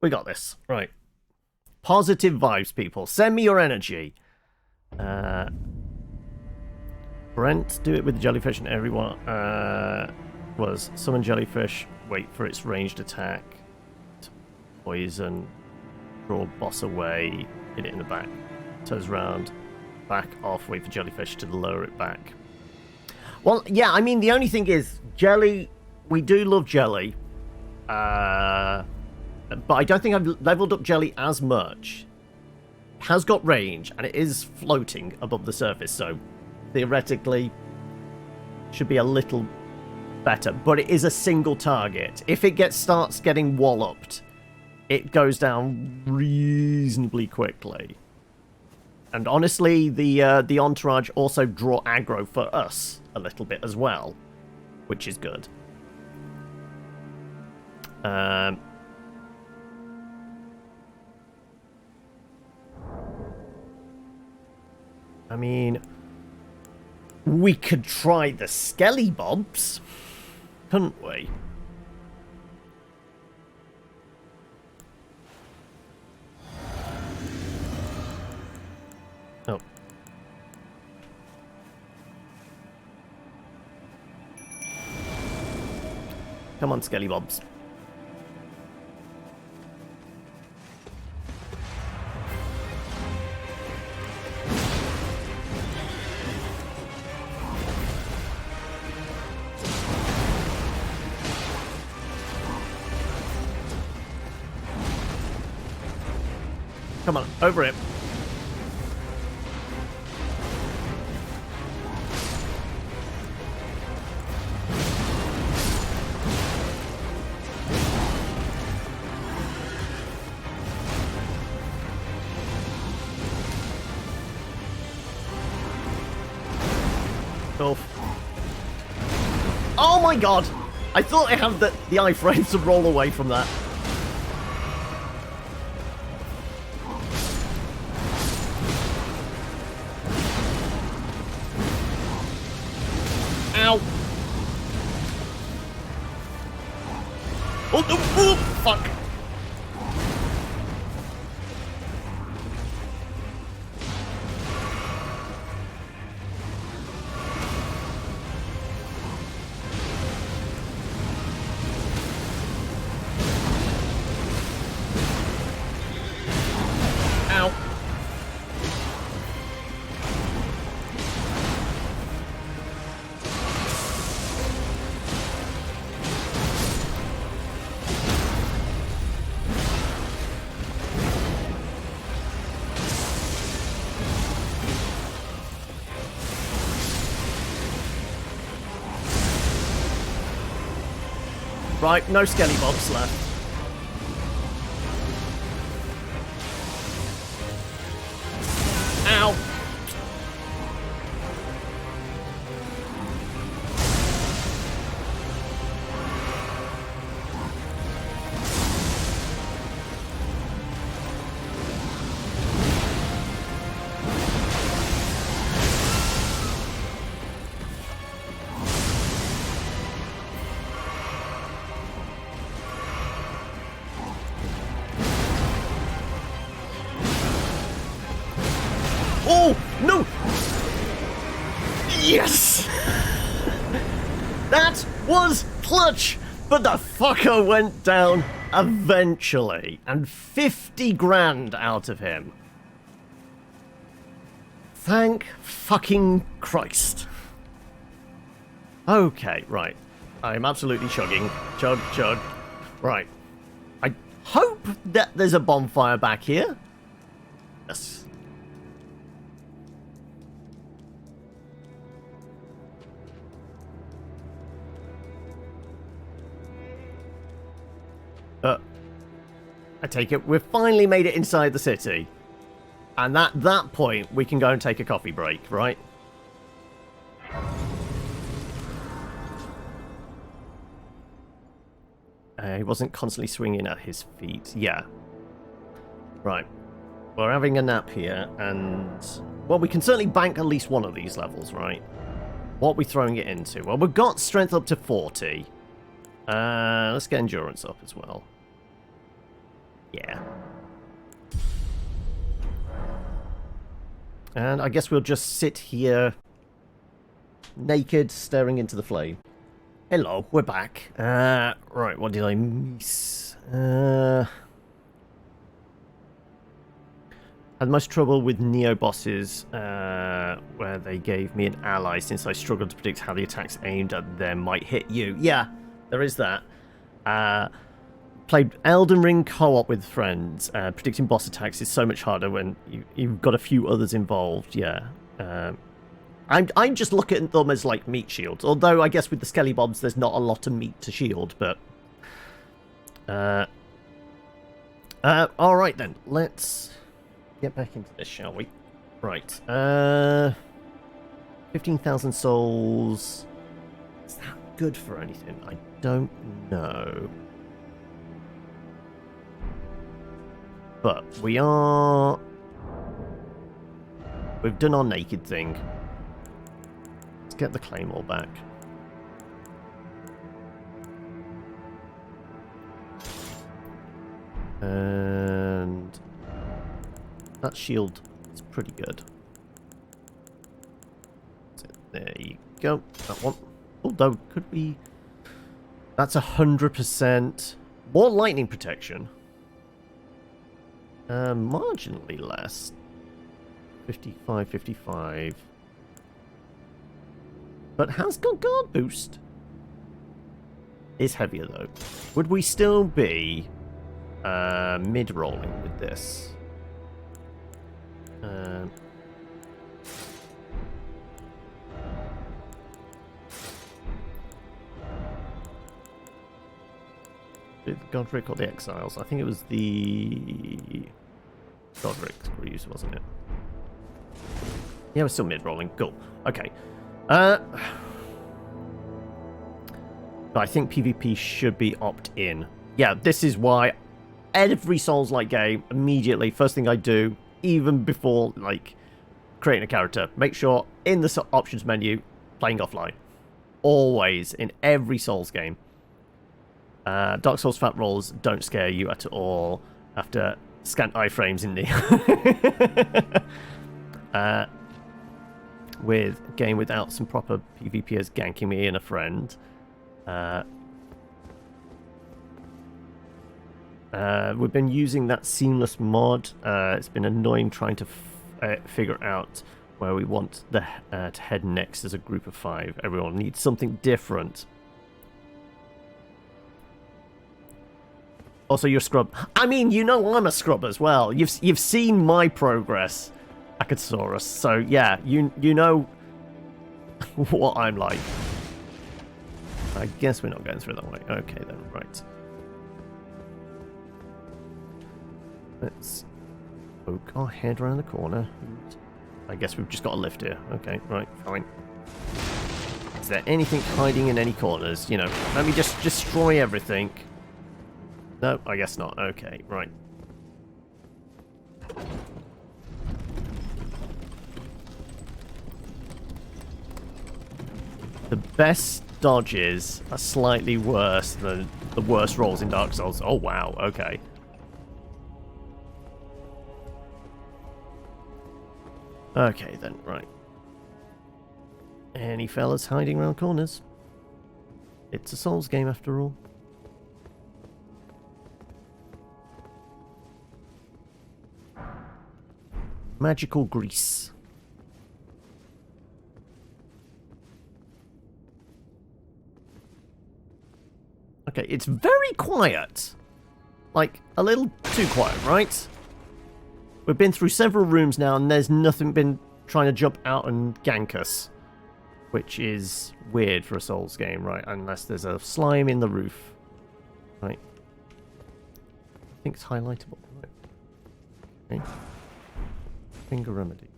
We got this. Right. Positive vibes, people. Send me your energy. Brent, do it with the jellyfish and everyone. Was summon jellyfish, wait for its ranged attack, poison, draw boss away, hit it in the back, turns around, back off, wait for jellyfish to lower it back. Well, yeah, I mean, the only thing is, jelly, we do love jelly, but I don't think I've leveled up jelly as much. It has got range, and it is floating above the surface, so theoretically should be a little better, but it is a single target. If it starts getting walloped, it goes down reasonably quickly. And honestly, the entourage also draw aggro for us a little bit as well, which is good. I mean, we could try the Skelly Bobs, couldn't we? Oh. Come on, Skelly Bobs. Come on, over it. Oh. Oh my god! I thought I had the iframe to roll away from that. Ow! Oh no! Oh, fuck! Ow! Right, no Skelly Bobs left. Ow! Oh, no! Yes! That was clutch! But the fucker went down eventually. And 50 grand out of him. Thank fucking Christ. Okay, right. I'm absolutely chugging. Chug, chug. Right. I hope that there's a bonfire back here. Yes. I take it we've finally made it inside the city. And at that point, we can go and take a coffee break, right? He wasn't constantly swinging at his feet. Yeah. Right. We're having a nap here, and... Well, we can certainly bank at least one of these levels, right? What are we throwing it into? Well, we've got strength up to 40. Let's get endurance up as well. Yeah. And I guess we'll just sit here naked, staring into the flame. Hello, we're back. Right, what did I miss? Had most trouble with Neo bosses, where they gave me an ally since I struggled to predict how the attacks aimed at them might hit you. Yeah, there is that. Played Elden Ring co-op with friends. Predicting boss attacks is so much harder when you've got a few others involved. Yeah. I'm just looking at them as like meat shields. Although I guess with the skelly bobs, there's not a lot of meat to shield. But all right then. Let's get back into this, shall we? Right. 15,000 souls. Is that good for anything? I don't know. But we've done our naked thing. Let's get the claymore back. And that shield is pretty good. So there you go. That one. Although, could we... That's 100%. More lightning protection. Marginally less. 55, 55. But has got guard boost. Is heavier though. Would we still be mid-rolling with this? Godric or the Exiles? I think it was the Godric we used, wasn't it? Yeah, we're still mid-rolling. Cool. Okay. But I think PvP should be opt-in. Yeah, this is why every Souls-like game, immediately, first thing I do, even before, like, creating a character, make sure in the options menu, playing offline. Always, in every Souls game. Dark Souls fat rolls don't scare you at all after scant iframes in the... with a game without some proper PvPers ganking me and a friend. We've been using that seamless mod. It's been annoying trying to figure out where we want to head next as a group of 5. Everyone needs something different. Also, you're scrub. I mean, you know I'm a scrub as well. You've seen my progress, Akasaurus. So yeah, you know what I'm like. I guess we're not going through that way. Okay then, right. Let's poke our head around the corner. I guess we've just got a lift here. Okay, right, fine. Is there anything hiding in any corners? You know, let me just destroy everything. No, I guess not. Okay, right. The best dodges are slightly worse than the worst rolls in Dark Souls. Oh, wow. Okay. Okay, then. Right. Any fellas hiding around corners? It's a Souls game, after all. Magical grease. Okay, it's very quiet. Like, a little too quiet, right? We've been through several rooms now, and there's nothing been trying to jump out and gank us. Which is weird for a Souls game, right? Unless there's a slime in the roof. Right. I think it's highlightable. Right. Okay. Finger remedy.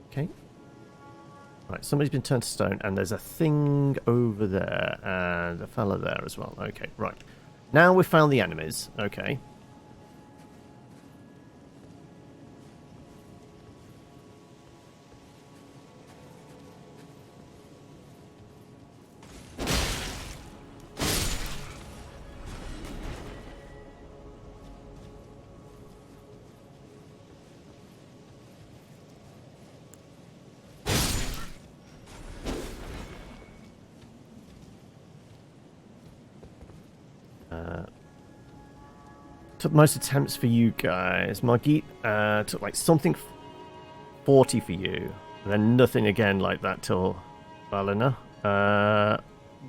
Okay. Right, somebody's been turned to stone, and there's a thing over there, and a fella there as well. Okay, right. Now we've found the enemies. Okay. Took most attempts for you guys. Margit took like something 40 for you. And then nothing again like that till Valina.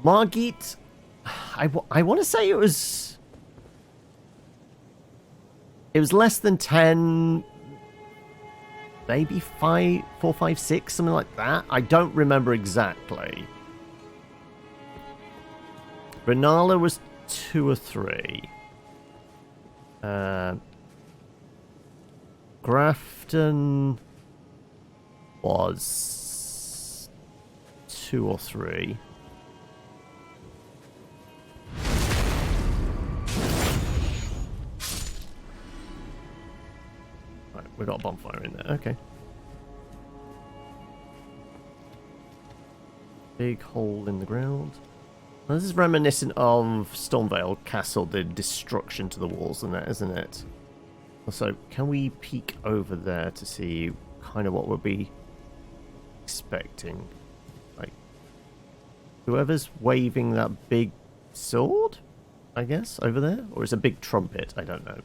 Margit, I want to say it was less than 10, maybe 5, 4, 5, 6, something like that. I don't remember exactly. Renala was 2 or 3. Grafton was 2 or 3. Right, we got a bonfire in there. Okay. Big hole in the ground. Now, this is reminiscent of Stormvale Castle, the destruction to the walls and that, isn't it? Also, can we peek over there to see kind of what we'll be expecting? Like, whoever's waving that big sword, I guess, over there? Or is it a big trumpet? I don't know.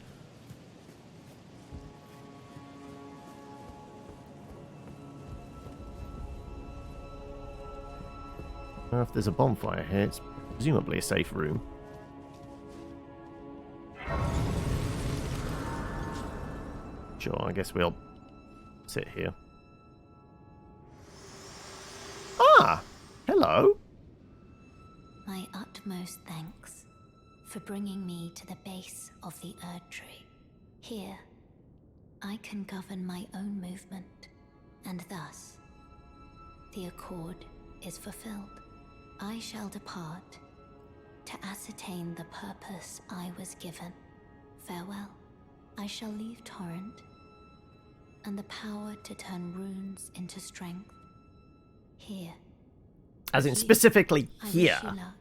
Well, if there's a bonfire here, it's presumably a safe room. Sure, I guess we'll sit here. Ah! Hello! My utmost thanks for bringing me to the base of the Erd Tree. Here, I can govern my own movement, and thus, the accord is fulfilled. I shall depart to ascertain the purpose I was given. Farewell. I shall leave Torrent and the power to turn runes into strength here. As in specifically here.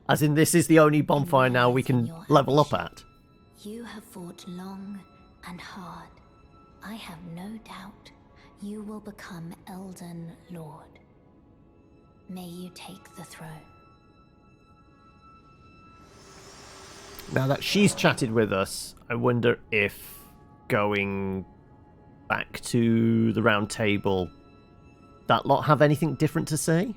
As in this is the only bonfire now we can level up at. You have fought long and hard. I have no doubt you will become Elden Lord. May you take the throne. Now that she's chatted with us, I wonder if going back to the round table, that lot have anything different to say?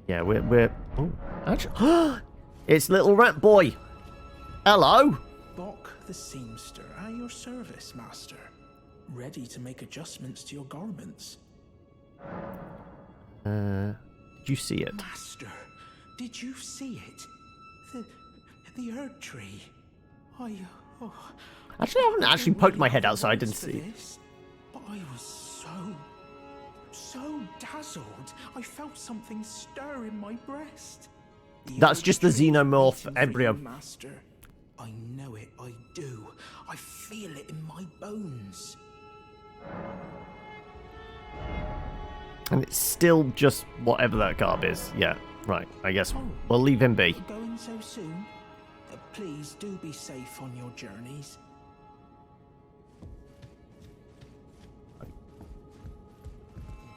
Yeah, we're oh, actually, it's little rat boy. Hello. Bok the seamster at your service, master. Ready to make adjustments to your garments. Did you see it? Master, did you see it? The Erd Tree. Actually, I haven't actually poked my head outside and see it. But I was so dazzled. I felt something stir in my breast. That's just the xenomorph embryo. Master, I know it. I do. I feel it in my bones. And it's still just whatever that garb is. Yeah, right. I guess we'll leave him be. Going so soon? Please do be safe on your journeys.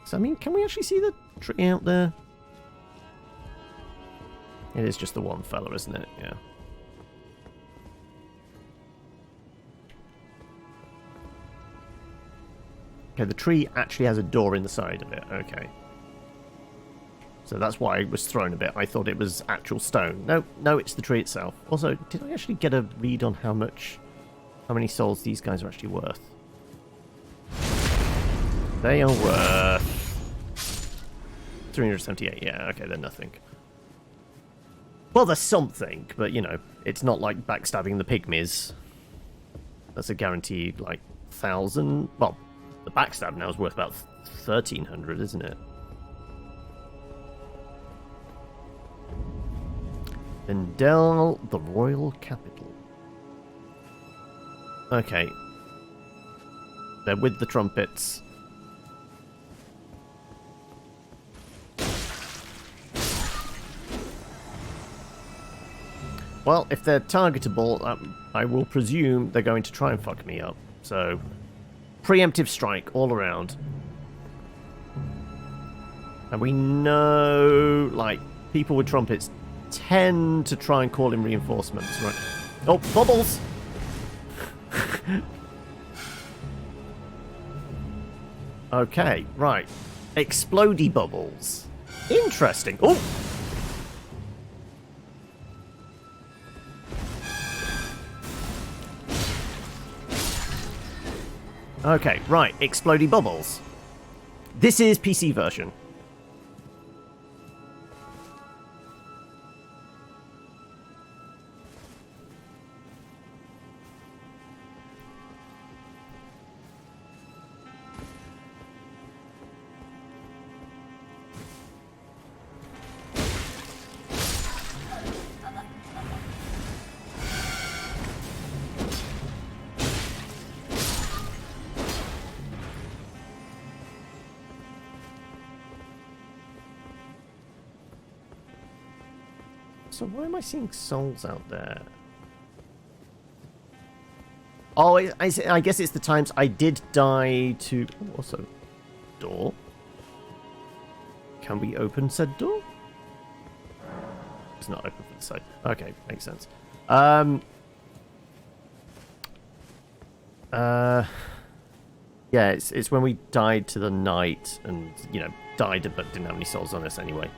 So, I mean, can we actually see the tree out there? It is just the one fella, isn't it? Yeah. Okay, the tree actually has a door in the side of it. Okay. So that's why I was thrown a bit. I thought it was actual stone. No, it's the tree itself. Also, did I actually get a read on how many souls these guys are actually worth? They are worth 378. Yeah, okay, they're nothing. Well, they're something, but you know, it's not like backstabbing the pygmies. That's a guaranteed like 1,000. Well, the backstab now is worth about 1,300, isn't it? Vendel, the royal capital. Okay. They're with the trumpets. Well, if they're targetable, I will presume they're going to try and fuck me up. So, preemptive strike all around. And we know, like, people with trumpets tend to try and call in reinforcements, right? Oh, bubbles! Okay, right. Explodey bubbles. Interesting. Oh! Okay, right. Explodey bubbles. This is PC version. So why am I seeing souls out there? Oh, I guess it's the times I did die to... Oh, also, door. Can we open said door? It's not open for the side. Okay, makes sense. Yeah, it's when we died to the knight and, you know, died but didn't have any souls on us anyway.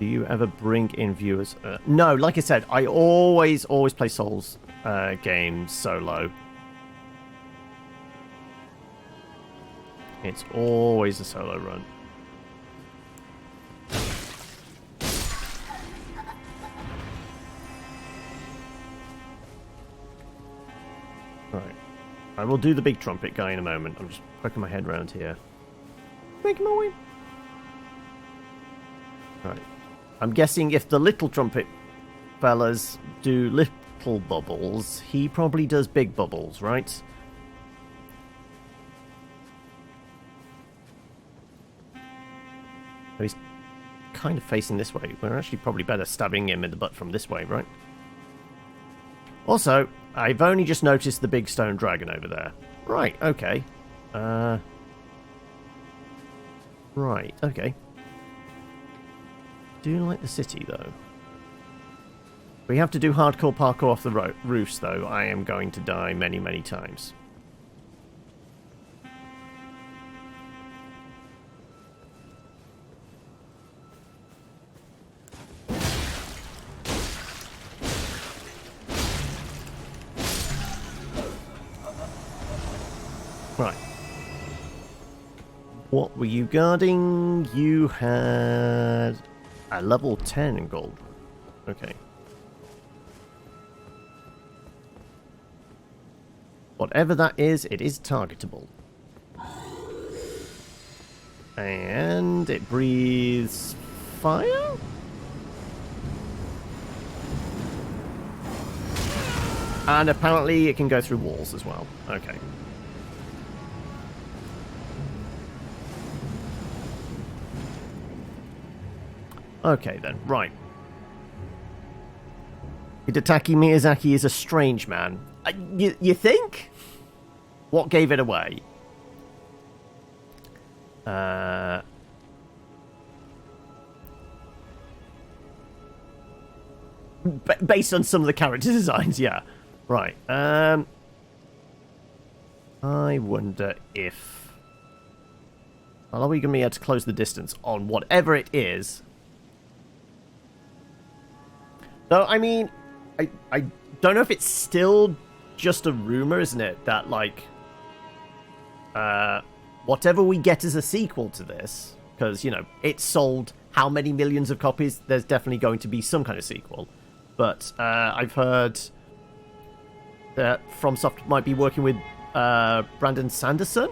Do you ever bring in viewers? No, like I said, I always play Souls games solo. It's always a solo run. Right. I will do the big trumpet guy in a moment. I'm just poking my head around here. Making my way. Right. I'm guessing if the little trumpet fellas do little bubbles, he probably does big bubbles, right? He's kind of facing this way. We're actually probably better stabbing him in the butt from this way, right? Also, I've only just noticed the big stone dragon over there. Right, okay. Right, okay. Do like the city, though. We have to do hardcore parkour off the roofs, though. I am going to die many, many times. Right. What were you guarding? You had a level 10 in gold. Okay. Whatever that is, it is targetable. And it breathes fire? And apparently it can go through walls as well. Okay. Okay then, right. Hidetaki Miyazaki is a strange man. You think? What gave it away? Based on some of the character designs, yeah. Right. I wonder if... Well, are we going to be able to close the distance on whatever it is? Though, I mean, I don't know if it's still just a rumor, isn't it? That, like, whatever we get as a sequel to this, because, you know, it sold how many millions of copies, there's definitely going to be some kind of sequel. But I've heard that FromSoftware might be working with Brandon Sanderson,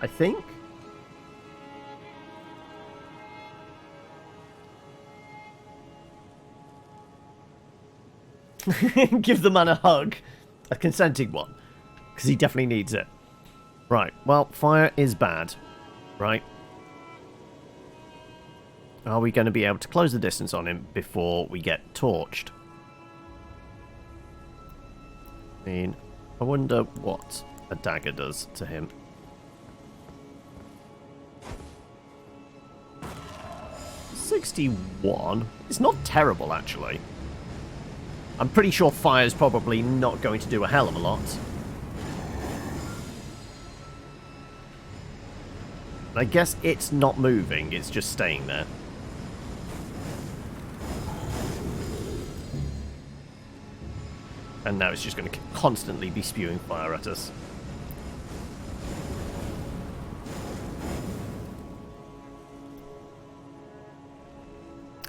I think. Give the man a hug. A consenting one. Because he definitely needs it. Right, well, fire is bad. Right. Are we going to be able to close the distance on him before we get torched? I mean, I wonder what a dagger does to him. $61. It's not terrible, actually. I'm pretty sure fire's probably not going to do a hell of a lot. I guess it's not moving, it's just staying there. And now it's just going to constantly be spewing fire at us.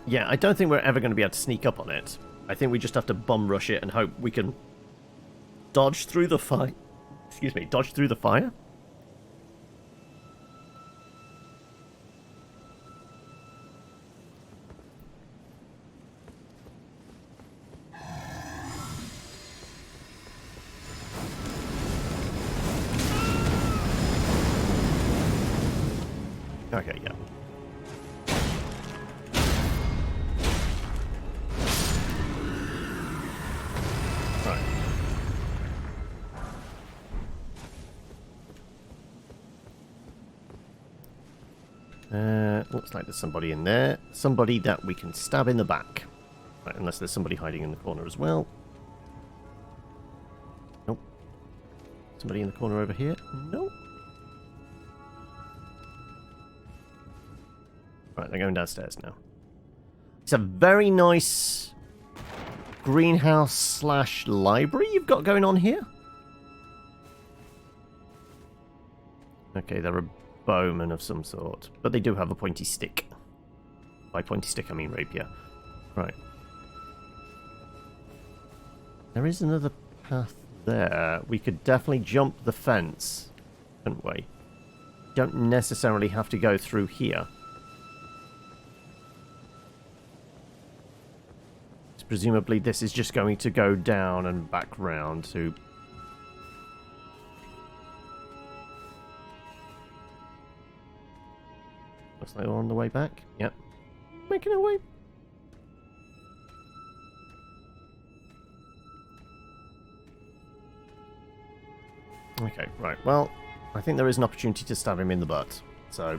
Yeah, I don't think we're ever going to be able to sneak up on it. I think we just have to bum rush it and hope we can dodge through the fire. Excuse me, dodge through the fire? Okay, yeah. Looks like there's somebody in there. Somebody that we can stab in the back. Right, unless there's somebody hiding in the corner as well. Nope. Somebody in the corner over here? Nope. Right, they're going downstairs now. It's a very nice greenhouse slash library you've got going on here. Okay, they're a bowman of some sort. But they do have a pointy stick. By pointy stick, I mean rapier. Right. There is another path there. We could definitely jump the fence, couldn't we? Don't necessarily have to go through here. So presumably this is just going to go down and back round to... Looks like we're on the way back. Yep. Making our way. Okay, right. Well, I think there is an opportunity to stab him in the butt. So,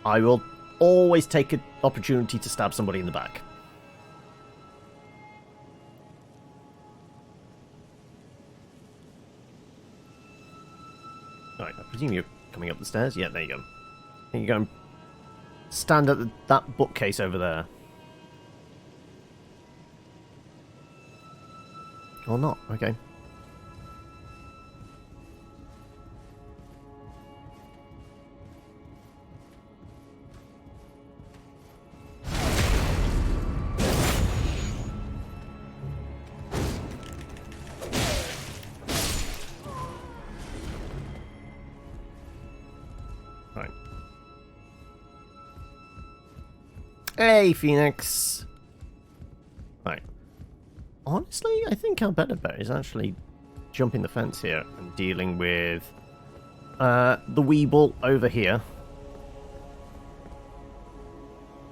I will always take an opportunity to stab somebody in the back. Right, I presume you're coming up the stairs? Yeah, there you go. Here you go. Stand at that bookcase over there. Or not, okay. Right. Hey, Phoenix! Right. Honestly, I think our better bet is actually jumping the fence here and dealing with the Weeble over here.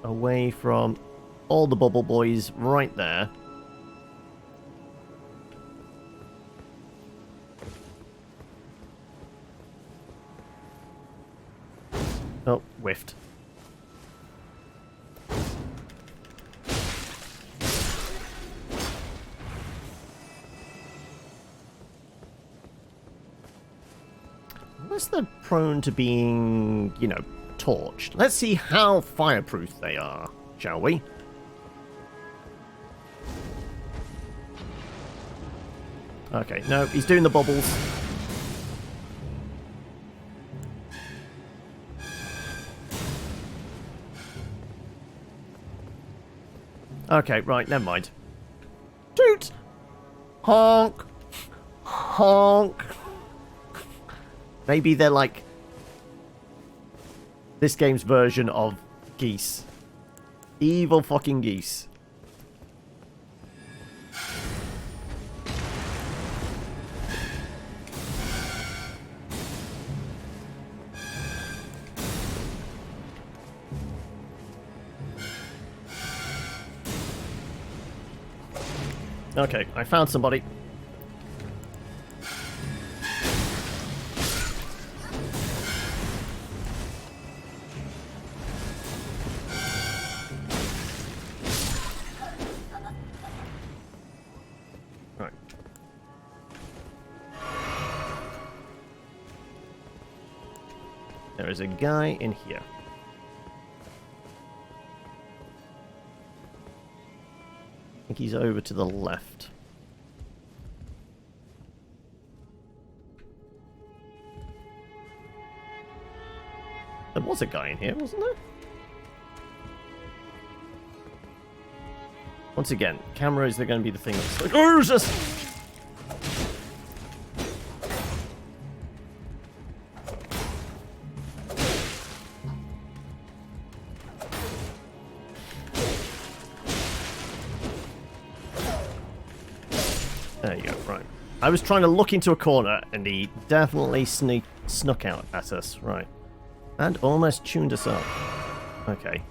Away from all the bubble boys right there. Oh, whiffed. unless they're prone to being, you know, torched. Let's see how fireproof they are, shall we? Okay, no, he's doing the bubbles. Okay, right, never mind. Toot! Honk! Honk! Maybe they're like this game's version of geese. Evil fucking geese. Okay, I found somebody. Right. There is a guy in here. I think he's over to the left. There was a guy in here, wasn't there? Once again, cameras are going to be the thing that's like, oh, just... There you go, right. I was trying to look into a corner, and he definitely snuck out at us, right. And almost tuned us up. Okay.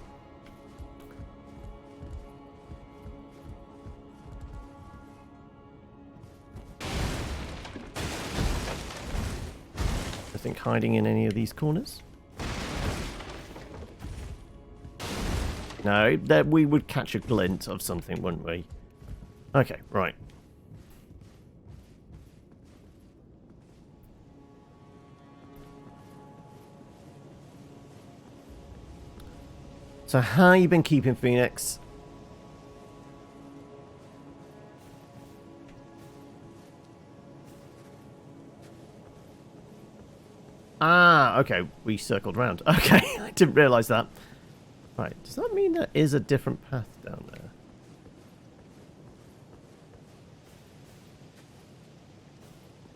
I think hiding in any of these corners? No, that we would catch a glint of something, wouldn't we? Okay, right. So how you been keeping, Phoenix? Ah, okay. We circled round. Okay, I didn't realise that. Right, does that mean there is a different path down there?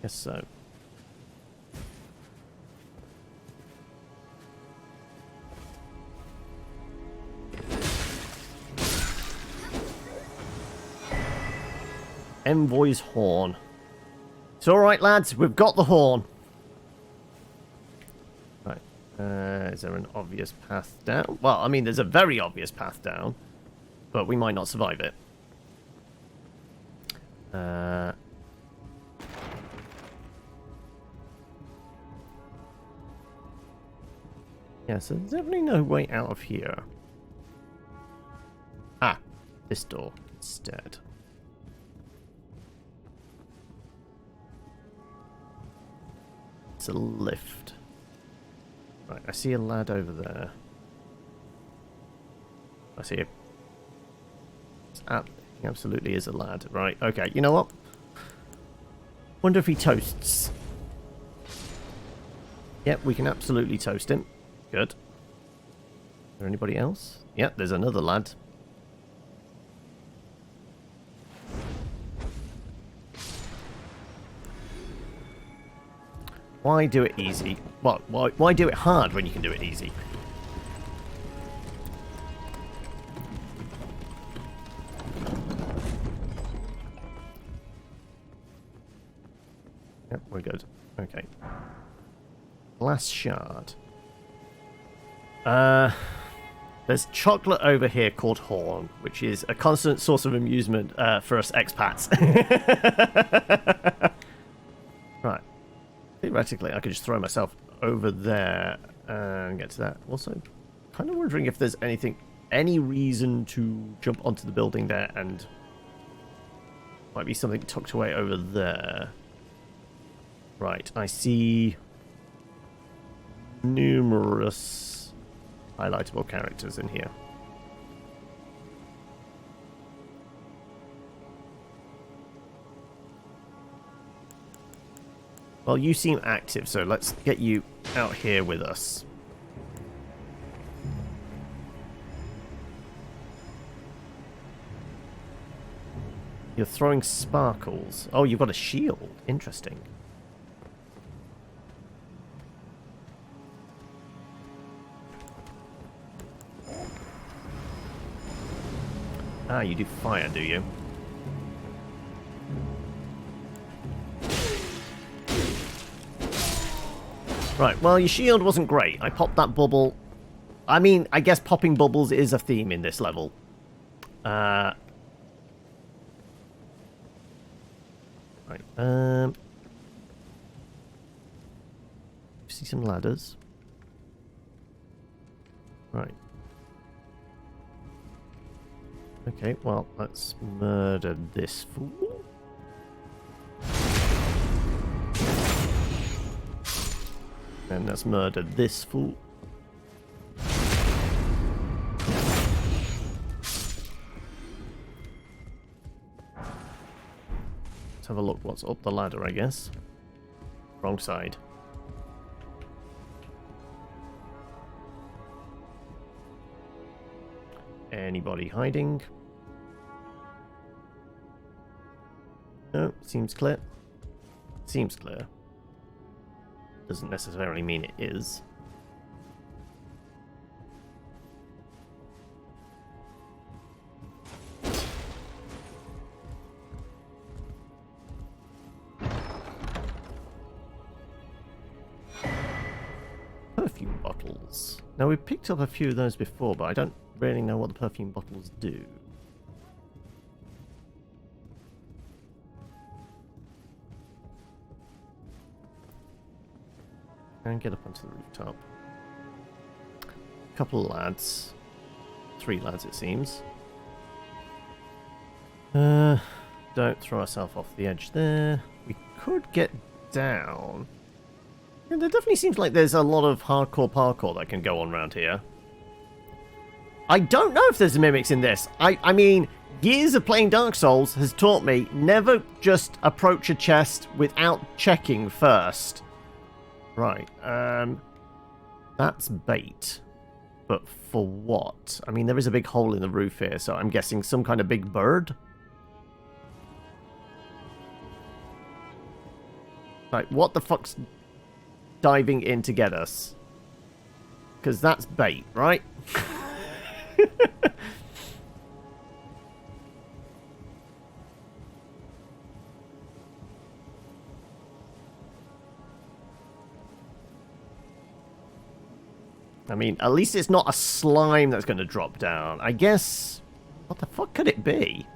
Guess so. Envoy's horn. It's alright, lads. We've got the horn. Right. Is there an obvious path down? Well, I mean, there's a very obvious path down. But we might not survive it. Yeah, so there's definitely no way out of here. Ah, this door instead. It's a lift. Right, I see a lad over there. I see a... He absolutely is a lad. Right, okay, you know what? Wonder if he toasts. Yep, we can absolutely toast him. Good. Is there anybody else? Yep, there's another lad. Why do it easy? What? Why do it hard when you can do it easy? Yep, we're good. Okay. Glass shard. There's chocolate over here called Horn, which is a constant source of amusement for us expats. Right. Theoretically, I could just throw myself over there and get to that. Also, kind of wondering if there's any reason to jump onto the building there, and might be something tucked away over there. Right, I see numerous highlightable characters in here. Well, you seem active, so let's get you out here with us. You're throwing sparkles. Oh, you've got a shield. Interesting. Ah, you do fire, do you? Right, well, your shield wasn't great. I popped that bubble. I mean, I guess popping bubbles is a theme in this level. Right, see some ladders. Right. Okay, well, let's murder this fool. And let's murder this fool. Let's have a look what's up the ladder, I guess. Wrong side. Anybody hiding? No, seems clear. Seems clear. Doesn't necessarily mean it is. Perfume bottles. Now, we've picked up a few of those before, but I don't really know what the perfume bottles do. And get up onto the rooftop. Couple of lads. 3 lads, it seems. Don't throw ourselves off the edge there. We could get down. Yeah, there definitely seems like there's a lot of hardcore parkour that can go on around here. I don't know if there's mimics in this. I mean, years of playing Dark Souls has taught me never just approach a chest without checking first. Right, that's bait. But for what? I mean, there is a big hole in the roof here, so I'm guessing some kind of big bird? Like, what the fuck's diving in to get us? Because that's bait, right? I mean, at least it's not a slime that's going to drop down. I guess... What the fuck could it be?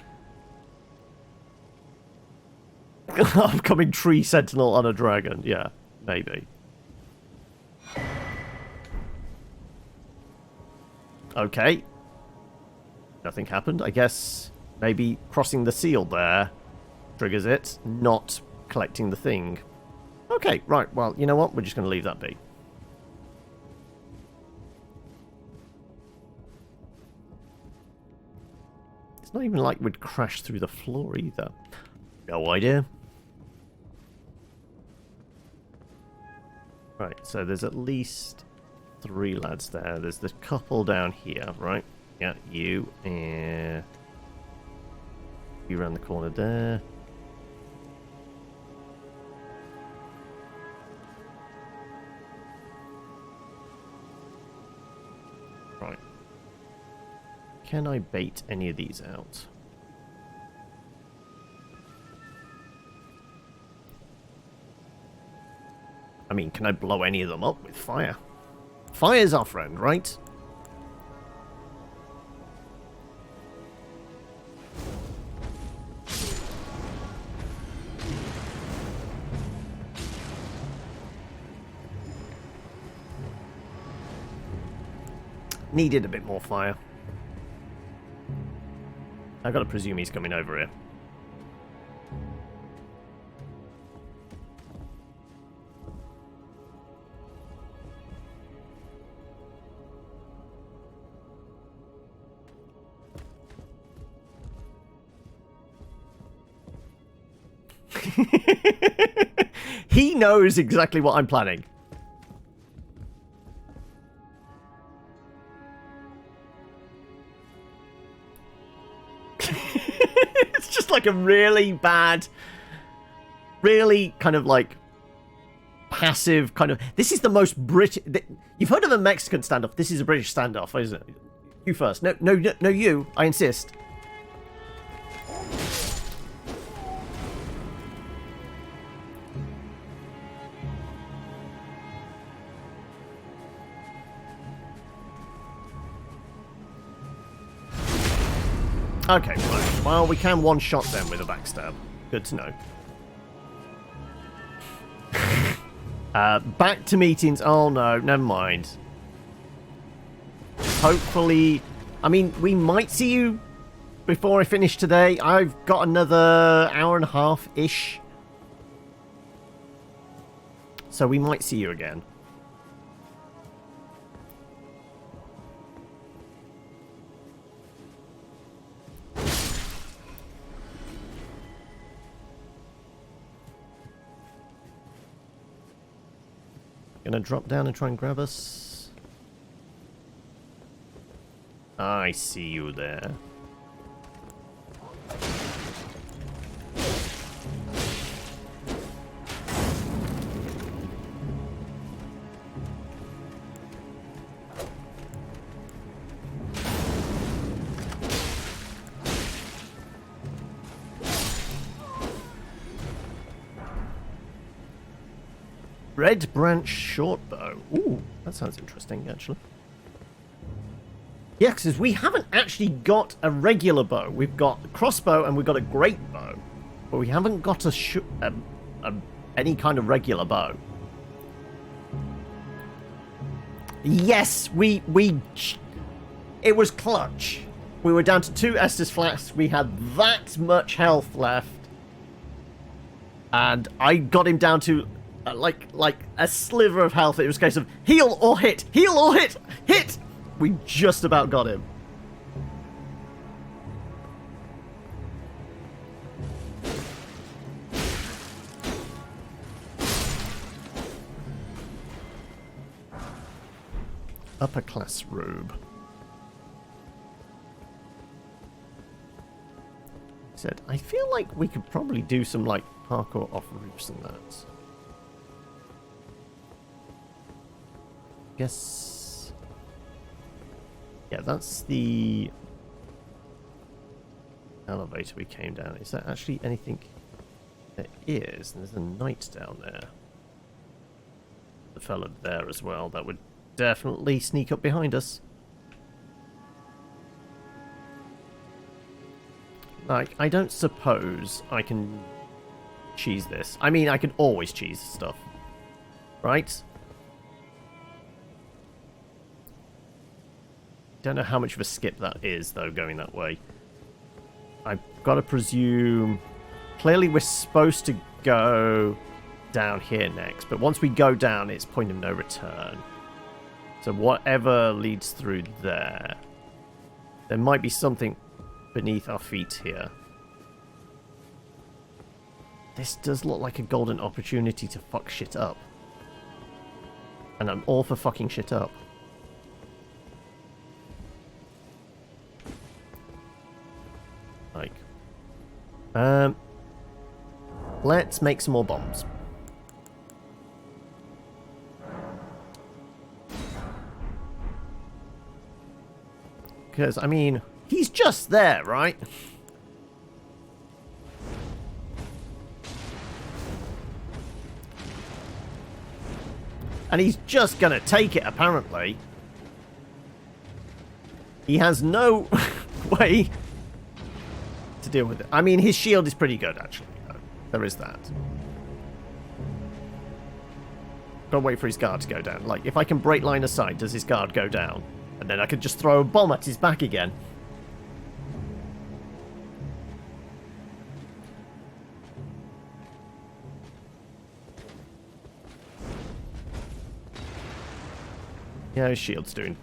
Upcoming tree sentinel on a dragon. Yeah, maybe. Okay. Nothing happened. I guess maybe crossing the seal there triggers it, not collecting the thing. Okay, right. Well, you know what? We're just going to leave that be. Not even like we'd crash through the floor either. No idea. Right, so there's at least 3 lads there. There's the couple down here, right? Yeah, you and you around the corner there. Right. Can I bait any of these out? I mean, can I blow any of them up with fire? Fire's our friend, right? Needed a bit more fire. I gotta presume he's coming over here. He knows exactly what I'm planning. It's just like a really bad, really kind of like passive kind of... This is the most British... You've heard of a Mexican standoff. This is a British standoff, isn't it? You first. No, you. I insist. Okay, fine. Well, we can one-shot them with a backstab. Good to know. Back to meetings. Oh, no. Never mind. Hopefully... I mean, we might see you before I finish today. I've got another hour and a half-ish. So we might see you again. Gonna drop down and try and grab us. I see you there. Red branch shortbow. Ooh, that sounds interesting, actually. Yeah, because we haven't actually got a regular bow. We've got a crossbow and we've got a great bow, but we haven't got any kind of regular bow. Yes, it was clutch. We were down to 2 Estus flasks. We had that much health left, and I got him down to like a sliver of health. It was a case of heal or hit, heal or hit, hit. We just about got him. Upper class robe. Said, I feel like we could probably do some like parkour off roofs and that. Guess. Yeah, that's the elevator we came down. Is there actually anything? There is. There's a knight down there. The fella there as well. That would definitely sneak up behind us. Like, I don't suppose I can cheese this. I mean, I can always cheese stuff. Right? Don't know how much of a skip that is, though, going that way. I've got to presume... Clearly, we're supposed to go down here next. But once we go down, it's point of no return. So whatever leads through there... There might be something beneath our feet here. This does look like a golden opportunity to fuck shit up. And I'm all for fucking shit up. Like, let's make some more bombs. Because, I mean, he's just there, right? And he's just gonna take it, apparently. He has no way to deal with it. I mean, his shield is pretty good, actually. There is that. Gotta wait for his guard to go down. Like, if I can break line of sight, does his guard go down? And then I could just throw a bomb at his back again. Yeah, his shield's doing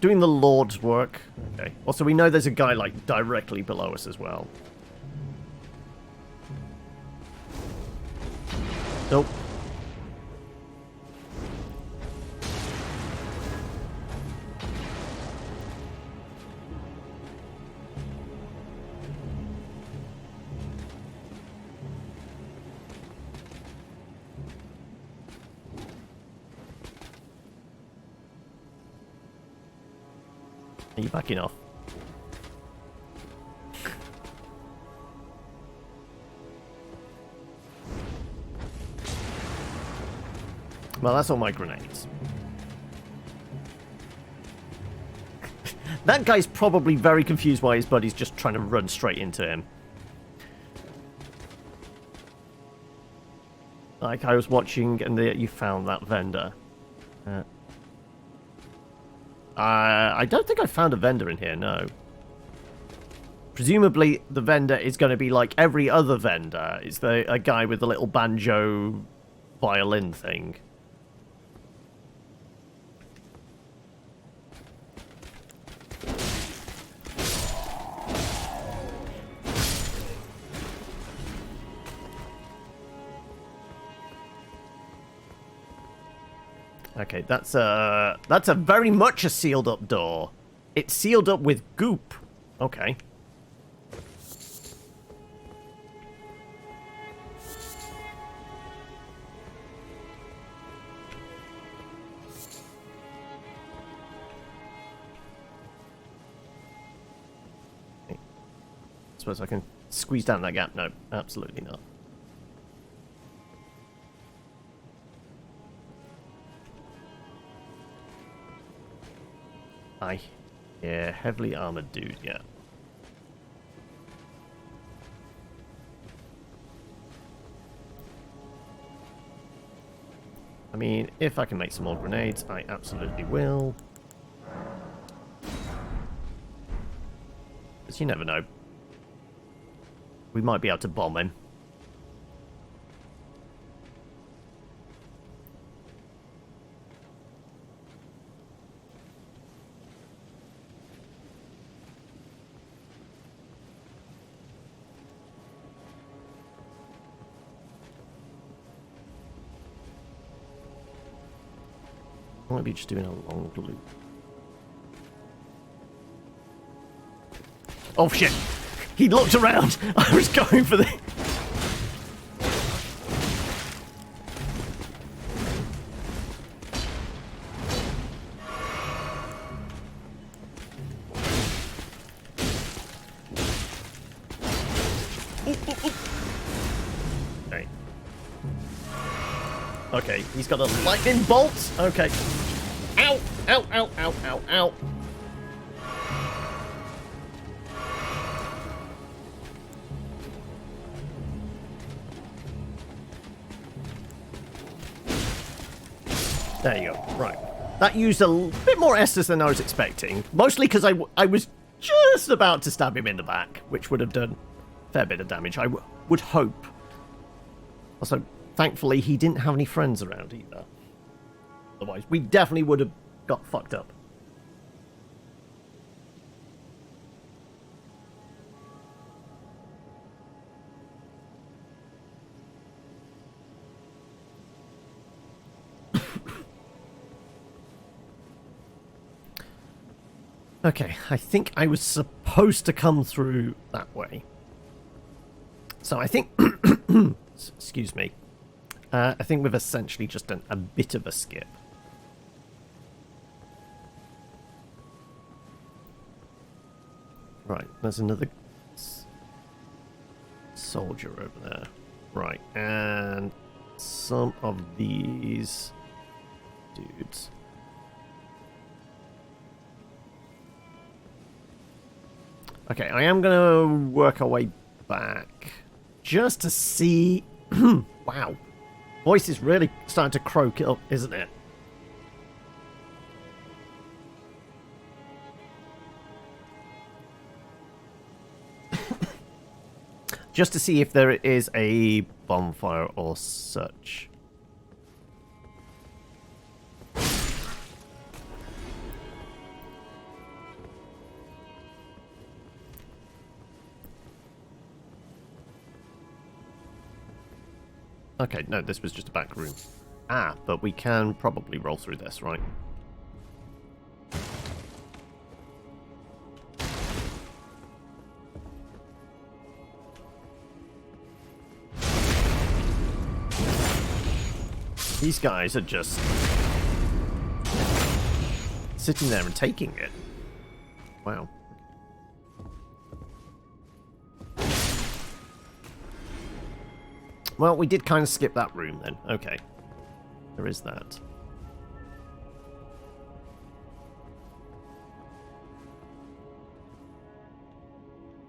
the Lord's work. Okay. Also, we know there's a guy, like, directly below us as well. Nope. Are you backing off? Well, that's all my grenades. That guy's probably very confused why his buddy's just trying to run straight into him. Like I was watching and you found that vendor. I don't think I found a vendor in here, no. Presumably the vendor is going to be like every other vendor. It's a guy with the little banjo violin thing. Okay, that's a very much a sealed up door. It's sealed up with goop. Okay. Suppose I can squeeze down that gap. No, absolutely not. Yeah, heavily armored dude, yeah. I mean, if I can make some more grenades, I absolutely will. Because you never know. We might be able to bomb him. I might be just doing a long loop. Oh shit! He looked around! I was going for the... Okay. Okay, he's got a lightning bolt. Okay. Ow! Ow! Ow! Ow! Ow! Ow! There you go. Right. That used a bit more Estus than I was expecting. Mostly because I was just about to stab him in the back, which would have done a fair bit of damage, I would hope. Also, thankfully, he didn't have any friends around either. Otherwise, we definitely would have got fucked up. Okay, I think I was supposed to come through that way. So I think... excuse me. I think we've essentially just done a bit of a skip. Right, there's another soldier over there. Right, and some of these dudes. Okay, I am going to work our way back just to see... Wow. Voice is really starting to croak up, isn't it? Just to see if there is a bonfire or such. Okay, no, this was just a back room. Ah, but we can probably roll through this, right? These guys are just sitting there and taking it. Wow. Well, we did kind of skip that room then. Okay. There is that.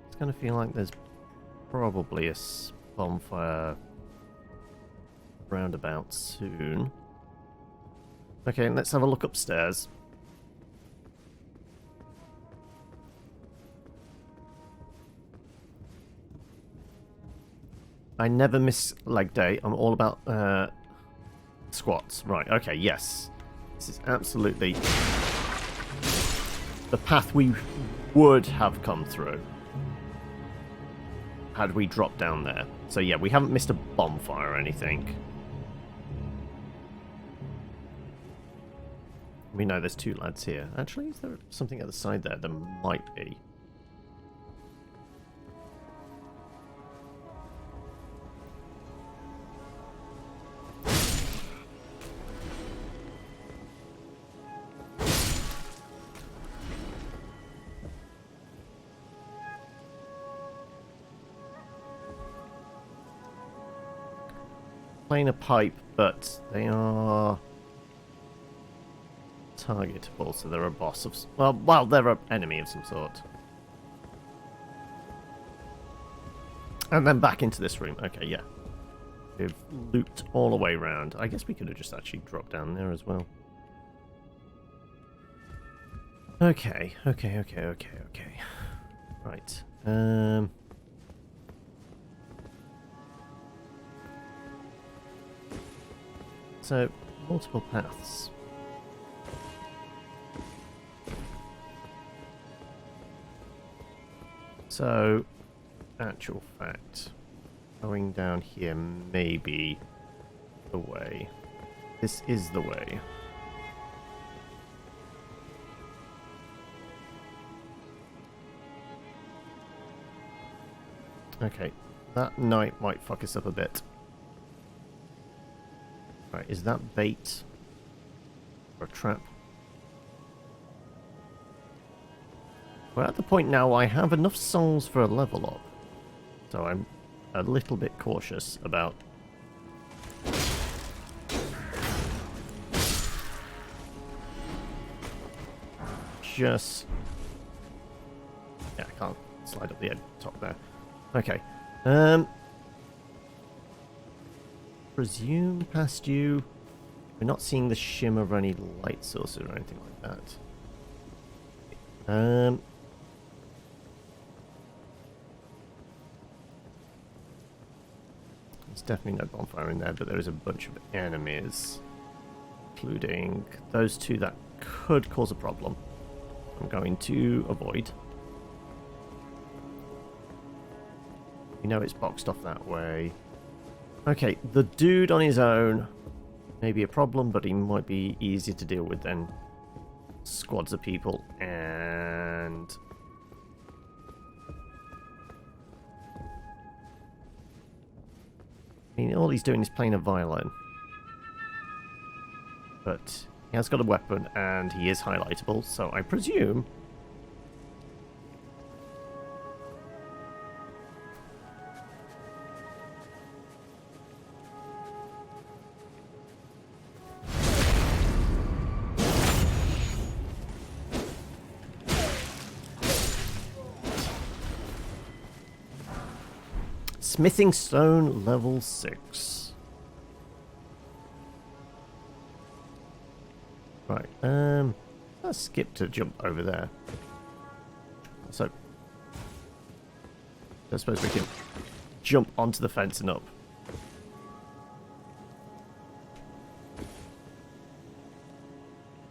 It's going to feel like there's probably a bonfire roundabout soon. Okay, let's have a look upstairs. I never miss leg day. I'm all about squats. Right, okay, yes. This is absolutely the path we would have come through had we dropped down there. So yeah, we haven't missed a bonfire or anything. We know there's two lads here. Actually, is there something at the side there? There might be. Playing a pipe, but they are targetable, so they're a boss of... Well, they're an enemy of some sort. And then back into this room. Okay, yeah. We've looped all the way around. I guess we could have just actually dropped down there as well. Okay. Right. So, multiple paths. So, actual fact, going down here may be the way. This is the way. Okay, that knight might fuck us up a bit. Right, is that bait? Or a trap? We're at the point now I have enough souls for a level up. So I'm a little bit cautious about... just... yeah, I can't slide up the top there. Okay. Presume past you. We're not seeing the shimmer of any light sources or anything like that. There's definitely no bonfire in there, but there is a bunch of enemies, including those two that could cause a problem. I'm going to avoid. We know it's boxed off that way. Okay, the dude on his own may be a problem, but he might be easier to deal with than squads of people. And I mean, all he's doing is playing a violin. But he has got a weapon, and he is highlightable, so I presume... Smithing stone level 6. Right, let's skip to jump over there. So, I suppose we can jump onto the fence and up.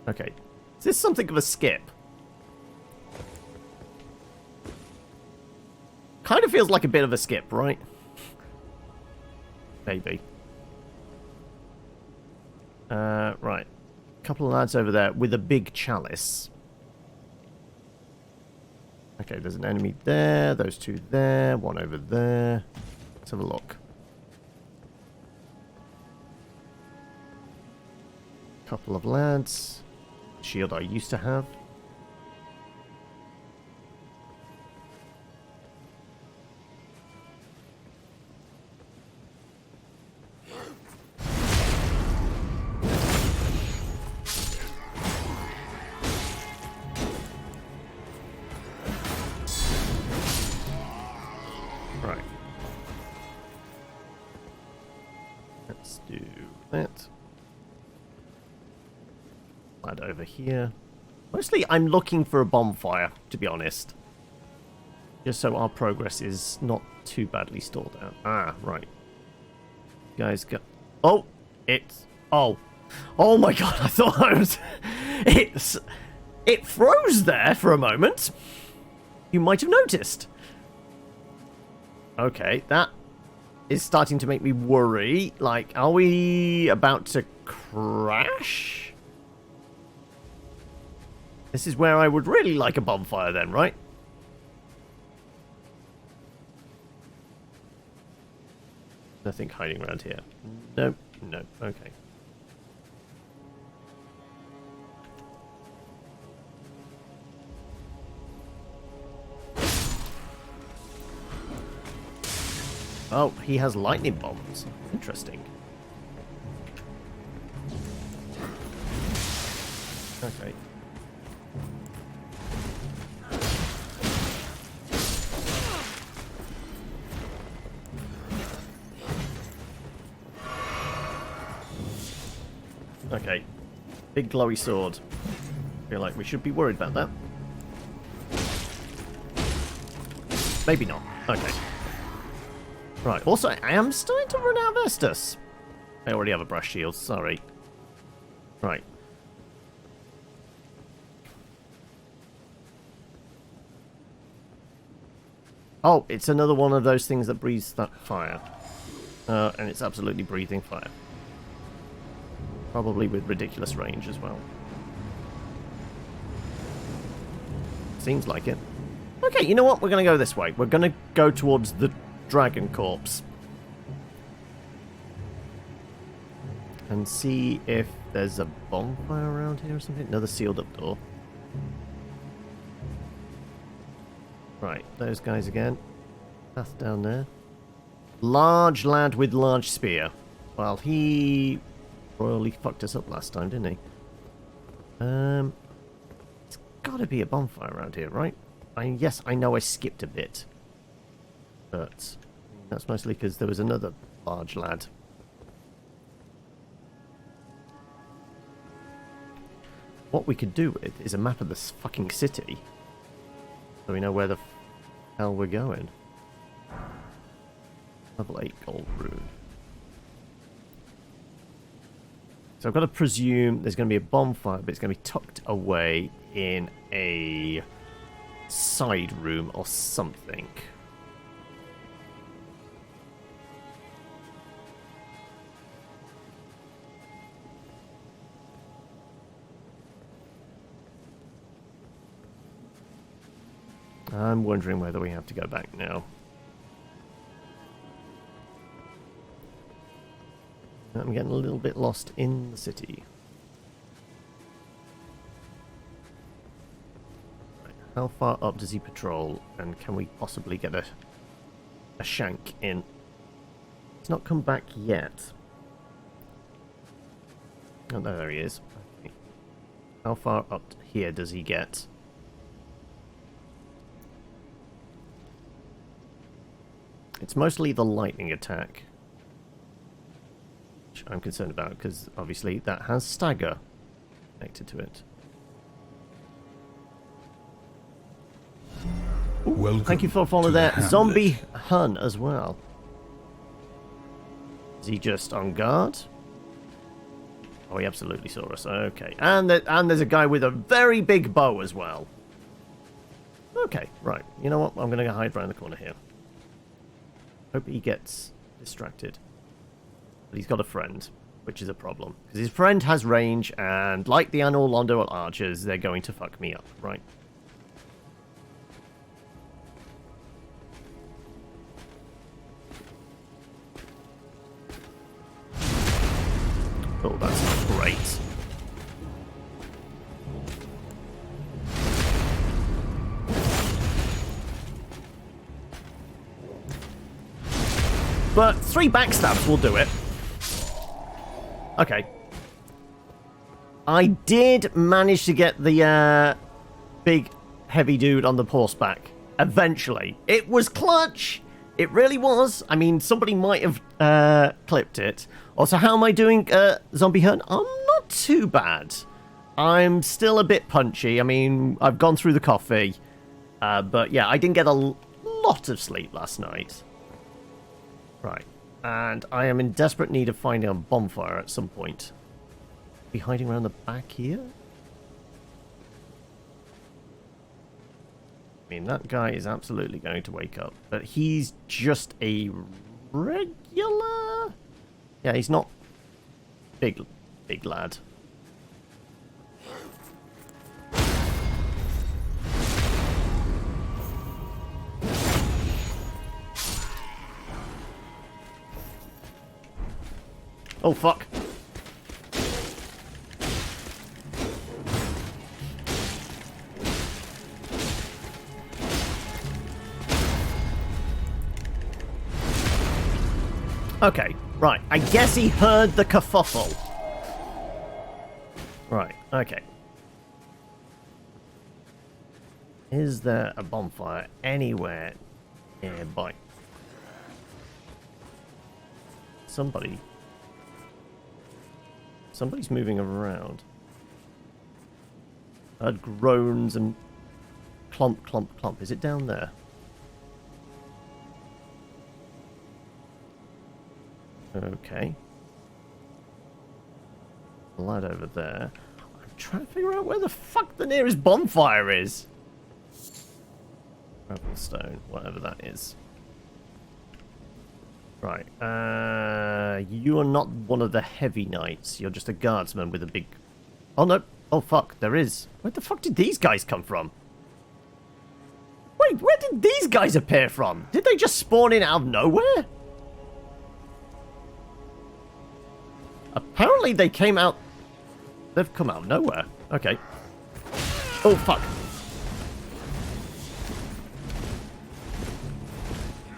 Okay, is this something of a skip? Kind of feels like a bit of a skip, right? Maybe. Right. Couple of lads over there with a big chalice. Okay, there's an enemy there, those two there, one over there. Let's have a look. Couple of lads. Shield I used to have. Right. Let's do that. Lad over here. Mostly I'm looking for a bonfire, to be honest. Just so our progress is not too badly stalled out. Ah, right. You guys go... Oh! It's... Oh. Oh my god, I thought I was... It froze there for a moment. You might have noticed. Okay, that is starting to make me worry. Like, are we about to crash? This is where I would really like a bonfire then, right? Nothing hiding around here. Nope, nope, okay. Oh, he has lightning bombs. Interesting. Okay. Okay. Big glowy sword. Feel like we should be worried about that. Maybe not. Okay. Right. Also, I am starting to run out of Estus. I already have a brush shield. Sorry. Right. Oh, it's another one of those things that breathes that fire. And it's absolutely breathing fire. Probably with ridiculous range as well. Seems like it. Okay, you know what? We're going to go this way. We're going to go towards the dragon corpse. And see if there's a bonfire around here or something. Another sealed up door. Right, those guys again. Path down there. Large lad with large spear. Well, he royally fucked us up last time, didn't he? It's gotta be a bonfire around here, right? Yes, I know I skipped a bit. But that's mostly because there was another large lad. What we could do with is a map of this fucking city. So we know where the hell we're going. Level 8 gold rune. So I've got to presume there's going to be a bonfire, but it's going to be tucked away in a side room or something. I'm wondering whether we have to go back now. I'm getting a little bit lost in the city. Right, how far up does he patrol, and can we possibly get a shank in? He's not come back yet. Oh, there he is. Okay. How far up here does he get? It's mostly the lightning attack, which I'm concerned about, because obviously that has stagger connected to it. Ooh, thank you for following that. Zombie Hun as well. Is he just on guard? Oh, he absolutely saw us. Okay. And there's a guy with a very big bow as well. Okay, right. You know what? I'm going to hide around the corner here. Hope he gets distracted. But he's got a friend. which is a problem. Because his friend has range, and like the Anor Londo archers, they're going to fuck me up, right? Oh, that's not great. But 3 backstabs will do it. Okay. I did manage to get the big heavy dude on the horseback. Eventually. It was clutch. It really was. I mean, somebody might have clipped it. Also, how am I doing, Zombie Hunt? I'm not too bad. I'm still a bit punchy. I mean, I've gone through the coffee. But yeah, I didn't get a lot of sleep last night. Right. And I am in desperate need of finding a bonfire at some point. Be hiding around the back here? I mean, that guy is absolutely going to wake up. But he's just a regular... Yeah, he's not big lad. Oh, fuck. Okay, right. I guess he heard the kerfuffle. Right, okay. Is there a bonfire anywhere nearby? Somebody's moving around. I heard groans and clomp, clomp, clomp. Is it down there? Okay. A lad over there. I'm trying to figure out where the fuck the nearest bonfire is. Stone, whatever that is. Right. You are not one of the heavy knights. You're just a guardsman with a big... Oh, no. Oh, fuck. There is. Where the fuck did these guys come from? Wait, where did these guys appear from? Did they just spawn in out of nowhere? Apparently they came out... They've come out of nowhere. Okay. Oh, fuck.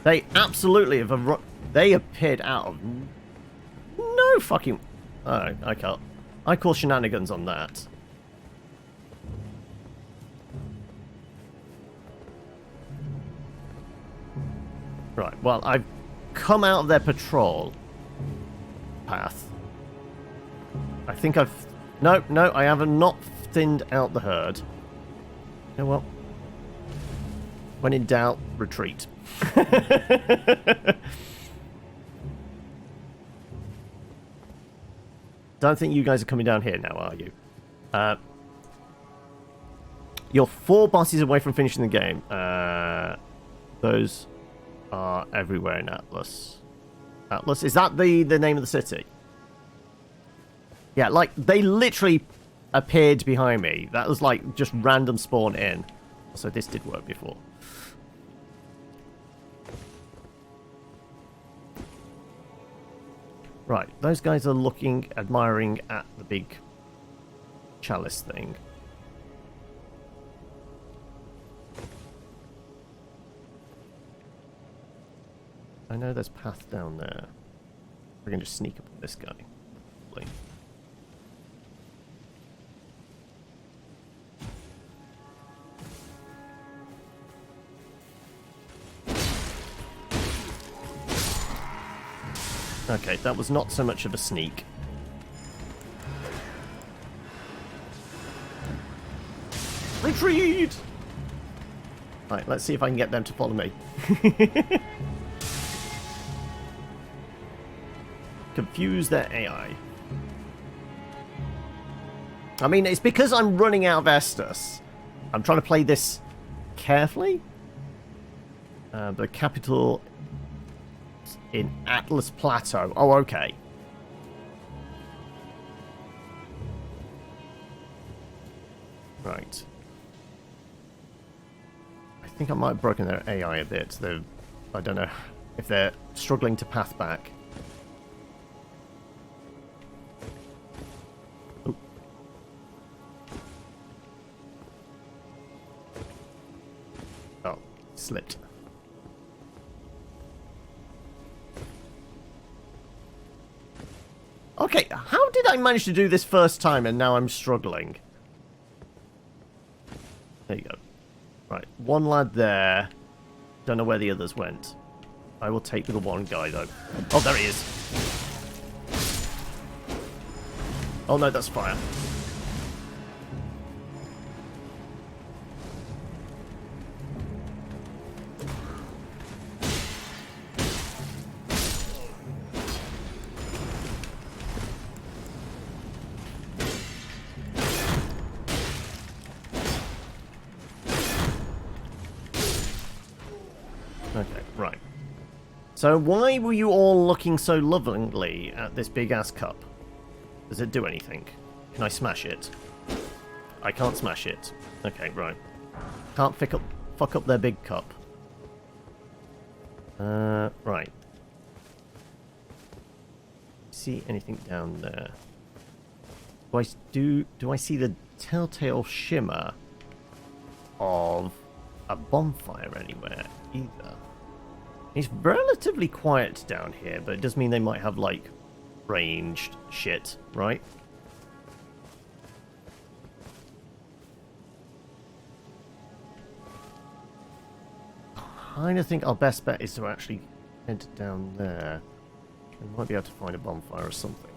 They absolutely have... They appeared out of... No fucking... Oh, I can't... I call shenanigans on that. Right, well, I've come out of their patrol path. I think I've... No, I haven't not thinned out the herd. You know what? When in doubt, retreat. Don't think you guys are coming down here now, are you? You're 4 bosses away from finishing the game. Those are everywhere in Atlas. Atlas? Is that the name of the city? Yeah, like, they literally appeared behind me. That was, like, just random spawn in. So this did work before. Right, those guys are looking, admiring at the big chalice thing. I know there's a path down there. We can just sneak up on this guy. Hopefully. Okay, that was not so much of a sneak. Retreat! Right, let's see if I can get them to follow me. Confuse their AI. I mean, it's because I'm running out of Estus. I'm trying to play this carefully. The capital in Atlas Plateau. Oh, okay. Right. I think I might have broken their AI a bit. I don't know if they're struggling to path back. Ooh. Oh, slipped. Okay, how did I manage to do this first time and now I'm struggling? There you go. Right, one lad there. Don't know where the others went. I will take the one guy, though. Oh, there he is. Oh, no, that's fire. Okay, right. So why were you all looking so lovingly at this big-ass cup? Does it do anything? Can I smash it? I can't smash it. Okay, right. Can't fuck up their big cup. Right. See anything down there? Do I see the telltale shimmer of a bonfire anywhere either? It's relatively quiet down here, but it does mean they might have, like, ranged shit, right? I kind of think our best bet is to actually head down there. We might be able to find a bonfire or something.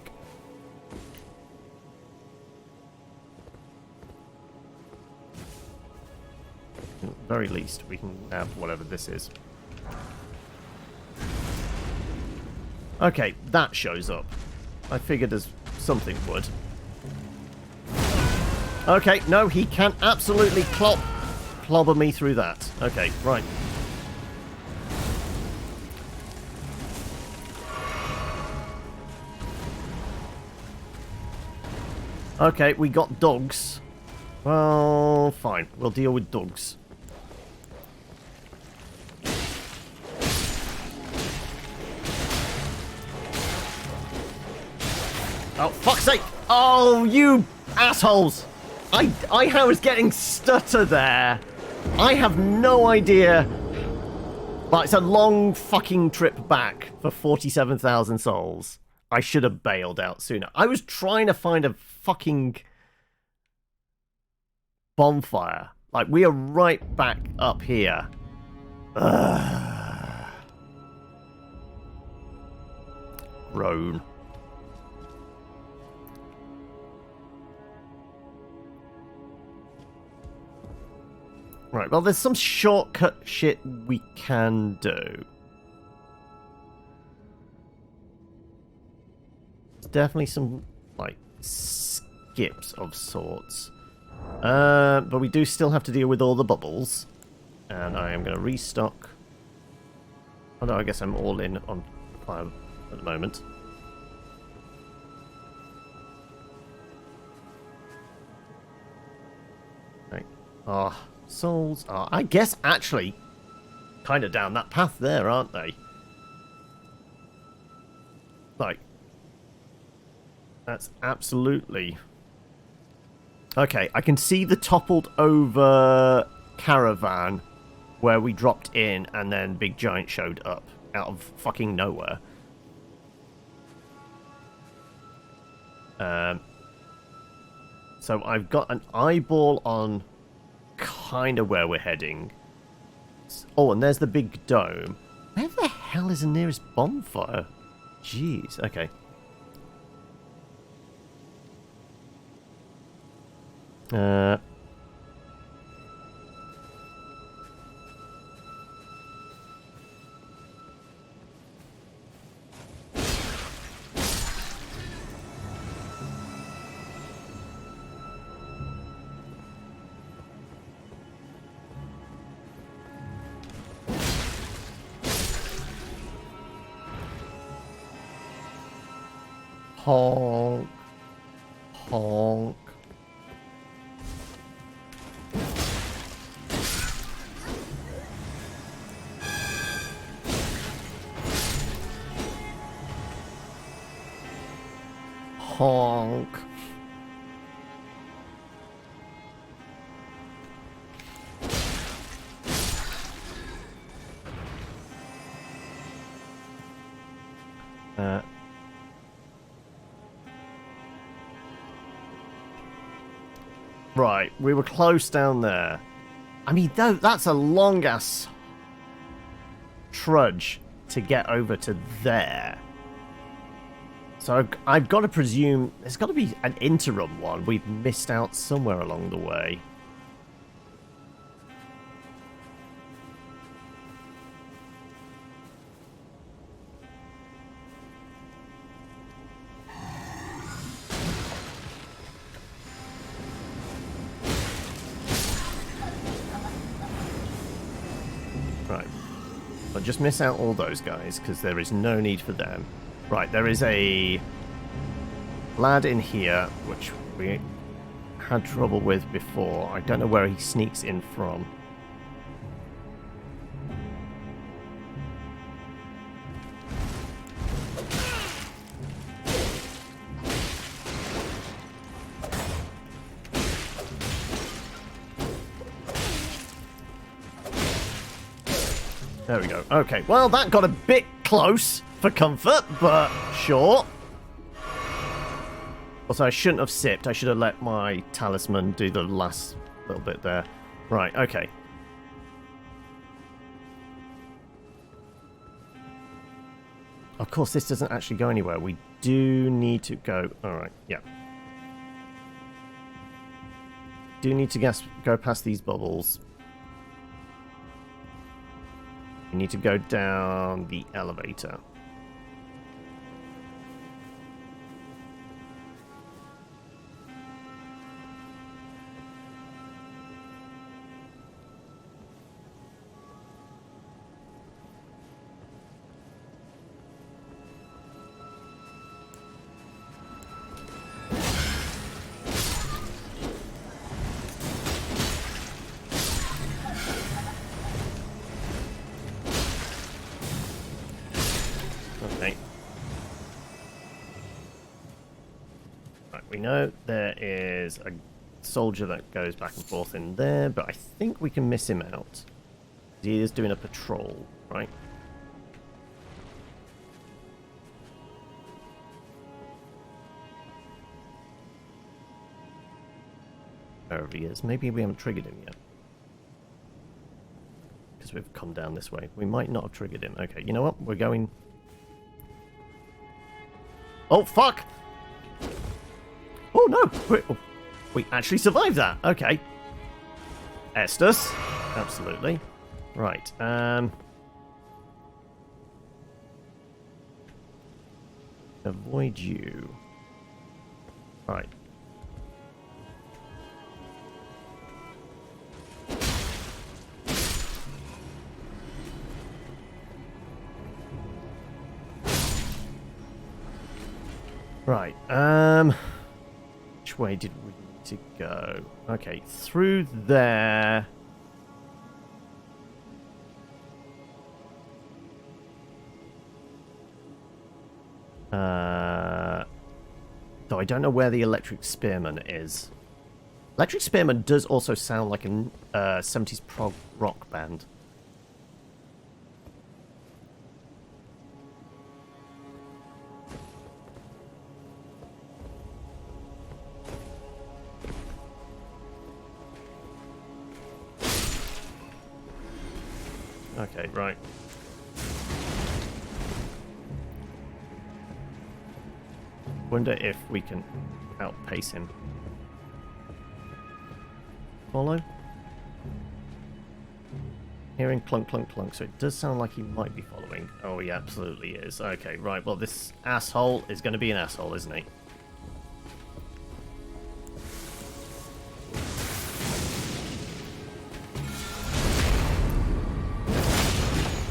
At the very least, we can have whatever this is. Okay, that shows up. I figured as something would. Okay, no, he can absolutely clobber me through that. Okay, right. Okay, we got dogs. Well, fine. We'll deal with dogs. Oh, fuck's sake! Oh, you assholes! I was getting stutter there. I have no idea. Well, it's a long fucking trip back for 47,000 souls. I should have bailed out sooner. I was trying to find a fucking bonfire. Like, we are right back up here. Roan. Right, well, there's some shortcut shit we can do. There's definitely some, like, skips of sorts. But we do still have to deal with all the bubbles. And I am going to restock. Although I guess I'm all in on fire at the moment. Right. Ah. Souls are, I guess, actually kind of down that path there, aren't they? Like, that's absolutely... Okay, I can see the toppled over caravan where we dropped in and then Big Giant showed up out of fucking nowhere. So I've got an eyeball on kind of where we're heading. Oh, and there's the big dome. Where the hell is the nearest bonfire? Jeez, okay. Honk. Honk. Honk. Right, we were close down there. I mean, that's a long-ass trudge to get over to there. So I've got to presume there's got to be an interim one we've missed out somewhere along the way. Right. I'll just miss out all those guys because there is no need for them. Right, there is a lad in here, which we had trouble with before. I don't know where he sneaks in from. There we go. Okay, well, that got a bit close for comfort, but sure. Also, I shouldn't have sipped. I should have let my talisman do the last little bit there. Right, okay. Of course, this doesn't actually go anywhere. We do need to go... Alright, yeah. Do need to go past these bubbles. We need to go down the elevator. Okay. Right, we know there is a soldier that goes back and forth in there, but I think we can miss him out. He is doing a patrol, right? Wherever he is. Maybe we haven't triggered him yet. Because we've come down this way. We might not have triggered him. Okay, you know what? We're going... Oh, fuck! Oh, no! We actually survived that. Okay. Estus. Absolutely. Right. Avoid you. Right. Right, which way did we need to go? Okay, through there. Though I don't know where the Electric Spearman is. Electric Spearman does also sound like a 70s prog rock band. Okay, right. Wonder if we can outpace him. Follow? Hearing clunk, clunk, clunk, so it does sound like he might be following. Oh, he absolutely is. Okay, right, well, this asshole is going to be an asshole, isn't he?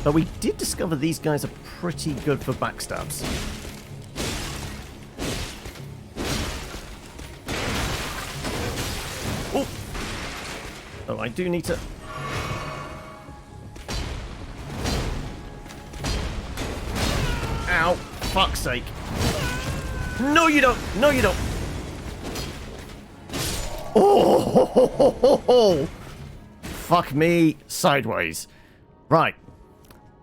But we did discover these guys are pretty good for backstabs. Oh! Oh, I do need to... Ow! Fuck's sake. No, you don't. No, you don't. Oh, ho, ho, ho, ho, ho. Fuck me sideways. Right.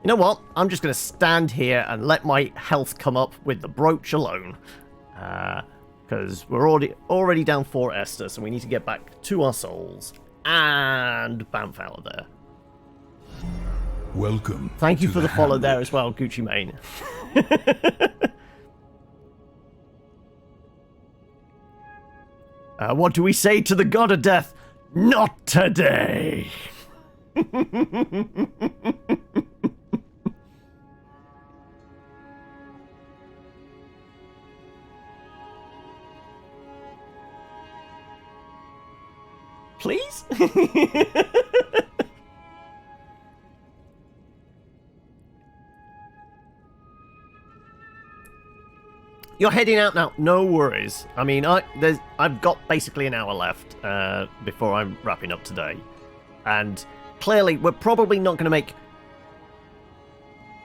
You know what? I'm just going to stand here and let my health come up with the brooch alone. Because we're already down 4 Esther, so we need to get back to our souls. And Bamf out of there. Welcome. Thank you to for the follow hamlet. there as well, Gucci Mane. What do we say to the god of death? Not today! Please? You're heading out now. No worries. I mean, I've got basically an hour left before I'm wrapping up today. And clearly, we're probably not going to make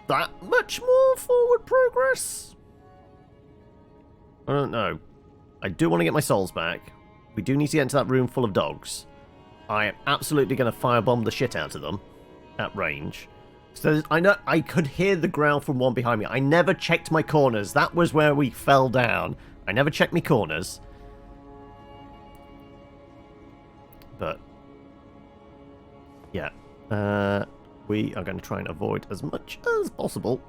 that much more forward progress. I don't know. I do want to get my souls back. We do need to get into that room full of dogs. I am absolutely going to firebomb the shit out of them at range. So I know I could hear the growl from one behind me. I never checked my corners. That was where we fell down. I never checked my corners. But yeah, we are going to try and avoid as much as possible.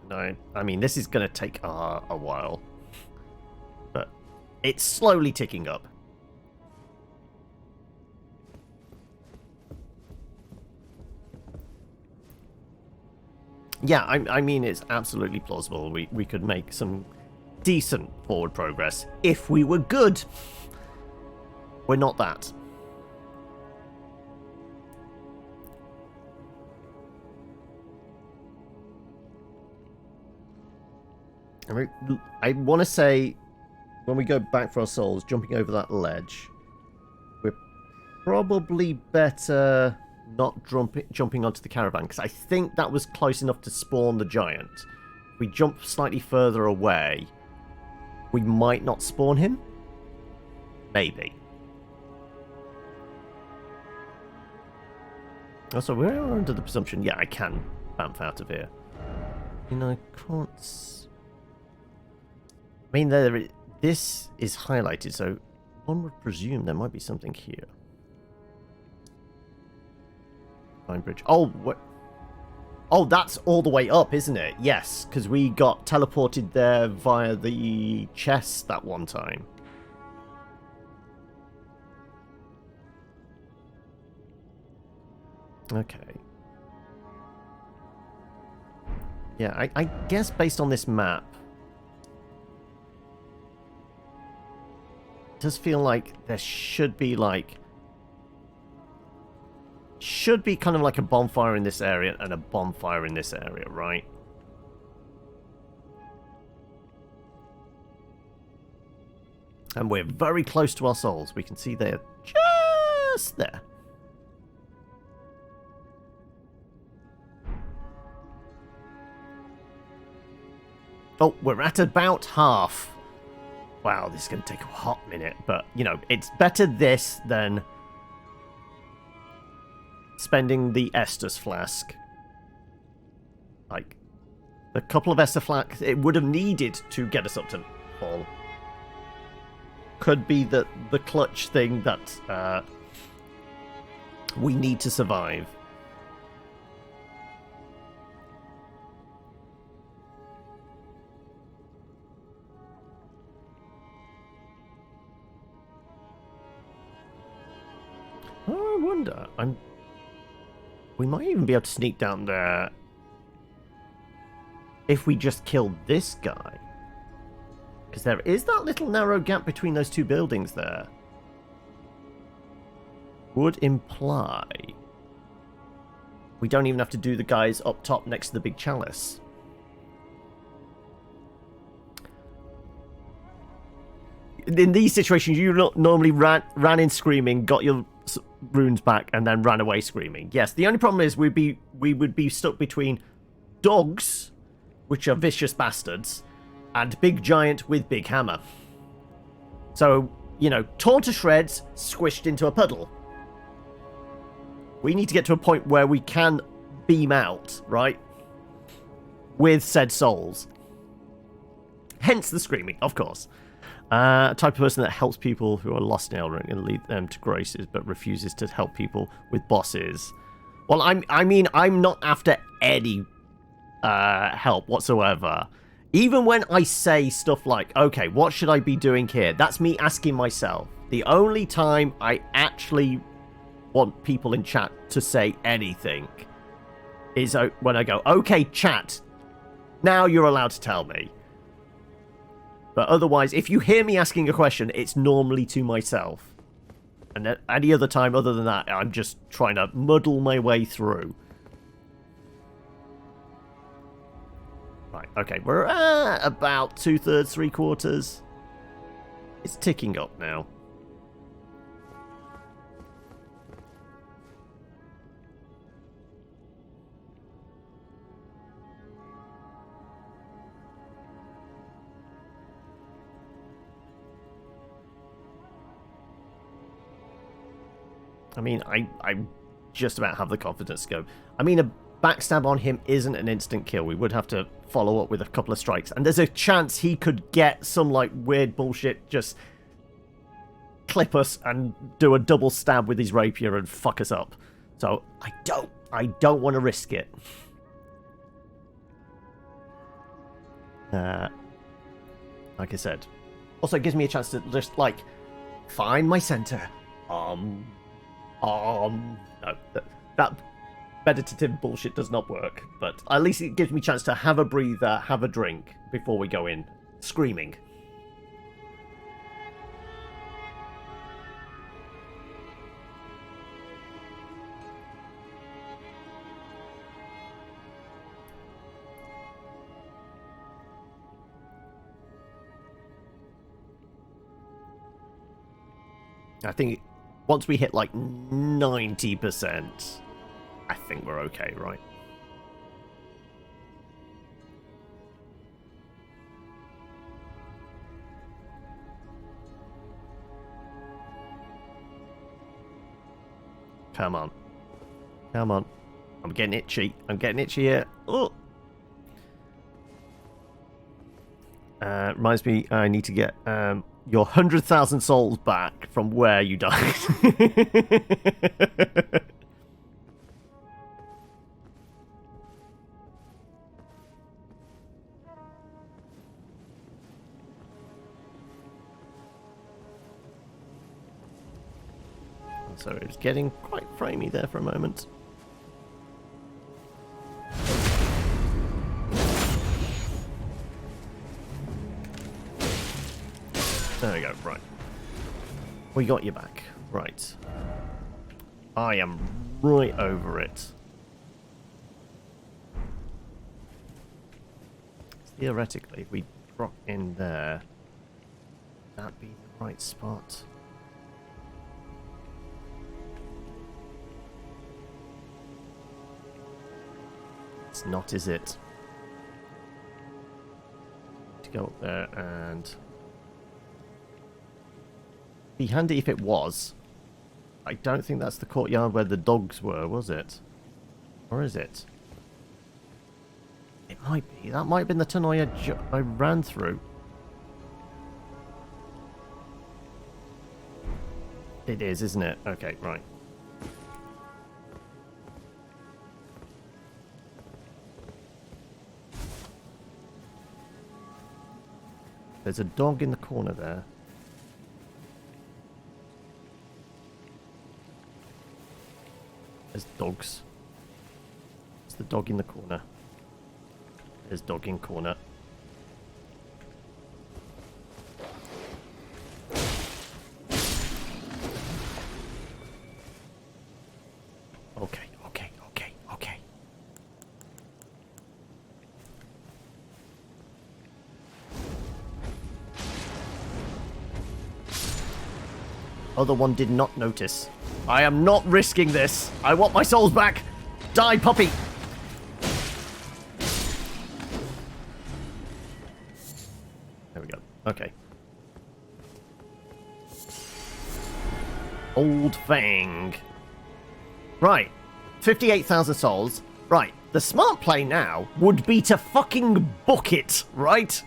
No, I mean this is going to take a while, but it's slowly ticking up. Yeah, I mean, it's absolutely plausible. We could make some decent forward progress if we were good. We're not that. I want to say, when we go back for our souls, jumping over that ledge, we're probably better not jumping onto the caravan, because I think that was close enough to spawn the giant. If we jump slightly further away, we might not spawn him. Maybe. Also, we're under the presumption, yeah, I can bamf out of here. You know, I can't... I mean, this is highlighted, so one would presume there might be something here. Bridge. Oh, what? Oh, that's all the way up, isn't it? Yes, because we got teleported there via the chest that one time. Okay. Yeah, I guess based on this map, it does feel like there should be like... Should be kind of like a bonfire in this area and a bonfire in this area, right? And we're very close to our souls. We can see they're just there. Oh, we're at about half. Wow, this is going to take a hot minute. But, you know, it's better this than... spending the Estus flask. Like, the couple of Estus flasks it would have needed to get us up to full. Could be the clutch thing that we need to survive. Oh, I wonder. We might even be able to sneak down there if we just killed this guy. Because there is that little narrow gap between those two buildings there. Would imply we don't even have to do the guys up top next to the big chalice. In these situations, you normally ran in screaming, got your runes back, and then ran away screaming. Yes, the only problem is we would be stuck between dogs which are vicious bastards, and big giant with big hammer. So, you know, torn to shreds, squished into a puddle. We need to get to a point where we can beam out, right? With said souls. Hence the screaming, of course. A type of person that helps people who are lost in Elden Ring and lead them to graces, but refuses to help people with bosses. Well, I mean, I'm not after any help whatsoever. Even when I say stuff like, okay, what should I be doing here? That's me asking myself. The only time I actually want people in chat to say anything is when I go, okay, chat, now you're allowed to tell me. But otherwise, if you hear me asking a question, it's normally to myself. And at any other time other than that, I'm just trying to muddle my way through. Right, okay, we're at about 2/3, 3/4. It's ticking up now. I mean, I just about have the confidence to go. I mean, a backstab on him isn't an instant kill. We would have to follow up with a couple of strikes. And there's a chance he could get some, like, weird bullshit, just clip us and do a double stab with his rapier and fuck us up. So, I don't want to risk it. Like I said. Also, it gives me a chance to just, like, find my center. No, that meditative bullshit does not work, but at least it gives me a chance to have a breather, have a drink before we go in screaming. I think once we hit like 90%, I think we're okay, right? Come on. Come on. I'm getting itchy. I'm getting itchy here. Oh! Reminds me, I need to get your 100,000 souls back from where you died. So it was getting quite framey there for a moment. There we go, right. We got you back. Right. I am right over it. Theoretically, if we drop in there, that'd be the right spot. It's not, is it? To go up there and... be handy if it was. I don't think that's the courtyard where the dogs were, was it? Or is it? It might be. That might have been the tunnel I ran through. It is, isn't it? Okay, right. There's a dog in the corner there. There's dogs. There's the dog in the corner. There's dog in corner. Okay, okay, okay, okay. Other one did not notice. I am not risking this. I want my souls back. Die, puppy. There we go. Okay. Old Fang. Right. 58,000 souls. Right. The smart play now would be to fucking book it, right?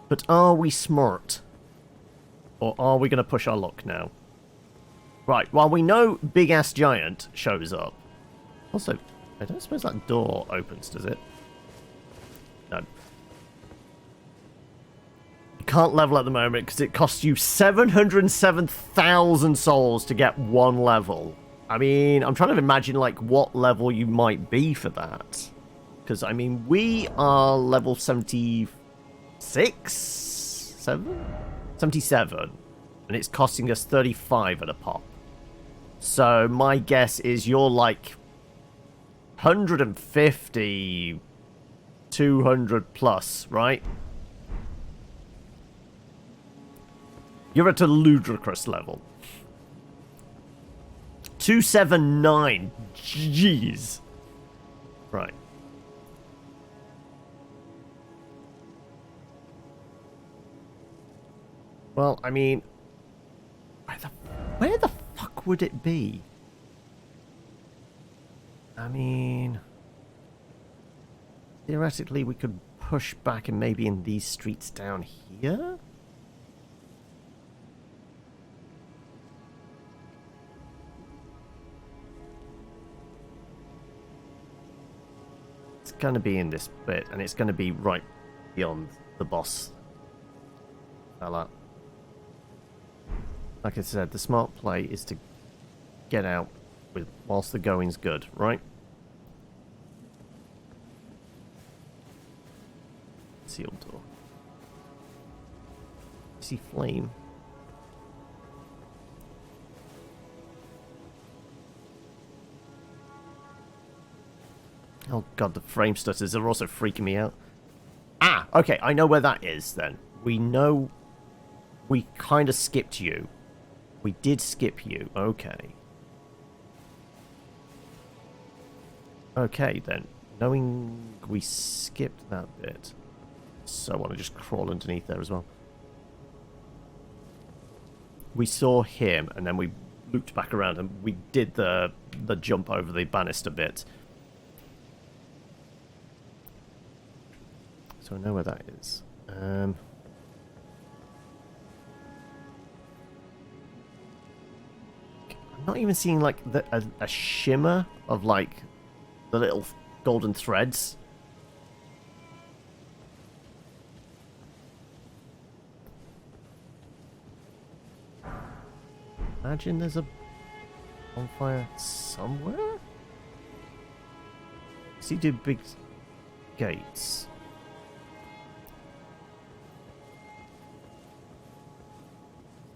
But are we smart? Or are we going to push our luck now? Right. Well, we know Big Ass Giant shows up. Also, I don't suppose that door opens, does it? No. Can't level at the moment because it costs you 707,000 souls to get one level. I mean, I'm trying to imagine like what level you might be for that. Because I mean, we are level 76, 77, and it's costing us 35 at a pop. So my guess is you're like 150, 200 plus, right? You're at a ludicrous level. 279. Jeez. Right. Well, I mean, where the fuck would it be? I mean, theoretically, we could push back and maybe in these streets down here? It's going to be in this bit, and it's going to be right beyond the boss fella. Like I said, the smart play is to get out with whilst the going's good, right? Sealed door. See flame. Oh god, the frame stutters are also freaking me out. Ah, okay, I know where that is then. We know we kind of skipped you. We did skip you, okay. Okay then, knowing we skipped that bit. So I want to just crawl underneath there as well. We saw him and then we looped back around and we did the jump over the banister bit. So I know where that is. I'm not even seeing like a shimmer of like the little golden threads. Imagine there's a bonfire somewhere. See, do big gates.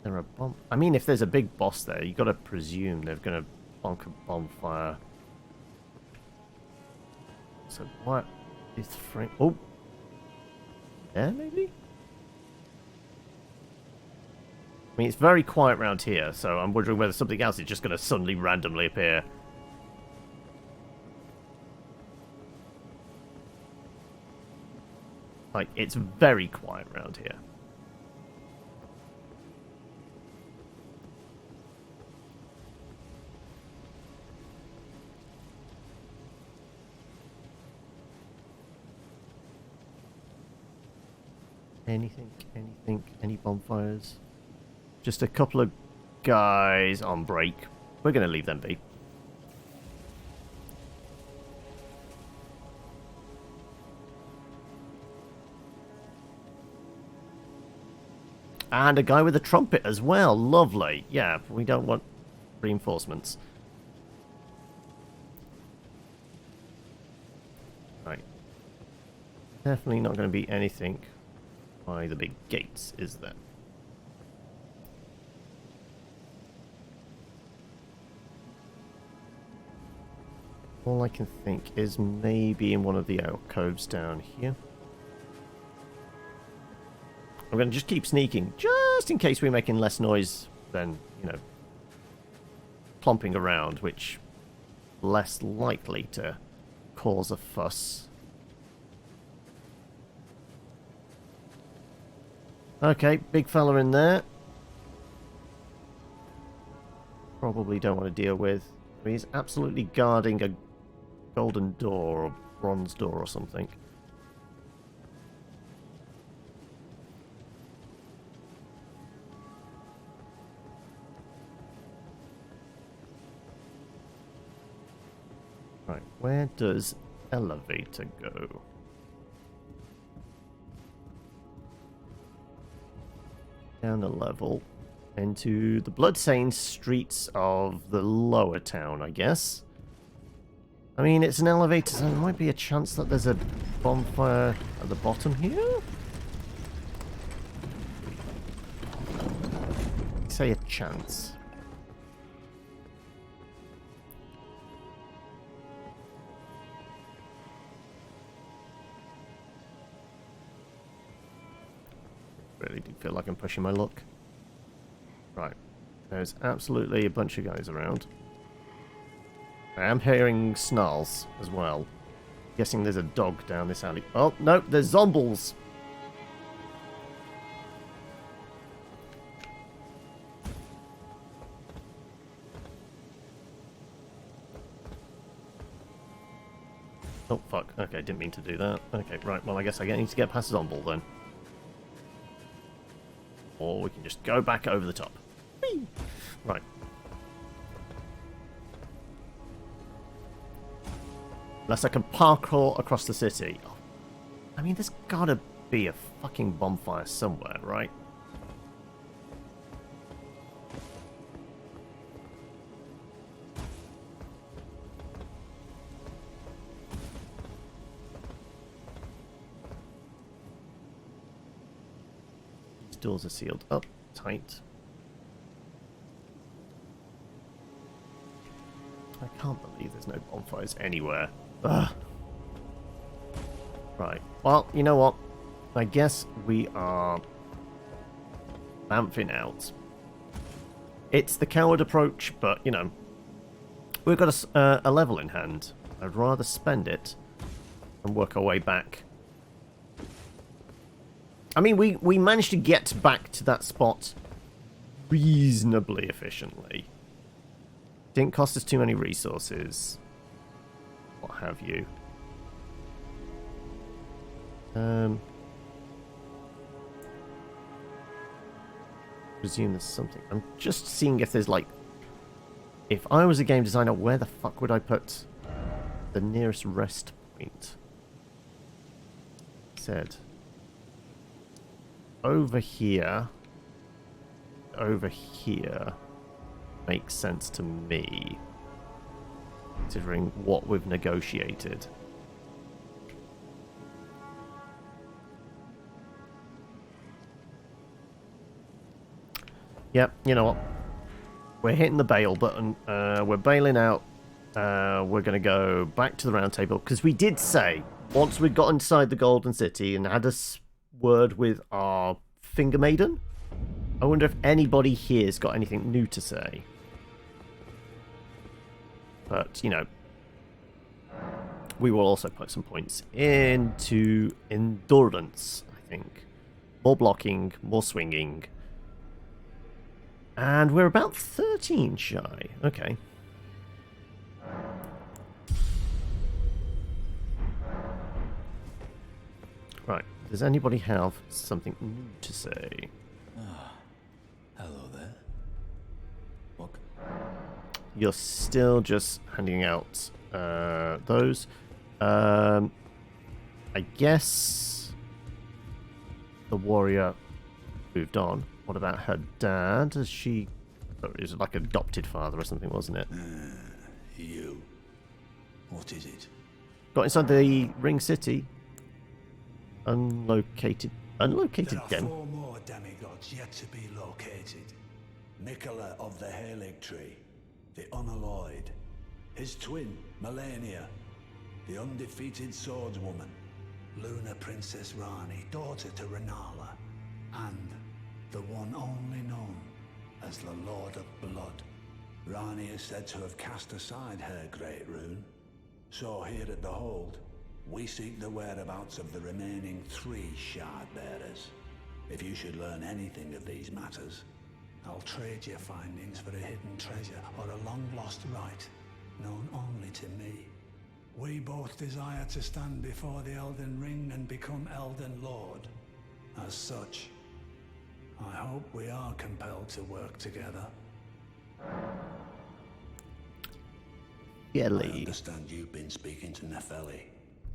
There are bomb. I mean, if there's a big boss there, you got to presume they're gonna bonk a bonfire. So what is frame? Oh, there maybe. I mean, it's very quiet around here, so I'm wondering whether something else is just gonna suddenly randomly appear. Like, it's very quiet around here. Anything, any bonfires? Just a couple of guys on break. We're going to leave them be. And a guy with a trumpet as well. Lovely. Yeah, we don't want reinforcements. Right. Definitely not going to be anything by the big gates, is there? All I can think is maybe in one of the alcoves down here. I'm going to just keep sneaking, just in case we're making less noise than, you know, clomping around, which less likely to cause a fuss. Okay, big fella in there. Probably don't want to deal with. He's absolutely guarding a golden door or bronze door or something. Right, where does elevator go? Down a level into the bloodstained streets of the lower town, I guess. I mean, it's an elevator, so there might be a chance that there's a bonfire at the bottom here? Say a chance. Really do feel like I'm pushing my luck. Right. There's absolutely a bunch of guys around. I am hearing snarls as well. Guessing there's a dog down this alley. Oh, no, there's zombies. Oh, fuck. Okay, didn't mean to do that. Okay, right. Well, I guess I need to get past Zomble then. Or we can just go back over the top. Whee! Right. Unless I can parkour across the city. Oh, I mean, there's gotta be a fucking bonfire somewhere, right? These doors are sealed up tight. I can't believe there's no bonfires anywhere. Ugh. Right. Well, you know what? I guess we are bamfing out. It's the coward approach, but, you know, we've got a level in hand. I'd rather spend it and work our way back. I mean, we managed to get back to that spot reasonably efficiently. Didn't cost us too many resources. What have you. Presume there's something. I'm just seeing if there's like... If I was a game designer, where the fuck would I put the nearest rest point? Said. Over here. Over here. Makes sense to me. Considering what we've negotiated. Yep, you know what? We're hitting the bail button. We're bailing out. We're going to go back to the round table. Because we did say, once we got inside the Golden City and had a word with our Finger Maiden, I wonder if anybody here's got anything new to say. But, you know, we will also put some points into endurance, I think. More blocking, more swinging. And we're about 13 shy. Okay. Right. Does anybody have something new to say? Hello there. What? You're still just handing out those. I guess the warrior moved on. What about her dad? Is she... It was like adopted father or something, wasn't it? You. What is it? Got inside the Ring City. Unlocated There are gem. 4 more demigods yet to be located. Nicola of the Halig Tree, the Unalloyed, his twin, Melania, the undefeated swordswoman, Luna Princess Rani, daughter to Renala, and the one only known as the Lord of Blood. Rani is said to have cast aside her great rune, so here at the Hold, we seek the whereabouts of the remaining 3 shard bearers. If you should learn anything of these matters, I'll trade your findings for a hidden treasure or a long-lost right, known only to me. We both desire to stand before the Elden Ring and become Elden Lord. As such, I hope we are compelled to work together. I Yelly. understand you've been speaking to Nepheli.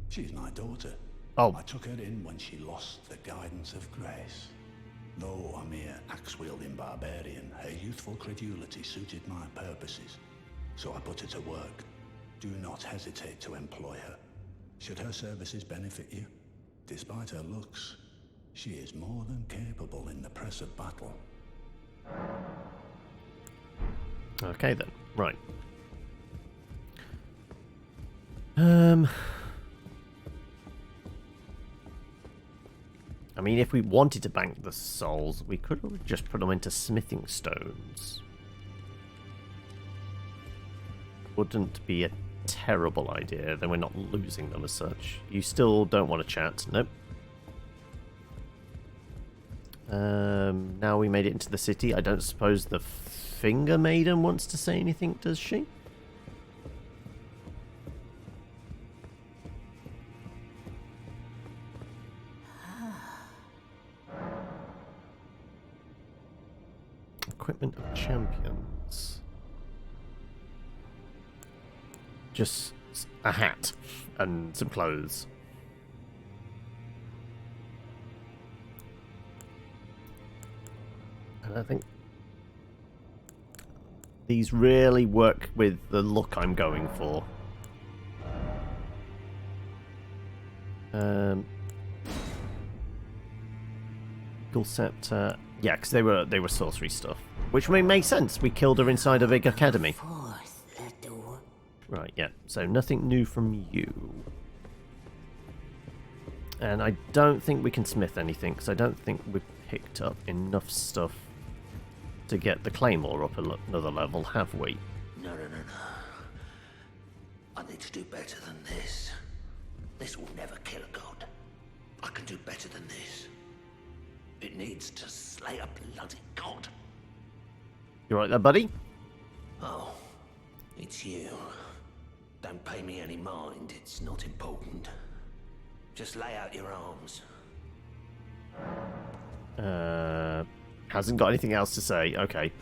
She's my daughter. Oh. I took her in when she lost the guidance of grace. Though a mere axe-wielding barbarian, her youthful credulity suited my purposes. So I put her to work. Do not hesitate to employ her. Should her services benefit you, despite her looks, she is more than capable in the press of battle. Okay then, right. I mean, if we wanted to bank the souls, we could have just put them into smithing stones. Wouldn't be a terrible idea, then we're not losing them as such. You still don't want to chat? Nope. Now we made it into the city. I don't suppose the Finger Maiden wants to say anything, does she? Equipment of champions. Just a hat and some clothes. And I think these really work with the look I'm going for. Eagle Scepter. Yeah, because they were sorcery stuff. Which may make sense. We killed her inside a big academy. Right, yeah. So nothing new from you. And I don't think we can smith anything, because I don't think we've picked up enough stuff to get the Claymore up another level, have we? No. I need to do better than this. This will never kill a god. I can do better than this. It needs to slay a bloody god. You right there, buddy? Oh, it's you. Don't pay me any mind, it's not important. Just lay out your arms. Hasn't got anything else to say. Okay.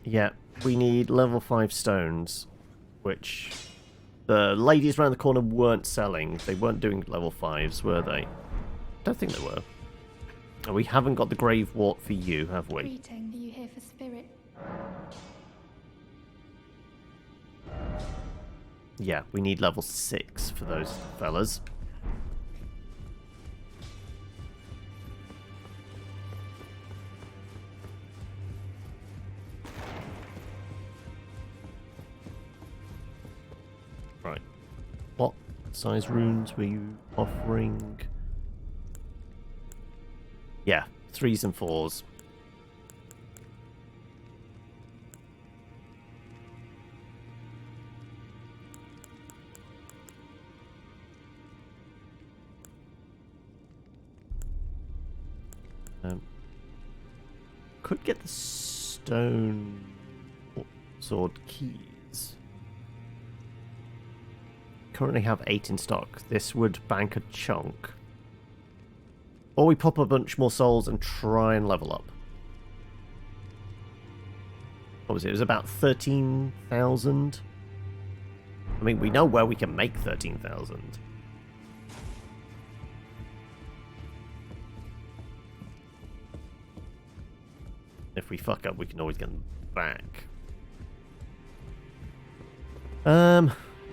Yeah, we need level 5 stones, which the ladies around the corner weren't selling. They weren't doing level 5s, were they? Don't think they were. And we haven't got the grave wart for you, have we? Greeting, are you here for spirit? Yeah, we need level 6 for those fellas. Right. What size runes were you offering? Yeah, 3s and 4s. Could get the stone sword keys. Currently have 8 in stock. This would bank a chunk. Or we pop a bunch more souls and try and level up. What was it? It was about 13,000. I mean, we know where we can make 13,000. If we fuck up, we can always get them back.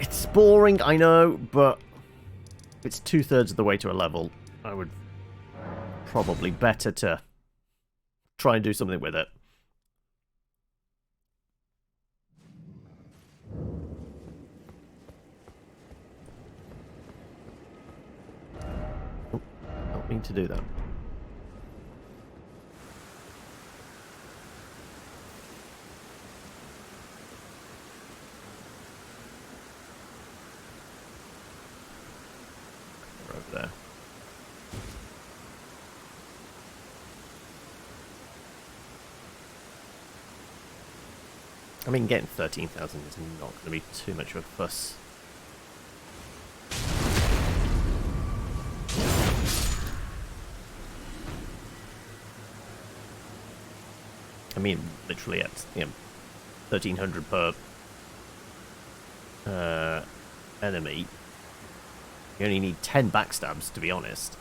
It's boring, I know, but it's 2/3 of the way to a level. I would probably better to try and do something with it. Oh, don't mean to do that. for over there. I mean, getting 13,000 is not going to be too much of a fuss. I mean, literally at 1,300 per enemy. You only need 10 backstabs, to be honest.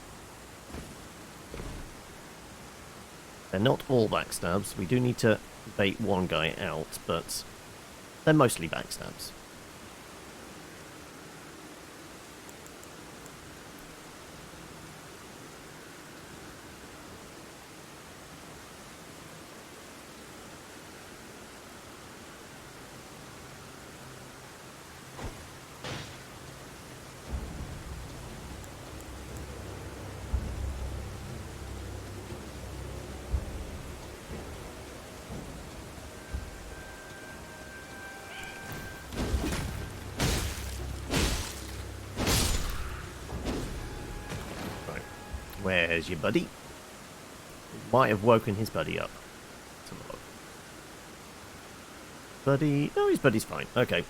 They're not all backstabs. We do need to bait one guy out, but they're mostly backstabs. Where's your buddy? Might have woken his buddy up. Let's have a look. Buddy... No, his buddy's fine. Okay.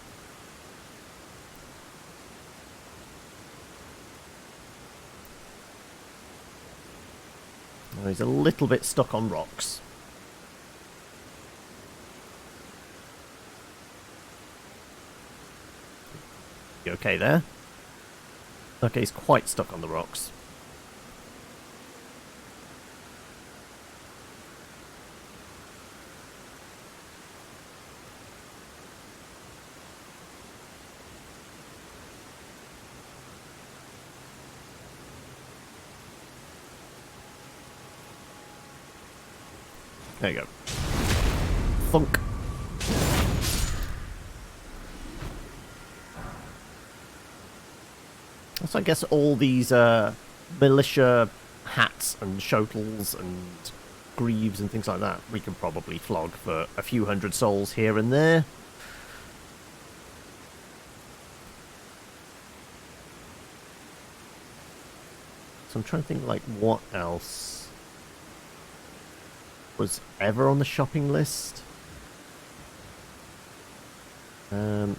Oh, he's a little bit stuck on rocks. You okay there? Okay, he's quite stuck on the rocks. There you go. Funk. So I guess all these militia hats and shotles and greaves and things like that we can probably flog for a few hundred souls here and there. So I'm trying to think like what else was ever on the shopping list. Oh,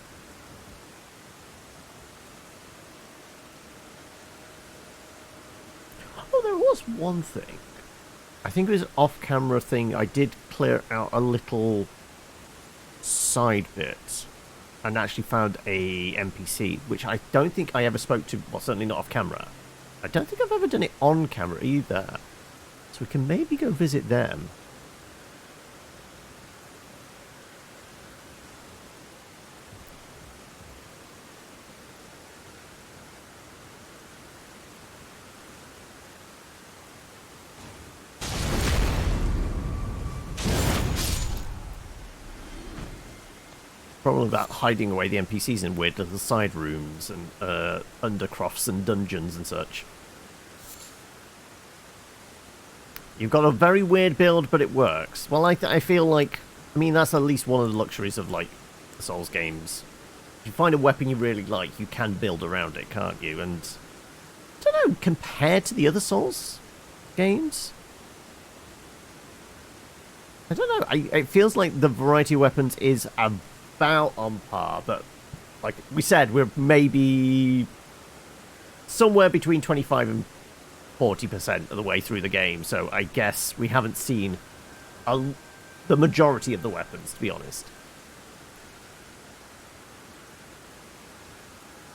there was one thing. I think it was an off-camera thing. I did clear out a little side bit and actually found a NPC, which I don't think I ever spoke to. Well, certainly not off-camera. I don't think I've ever done it on camera either. So we can maybe go visit them. Problem about hiding away the NPCs in weird little side rooms and undercrofts and dungeons and such. You've got a very weird build, but it works. Well, I feel like, I mean, that's at least one of the luxuries of, like, the Souls games. If you find a weapon you really like, you can build around it, can't you? And, I don't know, compared to the other Souls games, I don't know, it feels like the variety of weapons is about on par, but like we said, we're maybe somewhere between 25 and 40% of the way through the game, so I guess we haven't seen the majority of the weapons, to be honest.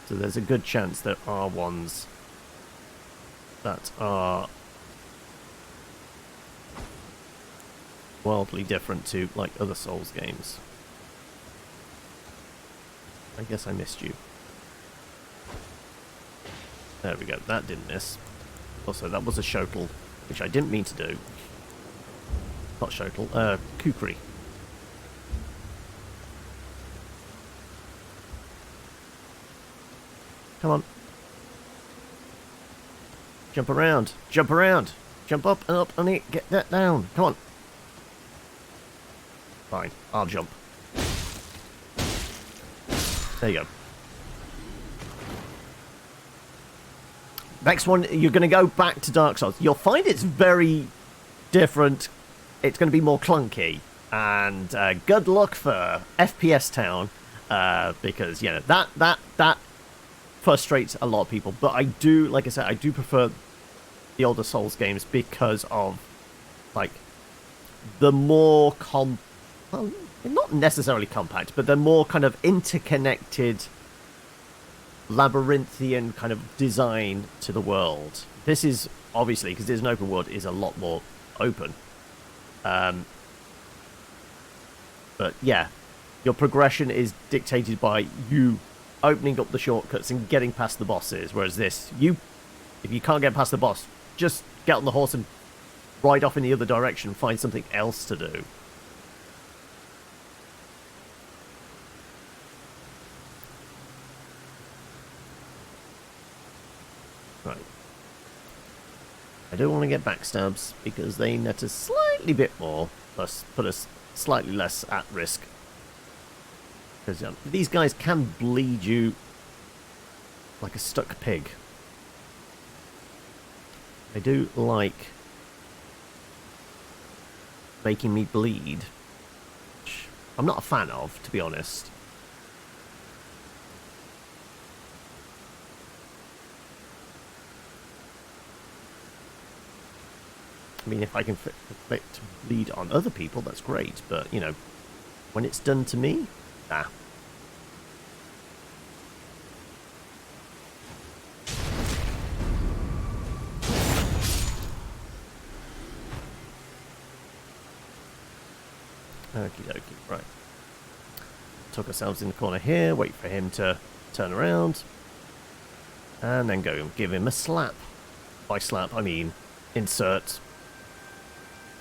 So there's a good chance there are ones that are wildly different to like other Souls games. I guess I missed you. There we go. That didn't miss. Also, that was a shotl, which I didn't mean to do. Not shotl, kukri. Come on. Jump around. Jump around. Jump up and up and it. Get that down. Come on. Fine. I'll jump. There you go. Next one, you're going to go back to Dark Souls. You'll find it's very different. It's going to be more clunky. And good luck for FPS Town, because, you know, that frustrates a lot of people. But I do, like I said, I do prefer the older Souls games because of, like, the more well, not necessarily compact, but they're more kind of interconnected, labyrinthian kind of design to the world. This is, obviously, because there's an open world, is a lot more open. But yeah, your progression is dictated by you opening up the shortcuts and getting past the bosses, whereas this, if you can't get past the boss, just get on the horse and ride off in the other direction and find something else to do. Right. I don't want to get backstabs because they net a slightly bit more, plus put us slightly less at risk. Because these guys can bleed you like a stuck pig. They do like making me bleed, which I'm not a fan of, to be honest. I mean, if I can inflict bleed on other people, that's great, but, you know, when it's done to me, nah. Okie dokie, right. Tuck ourselves in the corner here, wait for him to turn around, and then go and give him a slap. By slap, I mean insert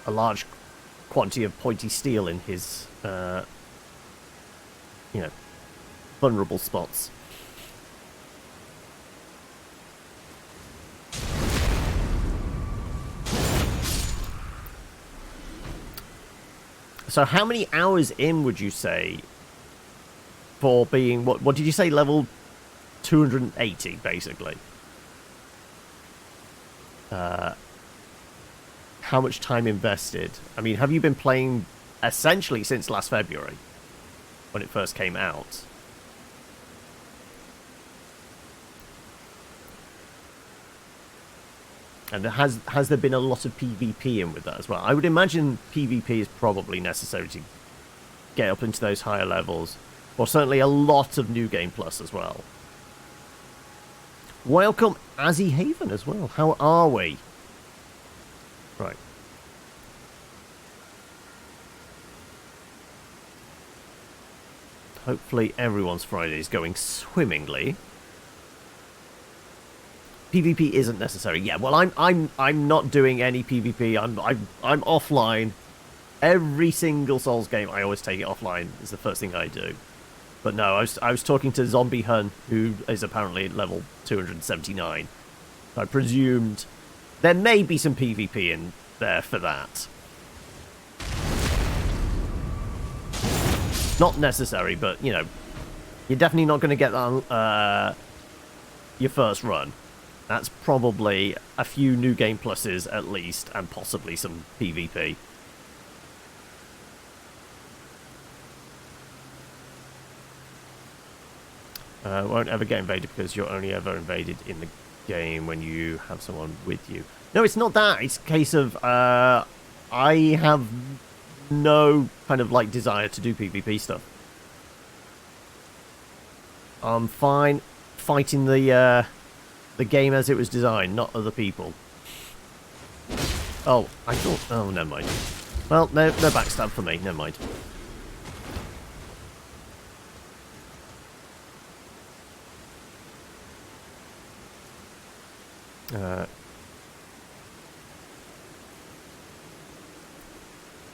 a large quantity of pointy steel in his, you know, vulnerable spots. So how many hours in would you say for being, what did you say, level 280, basically? How much time invested? I mean, have you been playing essentially since last February, when it first came out? And has there been a lot of PvP in with that as well? I would imagine PvP is probably necessary to get up into those higher levels. Or certainly a lot of New Game Plus as well. Welcome, Azzy Haven, as well. How are we? Right. Hopefully everyone's Friday is going swimmingly. PvP isn't necessary. Yeah, well, I'm not doing any PvP. I'm offline. Every single Souls game, I always take it offline. Is the first thing I do. But no, I was talking to Zombie Hun, who is apparently level 279. I presumed there may be some PvP in there for that. Not necessary, but you know, you're definitely not going to get that on your first run. That's probably a few New Game Pluses at least, and possibly some PvP. Won't ever get invaded because you're only ever invaded in the game when you have someone with you. No, it's not that. It's a case of I have no kind of like desire to do PvP stuff. I'm fine fighting the game as it was designed, not other people. Oh, I thought... Oh, never mind. Well, no backstab for me. Never mind.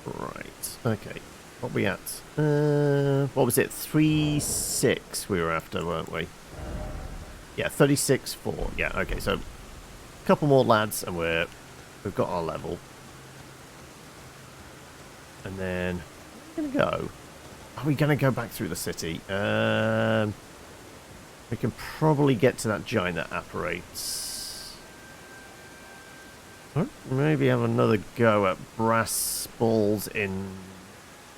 Right. Okay. What are we at? What was it? 3-6 we were after, weren't we? Yeah, 36-4. Yeah, okay, so a couple more lads and we've got our level. And then where are we gonna go? Are we gonna go back through the city? We can probably get to that giant that apparates. Maybe have another go at brass balls in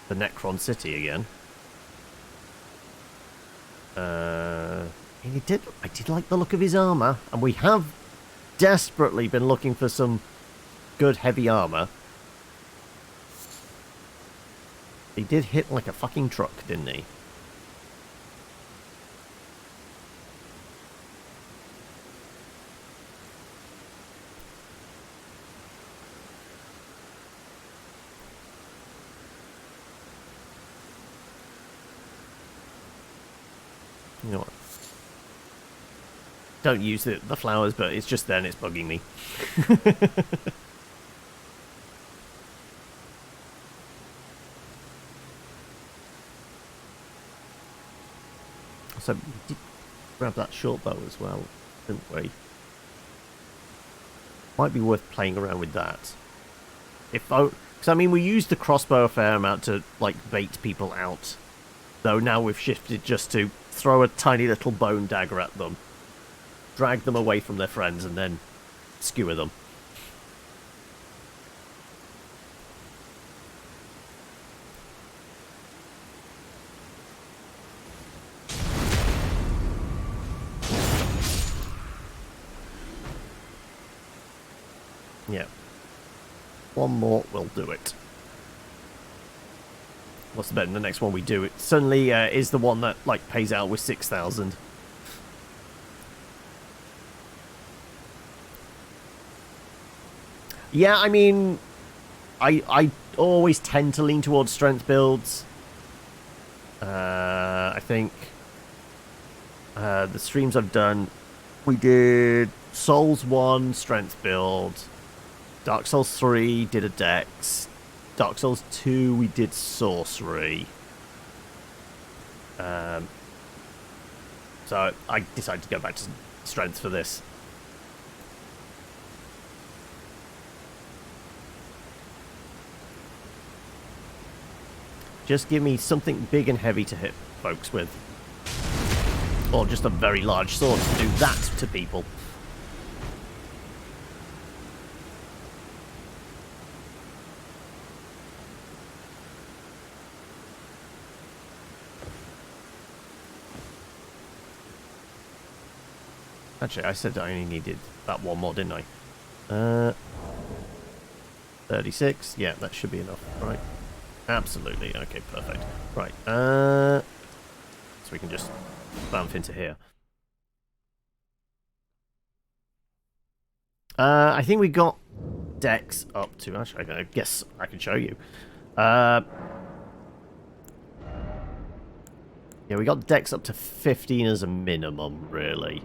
the Necron City again. I did like the look of his armor, and we have desperately been looking for some good heavy armor. He did hit like a fucking truck, didn't he? You know what? Don't use the flowers, but it's just then it's bugging me. So we did grab that short bow as well, didn't we? Might be worth playing around with that. Because I mean, we used the crossbow a fair amount to like bait people out. Though now we've shifted just to throw a tiny little bone dagger at them, drag them away from their friends, and then skewer them. Yeah. One more will do it. What's the bet? The next one we do, it certainly is the one that like pays out with 6,000. Yeah, I mean, I always tend to lean towards strength builds. I think the streams I've done, we did Souls 1 strength build, Dark Souls 3 did a dex, Dark Souls 2 we did sorcery. So I decided to go back to strength for this. Just give me something big and heavy to hit folks with. Or just a very large sword to do that to people. Actually, I said I only needed that one more, didn't I? 36. Yeah, that should be enough. Right. Absolutely. Okay, perfect. Right. So we can just bump into here. I think we got Dex up to... Actually, I guess I can show you. Yeah, we got Dex up to 15 as a minimum, really.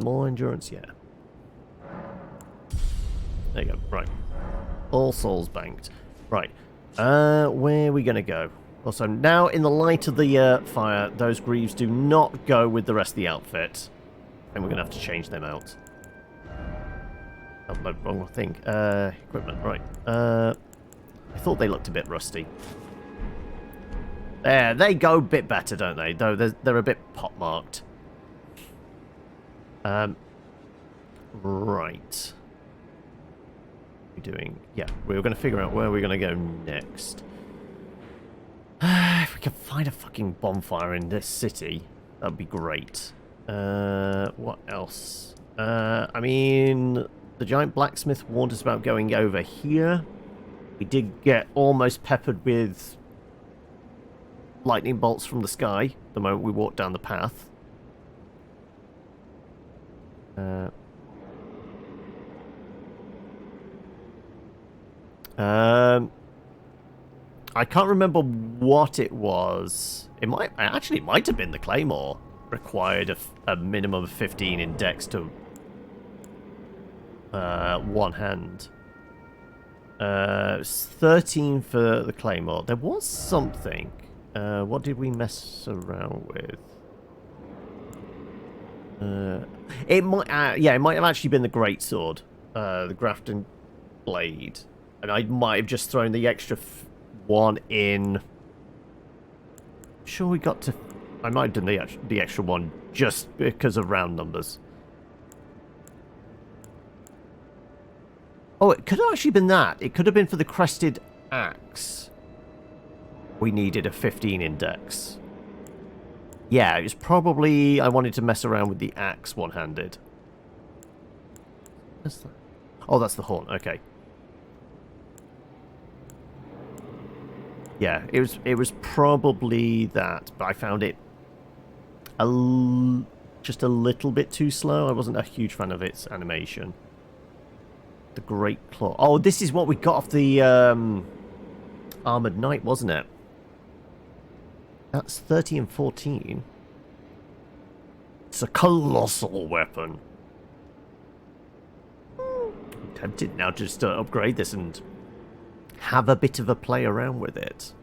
More endurance, yeah. There you go. Right. All souls banked. Right. Where are we going to go? Also, now in the light of the fire, those greaves do not go with the rest of the outfit. And we're going to have to change them out. Oh, no, wrong thing. Equipment, right. I thought they looked a bit rusty. There, they go a bit better, don't they? Though they're a bit pot-marked. Right. We're doing... Yeah, we were going to figure out where we're going to go next. If we can find a fucking bonfire in this city, that would be great. What else? I mean, the giant blacksmith warned us about going over here. We did get almost peppered with lightning bolts from the sky the moment we walked down the path. I can't remember what it was. It might have been the claymore. Required a minimum of 15 in dex to one hand. 13 for the claymore. There was something. What did we mess around with? It might have actually been the greatsword, the Grafton blade, and I might have just thrown the extra one in. I'm sure we got to. I might have done the extra one just because of round numbers. Oh, it could have actually been that. It could have been for the crested axe. We needed a 15 index. Yeah, it was probably... I wanted to mess around with the axe one-handed. What's that? Oh, that's the horn. Okay. Yeah, it was probably that, but I found it just a little bit too slow. I wasn't a huge fan of its animation. The Great Claw. Oh, this is what we got off the Armored Knight, wasn't it? That's 30 and 14. It's a colossal weapon. I'm tempted now just to upgrade this and have a bit of a play around with it.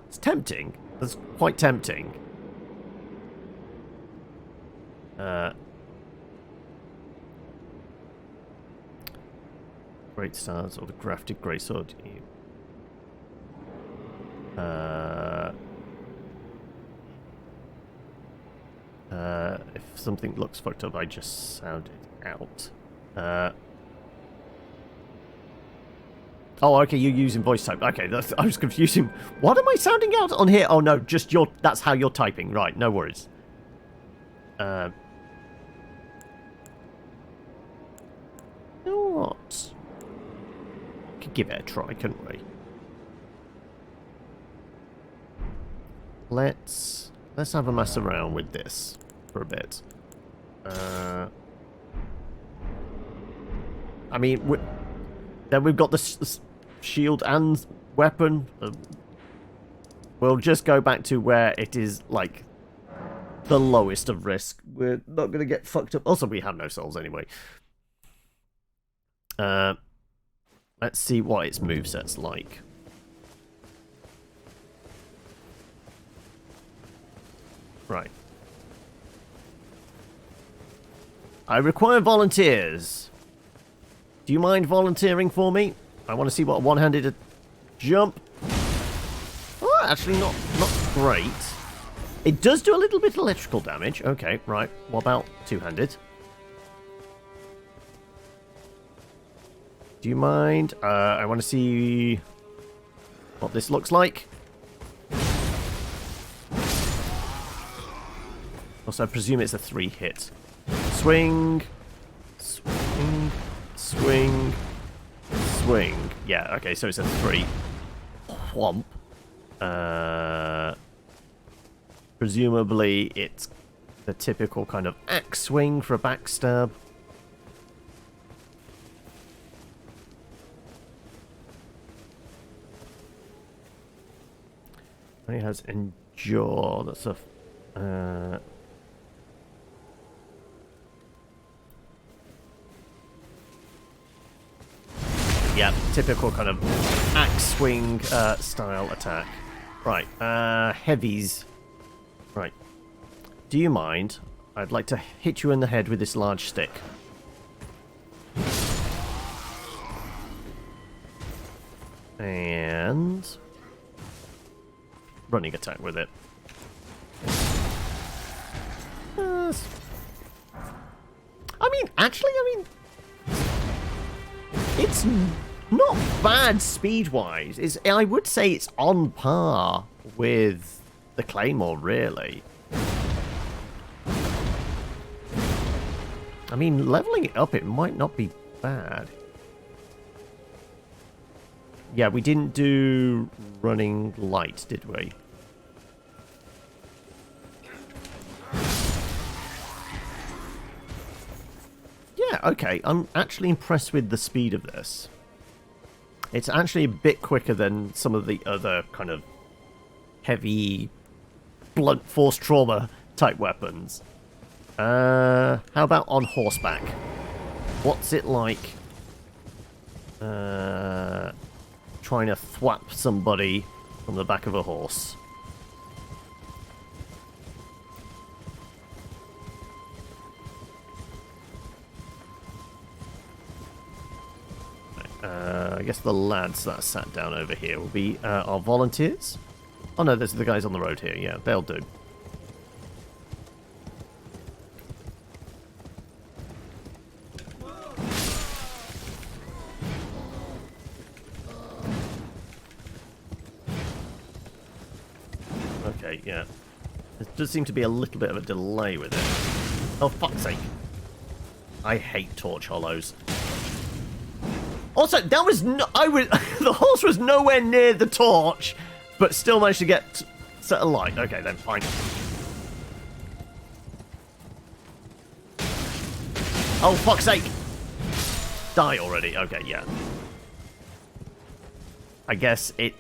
It's tempting. That's quite tempting. Great stars or the grafted great sword. If something looks fucked up, I just sound it out. Oh, okay, you're using voice type. Okay, I was confusing. What am I sounding out on here? Oh, no, just that's how you're typing. Right, no worries. You know what? Could give it a try, couldn't we? Let's have a mess around with this for a bit. I mean, then we've got the shield and weapon. We'll just go back to where it is, like, the lowest of risk. We're not going to get fucked up. Also, we have no souls anyway. Let's see what its moveset's like. Right. I require volunteers. Do you mind volunteering for me? I want to see what a one-handed jump. Oh, actually not great. It does do a little bit of electrical damage. Okay, right. What about two-handed? Do you mind? I want to see what this looks like. Also, I presume it's a 3-hit. Swing. Swing. Swing. Swing. Yeah, okay, so it's a 3. Whomp. Presumably, it's the typical kind of axe swing for a backstab. It has endure. That's a... yeah, typical kind of axe swing style attack. Right, heavies. Right. Do you mind? I'd like to hit you in the head with this large stick. And... running attack with it. I mean, actually, it's not bad speed-wise. I would say it's on par with the Claymore, really. I mean, leveling it up, it might not be bad. Yeah, we didn't do running light, did we? Yeah, okay. I'm actually impressed with the speed of this. It's actually a bit quicker than some of the other kind of heavy blunt force trauma type weapons. How about on horseback? What's it like trying to thwap somebody from the back of a horse? I guess the lads that are sat down over here will be our volunteers. Oh no, those are the guys on the road here. Yeah, they'll do. Okay, yeah. There does seem to be a little bit of a delay with it. Oh, fuck's sake. I hate torch hollows. Also, that was no... the horse was nowhere near the torch, but still managed to get set alight. Okay, then, fine. Oh, fuck's sake! Die already. Okay, yeah. I guess it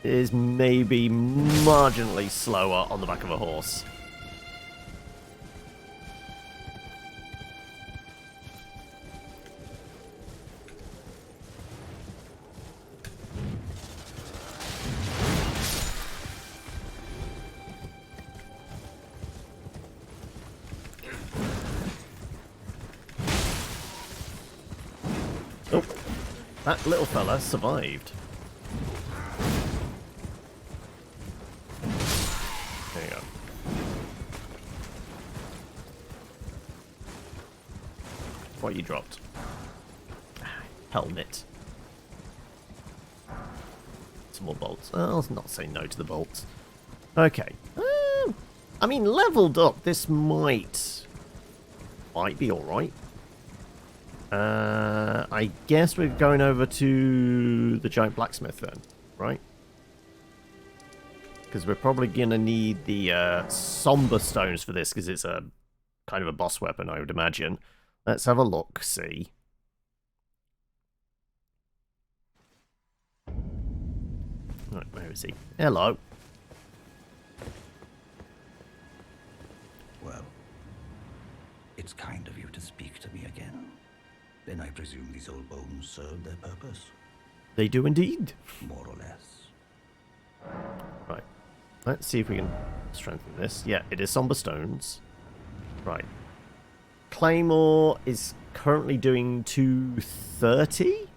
is maybe marginally slower on the back of a horse. Oh, that little fella survived. There you go. What you dropped? Helmet. Some more bolts. I'll not say no to the bolts. Okay. I mean, leveled up, this might be alright. I guess we're going over to the giant blacksmith then, right? Because we're probably going to need the somber stones for this, because it's a kind of a boss weapon, I would imagine. Let's have a look, see. Right, where is he? Hello. Well, it's kind of you to speak to me again. Then I presume these old bones serve their purpose? They do indeed. More or less. Right. Let's see if we can strengthen this. Yeah, it is somber stones. Right. Claymore is currently doing 230.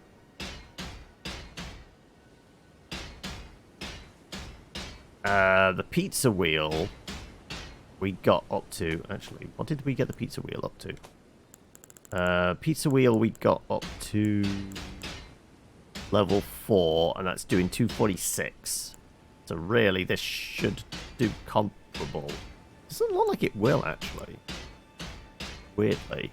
The pizza wheel we got up to... Actually, what did we get the pizza wheel up to? Pizza wheel we got up to level 4, and that's doing 246. So really, this should do comparable. Doesn't look like it will, actually. Weirdly.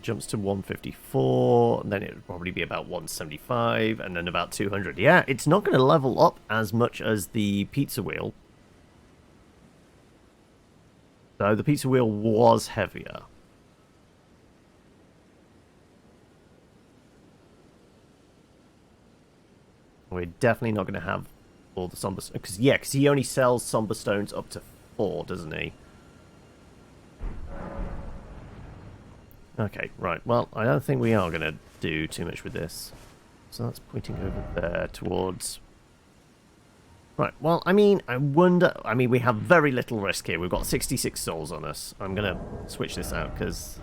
Jumps to 154, and then it would probably be about 175, and then about 200. Yeah, it's not going to level up as much as the pizza wheel. So the pizza wheel was heavier. We're definitely not going to have all the somber stones. Because he only sells somber stones up to 4, doesn't he? Okay, right. Well, I don't think we are going to do too much with this. So that's pointing over there towards... Right, well, I mean, I wonder... I mean, we have very little risk here. We've got 66 souls on us. I'm going to switch this out because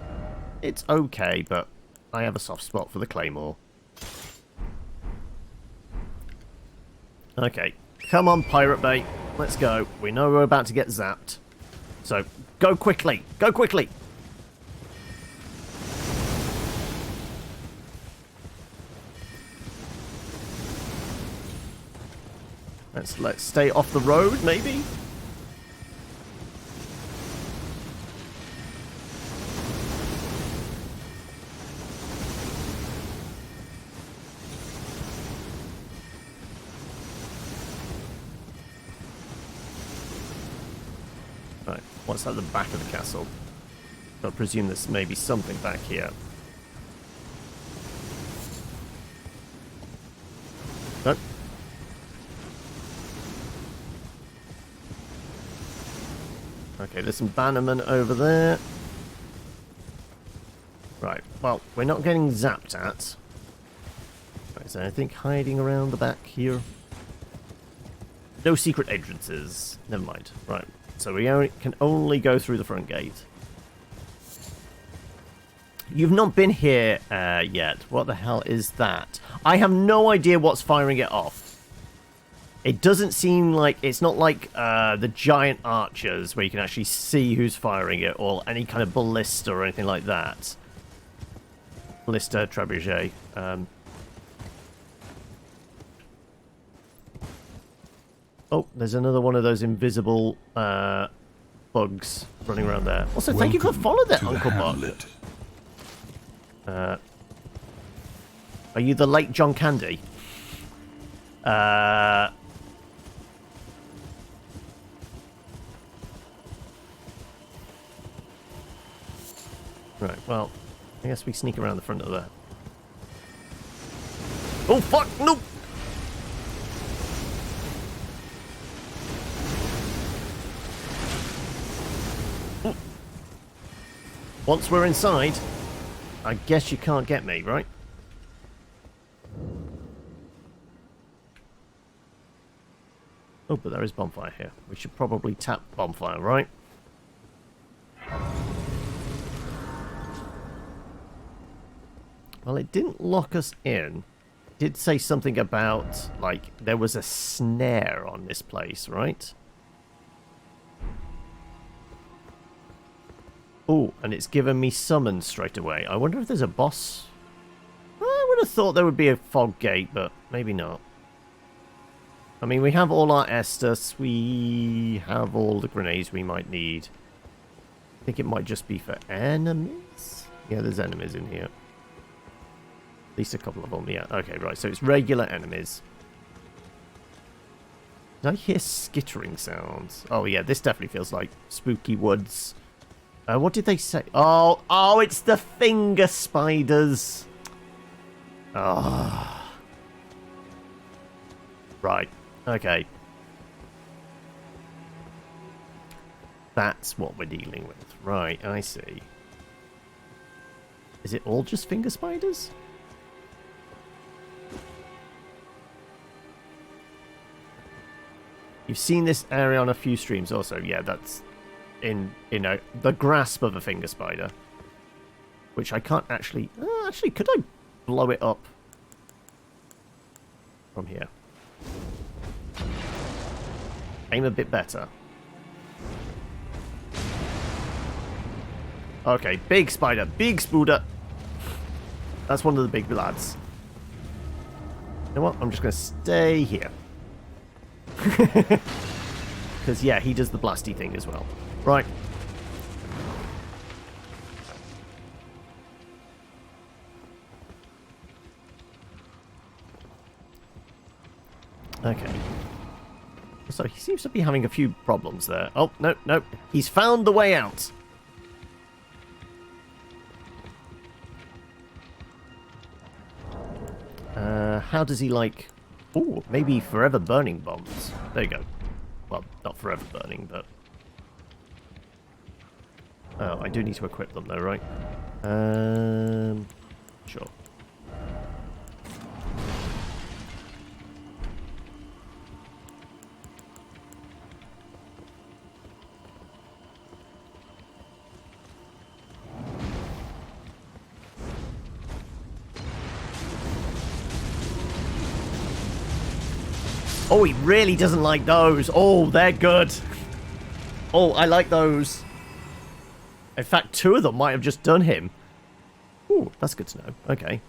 it's okay, but I have a soft spot for the Claymore. Okay, come on, Pirate Bay. Let's go. We know we're about to get zapped. So, go quickly. Go quickly. Let's stay off the road, maybe? Right, what's at the back of the castle? I presume there's maybe something back here. Nope. Okay, there's some bannermen over there. Right, well, we're not getting zapped at. Right, is there anything hiding around the back here? No secret entrances. Never mind. Right, so we can only go through the front gate. You've not been here yet. What the hell is that? I have no idea what's firing it off. It doesn't seem like... It's not like the giant archers where you can actually see who's firing it, or any kind of ballista or anything like that. Ballista, trebuchet. Oh, there's another one of those invisible bugs running around there. Also, thank you for following that, Uncle Buck. Are you the late John Candy? Right, well, I guess we sneak around the front of that. Oh, fuck! No! Once we're inside, I guess you can't get me, right? Oh, but there is bonfire here. We should probably tap bonfire, right? Well, it didn't lock us in. It did say something about, like, there was a snare on this place, right? Oh, and it's given me summons straight away. I wonder if there's a boss. I would have thought there would be a fog gate, but maybe not. I mean, we have all our Estus. We have all the grenades we might need. I think it might just be for enemies. Yeah, there's enemies in here. At least a couple of them, yeah. Okay, right, so it's regular enemies. Did I hear skittering sounds? Oh, yeah, this definitely feels like spooky woods. What did they say? Oh, it's the finger spiders. Oh. Right, okay. That's what we're dealing with. Right, I see. Is it all just finger spiders? You've seen this area on a few streams also. Yeah, that's in, you know, the grasp of a finger spider. Which I can't actually... actually, could I blow it up from here? Aim a bit better. Okay, big spider. Big spooder. That's one of the big lads. You know what? I'm just going to stay here. Because, yeah, he does the blasty thing as well. Right. Okay. So he seems to be having a few problems there. Oh, no, no. He's found the way out. How does he like... Ooh, maybe forever burning bombs. There you go. Well, not forever burning, but... Oh, I do need to equip them though, right? Sure. Oh, he really doesn't like those. Oh, they're good. Oh, I like those. In fact, 2 of them might have just done him. Ooh, that's good to know. Okay.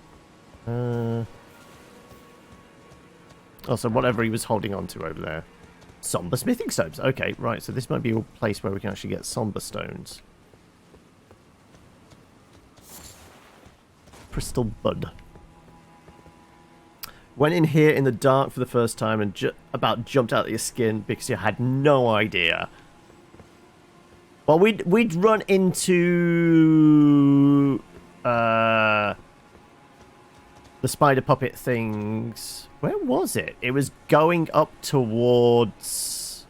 Oh, so whatever he was holding on to over there. Somber smithing stones. Okay, right. So this might be a place where we can actually get somber stones. Crystal bud. Went in here in the dark for the first time and about jumped out of your skin because you had no idea. Well, we'd run into the spider puppet things. Where was it? It was going up towards...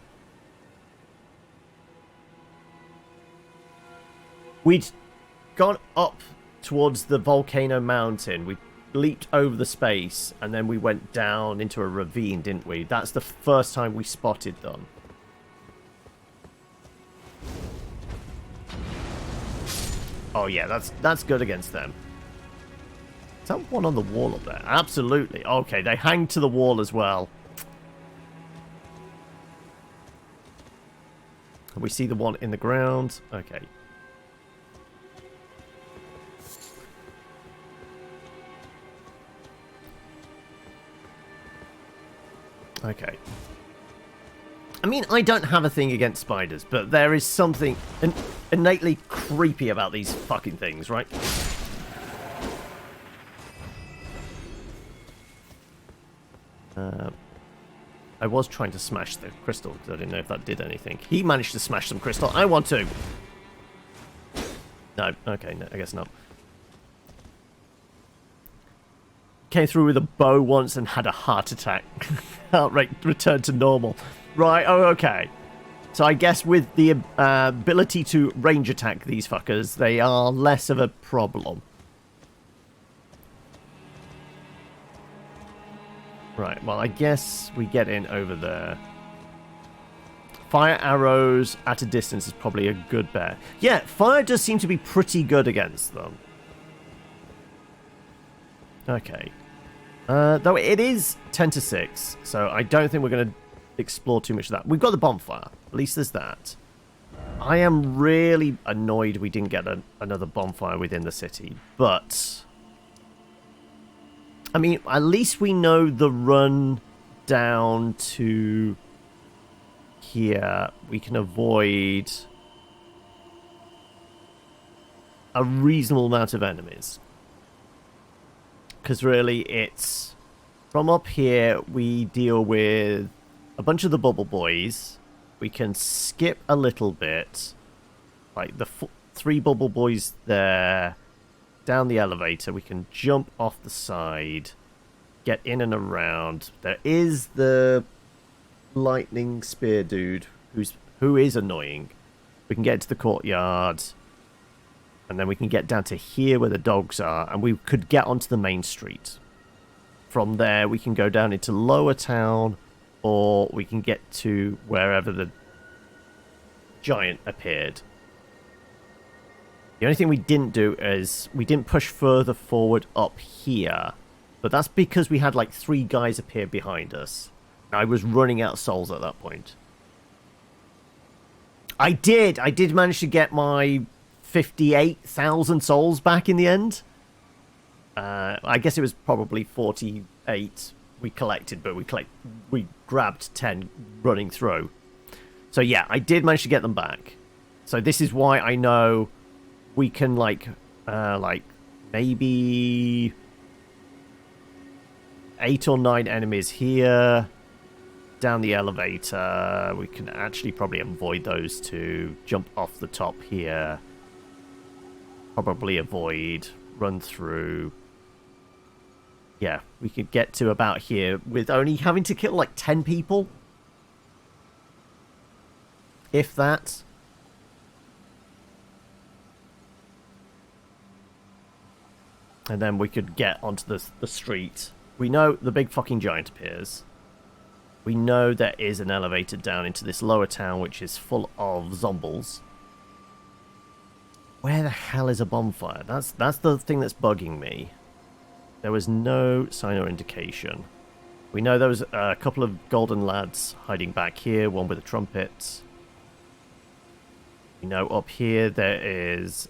We'd gone up towards the volcano mountain. We leaped over the space, and then we went down into a ravine, didn't we? That's the first time we spotted them. Oh yeah, that's good against them. Is that one on the wall up there? Absolutely. Okay, they hang to the wall as well. Can we see the one in the ground? Okay. Okay. I mean, I don't have a thing against spiders, but there is something innately creepy about these fucking things, right? I was trying to smash the crystal, because I didn't know if that did anything. He managed to smash some crystal. I want to! No. Okay, no, I guess not. Came through with a bow once and had a heart attack. Heart rate returned to normal. Right, oh, okay. So I guess with the ability to range attack these fuckers, they are less of a problem. Right, well, I guess we get in over there. Fire arrows at a distance is probably a good bet. Yeah, fire does seem to be pretty good against them. Okay. Though it is 10 to 6, so I don't think we're going to explore too much of that. We've got the bonfire. At least there's that. I am really annoyed we didn't get another bonfire within the city, but... I mean, at least we know the run down to here. We can avoid a reasonable amount of enemies. Because really, it's... From up here, we deal with a bunch of the bubble boys. We can skip a little bit. Like the 3 bubble boys there. Down the elevator, we can jump off the side, get in and around. There is the lightning spear dude who is annoying. We can get to the courtyard, and then we can get down to here where the dogs are, and we could get onto the main street. From there, we can go down into Lower Town, or we can get to wherever the giant appeared. The only thing we didn't do is we didn't push further forward up here. But that's because we had like 3 guys appear behind us. I was running out of souls at that point. I did manage to get my 58,000 souls back in the end. I guess it was probably 48 we collected, but we grabbed 10 running through. So yeah, I did manage to get them back. So this is why I know... We can, like maybe 8 or 9 enemies here. Down the elevator. We can actually probably avoid those 2. Jump off the top here. Probably avoid. Run through. Yeah, we could get to about here with only having to kill, like, 10 people. If that... And then we could get onto the street. We know the big fucking giant appears. We know there is an elevator down into this lower town, which is full of zombies. Where the hell is a bonfire? That's the thing that's bugging me. There was no sign or indication. We know there was a couple of golden lads hiding back here, one with a trumpet. We know up here there is...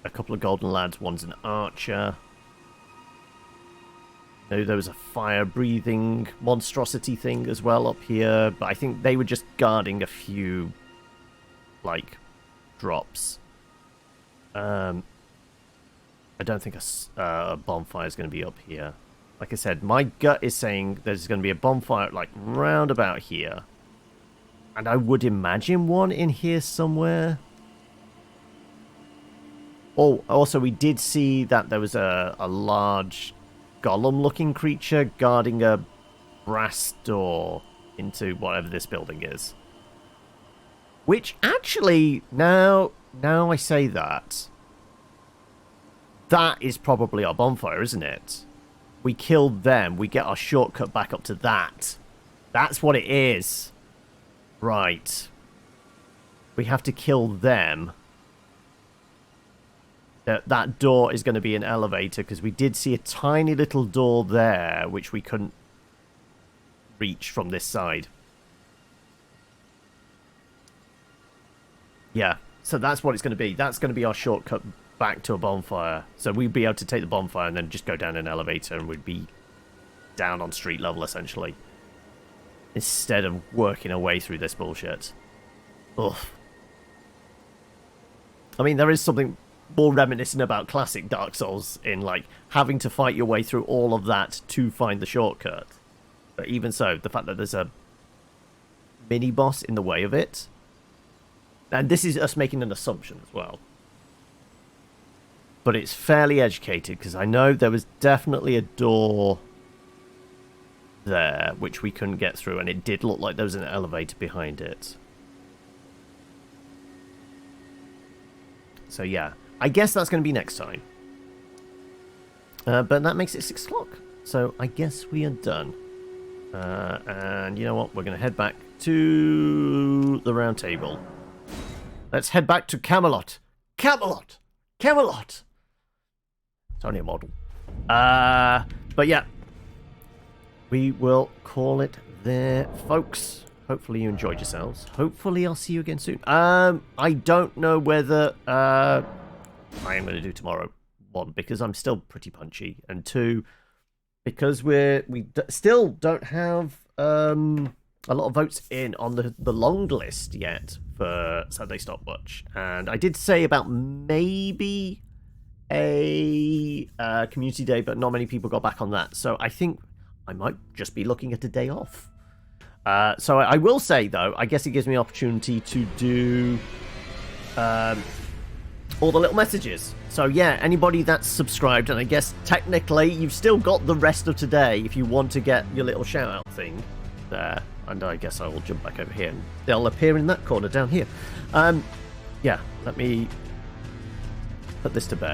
a couple of golden lads, one's an archer. No, there was a fire-breathing monstrosity thing as well up here, but I think they were just guarding a few, like, drops. I don't think a bonfire is going to be up here. Like I said, my gut is saying there's going to be a bonfire, like, round about here. And I would imagine one in here somewhere. Oh, also, we did see that there was a large golem-looking creature guarding a brass door into whatever this building is. Which, actually, now I say that, that is probably our bonfire, isn't it? We killed them. We get our shortcut back up to that. That's what it is. Right. We have to kill them. That door is going to be an elevator, because we did see a tiny little door there, which we couldn't reach from this side. Yeah, so that's what it's going to be. That's going to be our shortcut back to a bonfire. So we'd be able to take the bonfire and then just go down an elevator, and we'd be down on street level, essentially. Instead of working our way through this bullshit. Ugh. I mean, there is something more reminiscent about classic Dark Souls in, like, having to fight your way through all of that to find the shortcut. But even so, the fact that there's a mini-boss in the way of it... And this is us making an assumption as well. But it's fairly educated, because I know there was definitely a door there which we couldn't get through, and it did look like there was an elevator behind it. So yeah, I guess that's going to be next time. But that makes it 6 o'clock. So I guess we are done. And you know what? We're going to head back to the round table. Let's head back to Camelot. Camelot! Camelot! It's only a model. But yeah. We will call it there, folks. Hopefully you enjoyed yourselves. Hopefully I'll see you again soon. I don't know whether I am going to do tomorrow. 1, because I'm still pretty punchy. And 2, because we still don't have a lot of votes in on the long list yet for Saturday Stopwatch. And I did say about maybe a community day, but not many people got back on that. So I think I might just be looking at a day off. So I will say, though, I guess it gives me an opportunity to do all the little messages. So yeah, anybody that's subscribed, and I guess technically you've still got the rest of today if you want to get your little shout out thing there. And I guess I will jump back over here and they'll appear in that corner down here. Yeah, let me put this to bed.